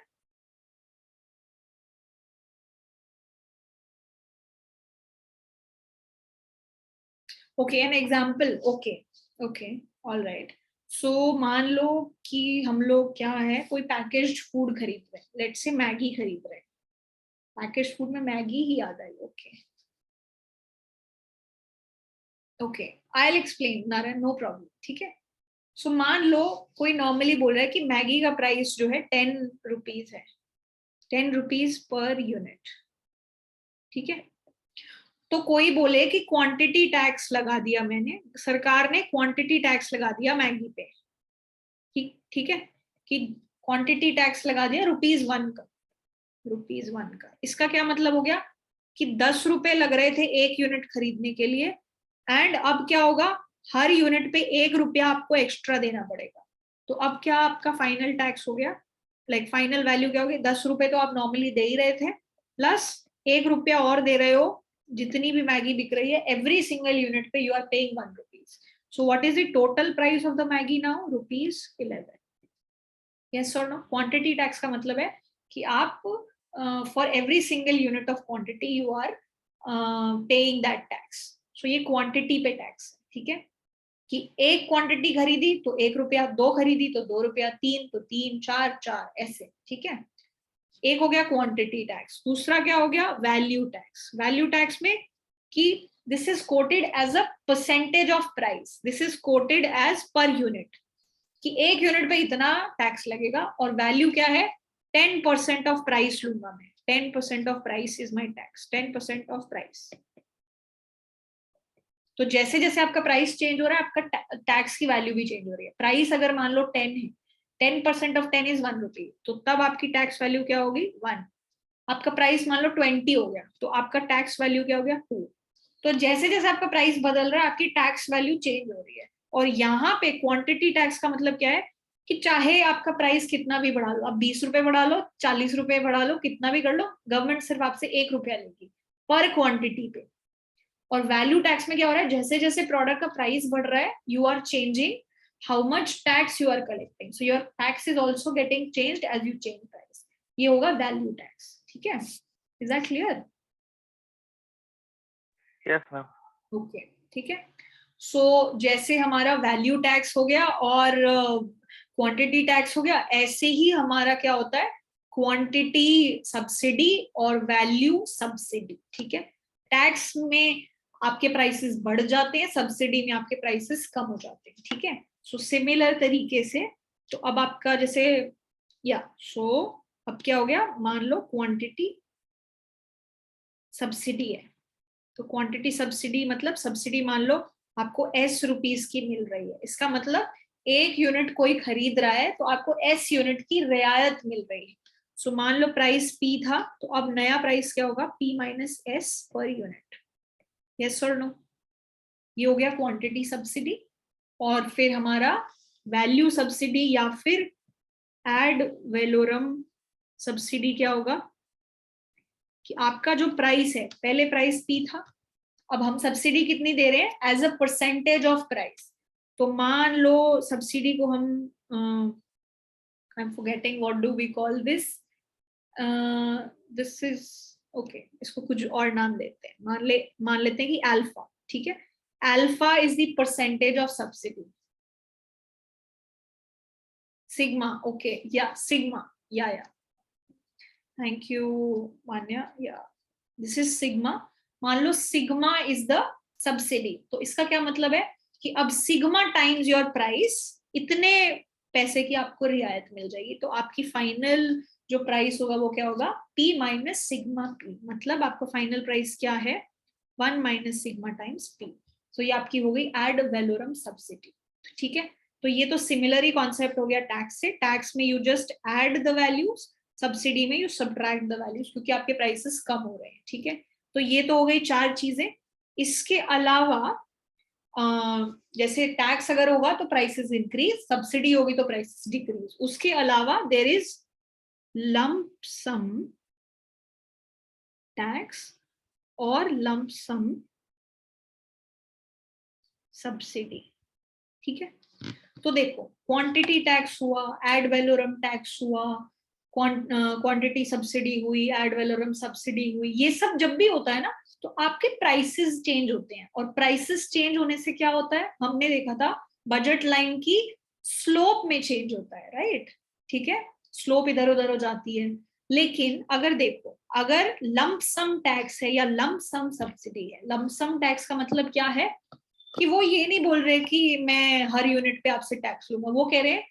Okay, an example. Okay okay, all right. So मान लो कि हम लोग क्या है, कोई पैकेज्ड फूड खरीद रहे हैं, लेट्स से मैगी खरीद रहे हैं, पैकेज्ड फूड में मैगी ही याद आई। Okay okay, I will explain Narayan, no problem, ठीक है। सो मान लो कोई नॉर्मली बोल रहा है कि मैगी का प्राइस जो है ₹10 है, ₹10 पर यूनिट, ठीक है। तो कोई बोले कि क्वांटिटी टैक्स लगा दिया मैंने, सरकार ने क्वांटिटी टैक्स लगा दिया मैगी पे, ठीक है, कि क्वांटिटी टैक्स लगा दिया ₹1 का, ₹1 का। इसका क्या मतलब हो गया कि 10 रुपए लग रहे थे 1 यूनिट खरीदने के लिए, एंड अब क्या होगा, हर यूनिट पे ₹1 आपको एक्स्ट्रा देना पड़ेगा। तो अब क्या आपका फाइनल टैक्स हो गया, लाइक फाइनल वैल्यू क्या होगी, 10 रुपए तो आप नॉर्मली दे ही रहे थे, प्लस ₹1 और दे रहे हो, जितनी भी मैगी बिक रही है एवरी सिंगल यूनिट पे you are paying ₹1। So what is the total price of the Maggi now, ₹11। Yes और नो? क्वांटिटी टैक्स का मतलब है कि आप for every single unit of quantity you are paying that tax. So ये quantity पे tax, ठीक है, कि एक क्वांटिटी खरीदी तो ₹1, 2 खरीदी तो ₹2, 3 तो 3, 4 4 ऐसे, ठीक है। एक हो गया क्वांटिटी टैक्स। दूसरा क्या हो गया, वैल्यू टैक्स। वैल्यू टैक्स में कि this is quoted as a percentage of price, this is quoted as per unit, कि 1 यूनिट पे इतना टैक्स लगेगा, और वैल्यू क्या है, 10% ऑफ प्राइस लूंगा मैं, 10% of price is my tax, 10% of price. तो जैसे जैसे आपका प्राइस चेंज हो रहा है, आपका टैक्स की वैल्यू भी चेंज हो रही है। प्राइस अगर मान लो 10 है, 10% ऑफ 10 इज ₹1, तो तब आपकी टैक्स वैल्यू क्या होगी, 1। आपका प्राइस मान लो 20 हो गया, तो आपका टैक्स वैल्यू क्या हो गया, 2। तो जैसे जैसे आपका प्राइस बदल रहा है, आपकी टैक्स वैल्यू चेंज हो रही है। और यहाँ पे क्वांटिटी टैक्स का मतलब क्या है, कि चाहे आपका प्राइस कितना भी बढ़ा लो, आप ₹20 बढ़ा लो, ₹40 बढ़ा लो, कितना भी कर लो, गवर्नमेंट सिर्फ आपसे ₹1 लेगी पर क्वांटिटी पे। और वैल्यू टैक्स में क्या हो रहा है, जैसे जैसे प्रोडक्ट का प्राइस बढ़ रहा है, you are changing how much tax you are collecting, so your tax is also getting changed as you change price. ये होगा वैल्यू टैक्स, ठीक है। Is that clear? Yes, ma'am. Okay, ठीक है। सो जैसे हमारा वैल्यू टैक्स हो गया और क्वांटिटी टैक्स हो गया, ऐसे ही हमारा क्या होता है, क्वांटिटी सब्सिडी और वैल्यू सब्सिडी, ठीक है। टैक्स में आपके प्राइसेस बढ़ जाते हैं, सब्सिडी में आपके प्राइसेस कम हो जाते हैं, ठीक है। सो सिमिलर तरीके से, तो अब आपका जैसे अब क्या हो गया, मान लो क्वांटिटी सब्सिडी है, तो क्वांटिटी सब्सिडी मतलब सब्सिडी मान लो आपको S रुपीस की मिल रही है, इसका मतलब 1 यूनिट कोई खरीद रहा है तो आपको S यूनिट की रियायत मिल रही है। सो मान लो प्राइस P था, तो अब नया प्राइस क्या होगा, P minus S per unit. Yes और नो? ये हो गया क्वांटिटी सब्सिडी। और फिर हमारा वैल्यू सब्सिडी या फिर एड वैलोरम सब्सिडी क्या होगा, कि आपका जो प्राइस है, पहले प्राइस P था, अब हम सब्सिडी कितनी दे रहे हैं, as a percentage of price. तो मान लो सब्सिडी को हम I am forgetting what do we call this, this is okay, इसको कुछ और नाम देते हैं, मान लेते हैं कि अल्फा, ठीक है। Alpha is the percentage of subsidy, sigma, okay, या सिग्मा, या थैंक यू मान्या, या दिस इज सिग्मा। मान लो सिग्मा इज द सब्सिडी, तो इसका क्या मतलब है कि अब सिग्मा टाइम्स योर प्राइस, इतने पैसे की आपको रियायत मिल जाएगी, तो आपकी फाइनल जो प्राइस होगा वो क्या होगा, P माइनस सिग्मा P, मतलब आपका फाइनल प्राइस क्या है, 1 माइनस सिग्मा टाइम्स P। तो ये आपकी हो गई एड वैलोरम सब्सिडी, ठीक है। तो ये तो सिमिलर ही कॉन्सेप्ट हो गया टैक्स से। टैक्स में you just add the values, subsidy में यू सब्ट्रैक्ट द वैल्यूज, क्योंकि आपके प्राइसेस कम हो रहे हैं, ठीक है। तो ये तो हो गई 4 चीजें। इसके अलावा जैसे टैक्स अगर होगा तो प्राइसेस इंक्रीज, सब्सिडी होगी तो प्राइसेस डिक्रीज। उसके अलावा there is lump sum tax और लंप सम सब्सिडी, ठीक है। तो देखो, क्वांटिटी टैक्स हुआ, एड वैलोरम टैक्स हुआ, क्वांटिटी सब्सिडी हुई, एड वैलोरम सब्सिडी हुई, ये सब जब भी होता है ना, तो आपके प्राइसेस चेंज होते हैं। और प्राइसेस चेंज होने से क्या होता है, हमने देखा था बजट लाइन की स्लोप में चेंज होता है, राइट, ठीक है, स्लोप इधर उधर हो जाती है। लेकिन अगर देखो, अगर लंप सम टैक्स है या लंप सम सब्सिडी है, लंप सम टैक्स का मतलब क्या है, कि वो ये नहीं बोल रहे कि मैं हर यूनिट पे आपसे टैक्स लूंगा, वो कह रहे हैं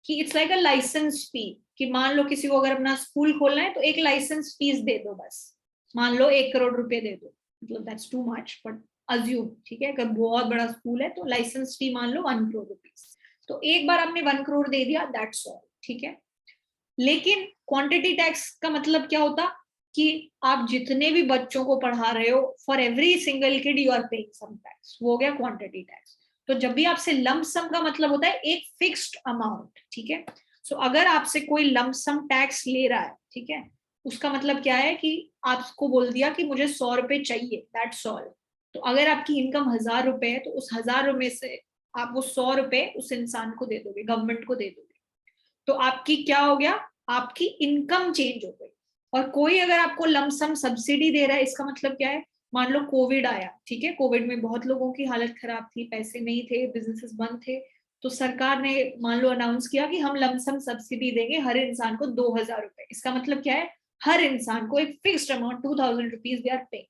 कि इट्स लाइक अ लाइसेंस फी, कि मान लो किसी को अगर अपना स्कूल खोलना है तो एक लाइसेंस फीस दे दो, बस मान लो 1 करोड़ रुपए दे दो, मतलब that's too much, but assume, ठीक है, अगर बहुत बड़ा स्कूल है तो लाइसेंस फी मान लो 1 करोड़ रुपीज, तो एक बार आपने 1 करोड़ दे दिया, दैट्स ऑल, ठीक है। लेकिन क्वांटिटी टैक्स का मतलब क्या होता कि आप जितने भी बच्चों को पढ़ा रहे हो, for every single kid you are paying some tax, वो हो गया क्वांटिटी टैक्स। तो जब भी आपसे लंप सम का मतलब होता है एक फिक्स्ड अमाउंट, ठीक है। सो अगर आपसे कोई लंप सम टैक्स ले रहा है, ठीक है, उसका मतलब क्या है कि आपको बोल दिया कि मुझे 100 रुपए चाहिए, दैट्स ऑल। तो अगर आपकी इनकम 1000 रुपए है तो उस 1000 रुपए से आप वो 100 रुपए उस इंसान को दे दोगे, गवर्नमेंट को दे दोगे। तो आपकी क्या हो गया, आपकी इनकम चेंज हो गई। और कोई अगर आपको लमसम सब्सिडी दे रहा है, इसका मतलब क्या है, मान लो कोविड आया, ठीक है, कोविड में बहुत लोगों की हालत खराब थी, पैसे नहीं थे, बिजनेसेस बंद थे, तो सरकार ने मान लो अनाउंस किया कि हम लमसम सब्सिडी देंगे हर इंसान को 2000 रुपए। इसका मतलब क्या है, हर इंसान को एक fixed amount 2000 rupees they are paying.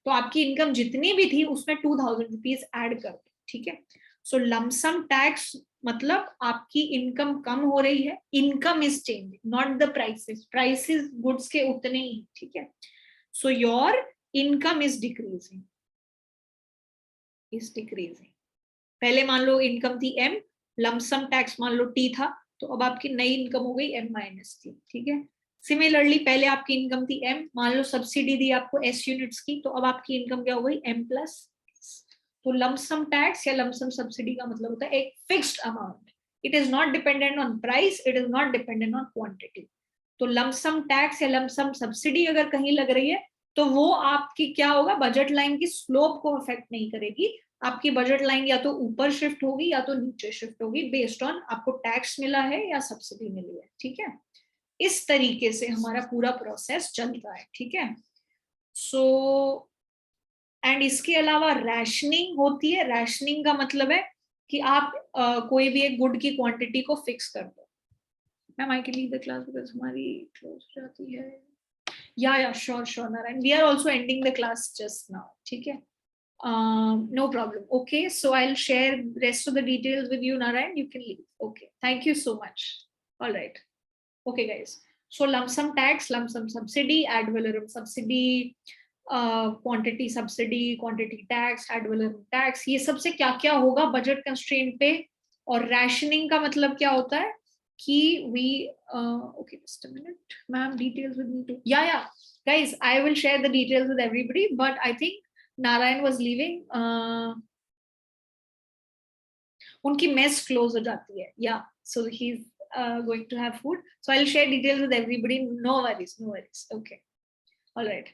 तो आपकी इनकम जितनी भी थी उसमें 2000 रुपीज ऐड कर दो, ठीक है। सो लमसम टैक्स मतलब आपकी इनकम कम हो रही है, income is changing, not the prices, prices goods के उतने ही, ठीक है। So your income is decreasing, पहले मान लो इनकम थी m, लमसम टैक्स मान लो t था, तो अब आपकी नई इनकम हो गई m माइनस t, ठीक है। सिमिलरली पहले आपकी इनकम थी m, मान लो सब्सिडी दी आपको s यूनिट्स की, तो अब आपकी इनकम क्या हो गई m प्लस। तो लमसम टैक्स या लमसम सब्सिडी का मतलब होता है एक fixed amount, it is not dependent on price, it is not dependent on quantity. तो लमसम टैक्स या लमसम सब्सिडी अगर कहीं लग रही है तो वो आपकी क्या होगा, बजट लाइन की स्लोप को अफेक्ट नहीं करेगी, आपकी बजट लाइन या तो ऊपर शिफ्ट होगी या तो नीचे शिफ्ट होगी, बेस्ड ऑन आपको टैक्स मिला है या सब्सिडी मिली है, ठीक है। इस तरीके से हमारा पूरा प्रोसेस चलता है, ठीक है। सो एंड इसके अलावा रैशनिंग होती है। रैशनिंग का मतलब है कि आप कोई भी एक गुड की क्वांटिटी को फिक्स कर दो। Ma'am I can leave the class because हमारी क्लोज हो जाती है। Yeah sure Narayan, we are also ending the class just now, ठीक है। No problem. Okay, so I'll share rest of the details with you, Narayan. You can leave. Okay, thank you so much. All right. Okay, guys. So lump sum tax, lump sum subsidy, ad valorem subsidy, quantity subsidy, quantity tax, ad valorem tax, ये सबसे क्या क्या होगा budget constraint पे। और rationing का मतलब क्या होता है कि we okay, just a minute, ma'am, details with me too. Yeah, guys, I will share the details with everybody, but I think Narayan was leaving. उनकी मेस क्लोज हो जाती है, या so he's going to have food, so I'll share details with everybody. No worries. Okay, all right.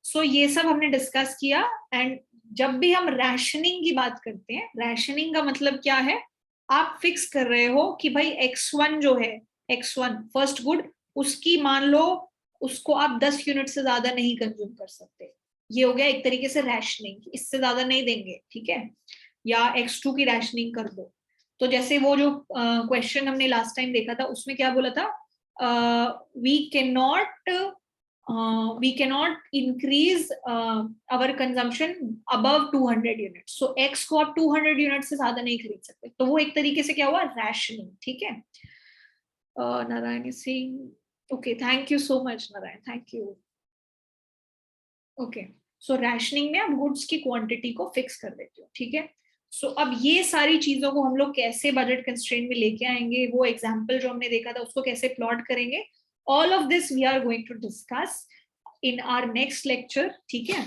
So ये सब हमने discuss किया। And जब भी हम रैशनिंग की बात करते हैं, रैशनिंग का मतलब क्या है, आप फिक्स कर रहे हो कि भाई x1 जो है, x1 फर्स्ट गुड, उसकी मान लो उसको आप 10 यूनिट से ज्यादा नहीं कंज्यूम कर सकते, ये हो गया एक तरीके से रैशनिंग, इससे ज्यादा नहीं देंगे, ठीक है। या x2 की रैशनिंग कर दो। तो जैसे वो जो क्वेश्चन हमने लास्ट टाइम देखा था उसमें क्या बोला था, we can not increase our consumption above 200 unit. So x को आप 200 यूनिट से ज्यादा नहीं खरीद सकते, तो वो एक तरीके से क्या हुआ, रैशनिंग, ठीक है। Narayan Singh, okay, thank you so much Narayan, thank you. Okay, so rationing में आप गुड्स की क्वांटिटी को फिक्स कर देते हो, ठीक है। सो अब ये सारी चीजों को हम लोग कैसे बजट कंस्ट्रेंट में लेके आएंगे, वो एग्जांपल जो हमने देखा था उसको कैसे प्लॉट करेंगे, all of this we are going to discuss in our next lecture, ठीक है।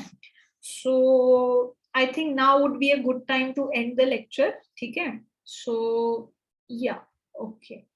So I think now would be a good time to end the lecture, ठीक है। सो या ओके।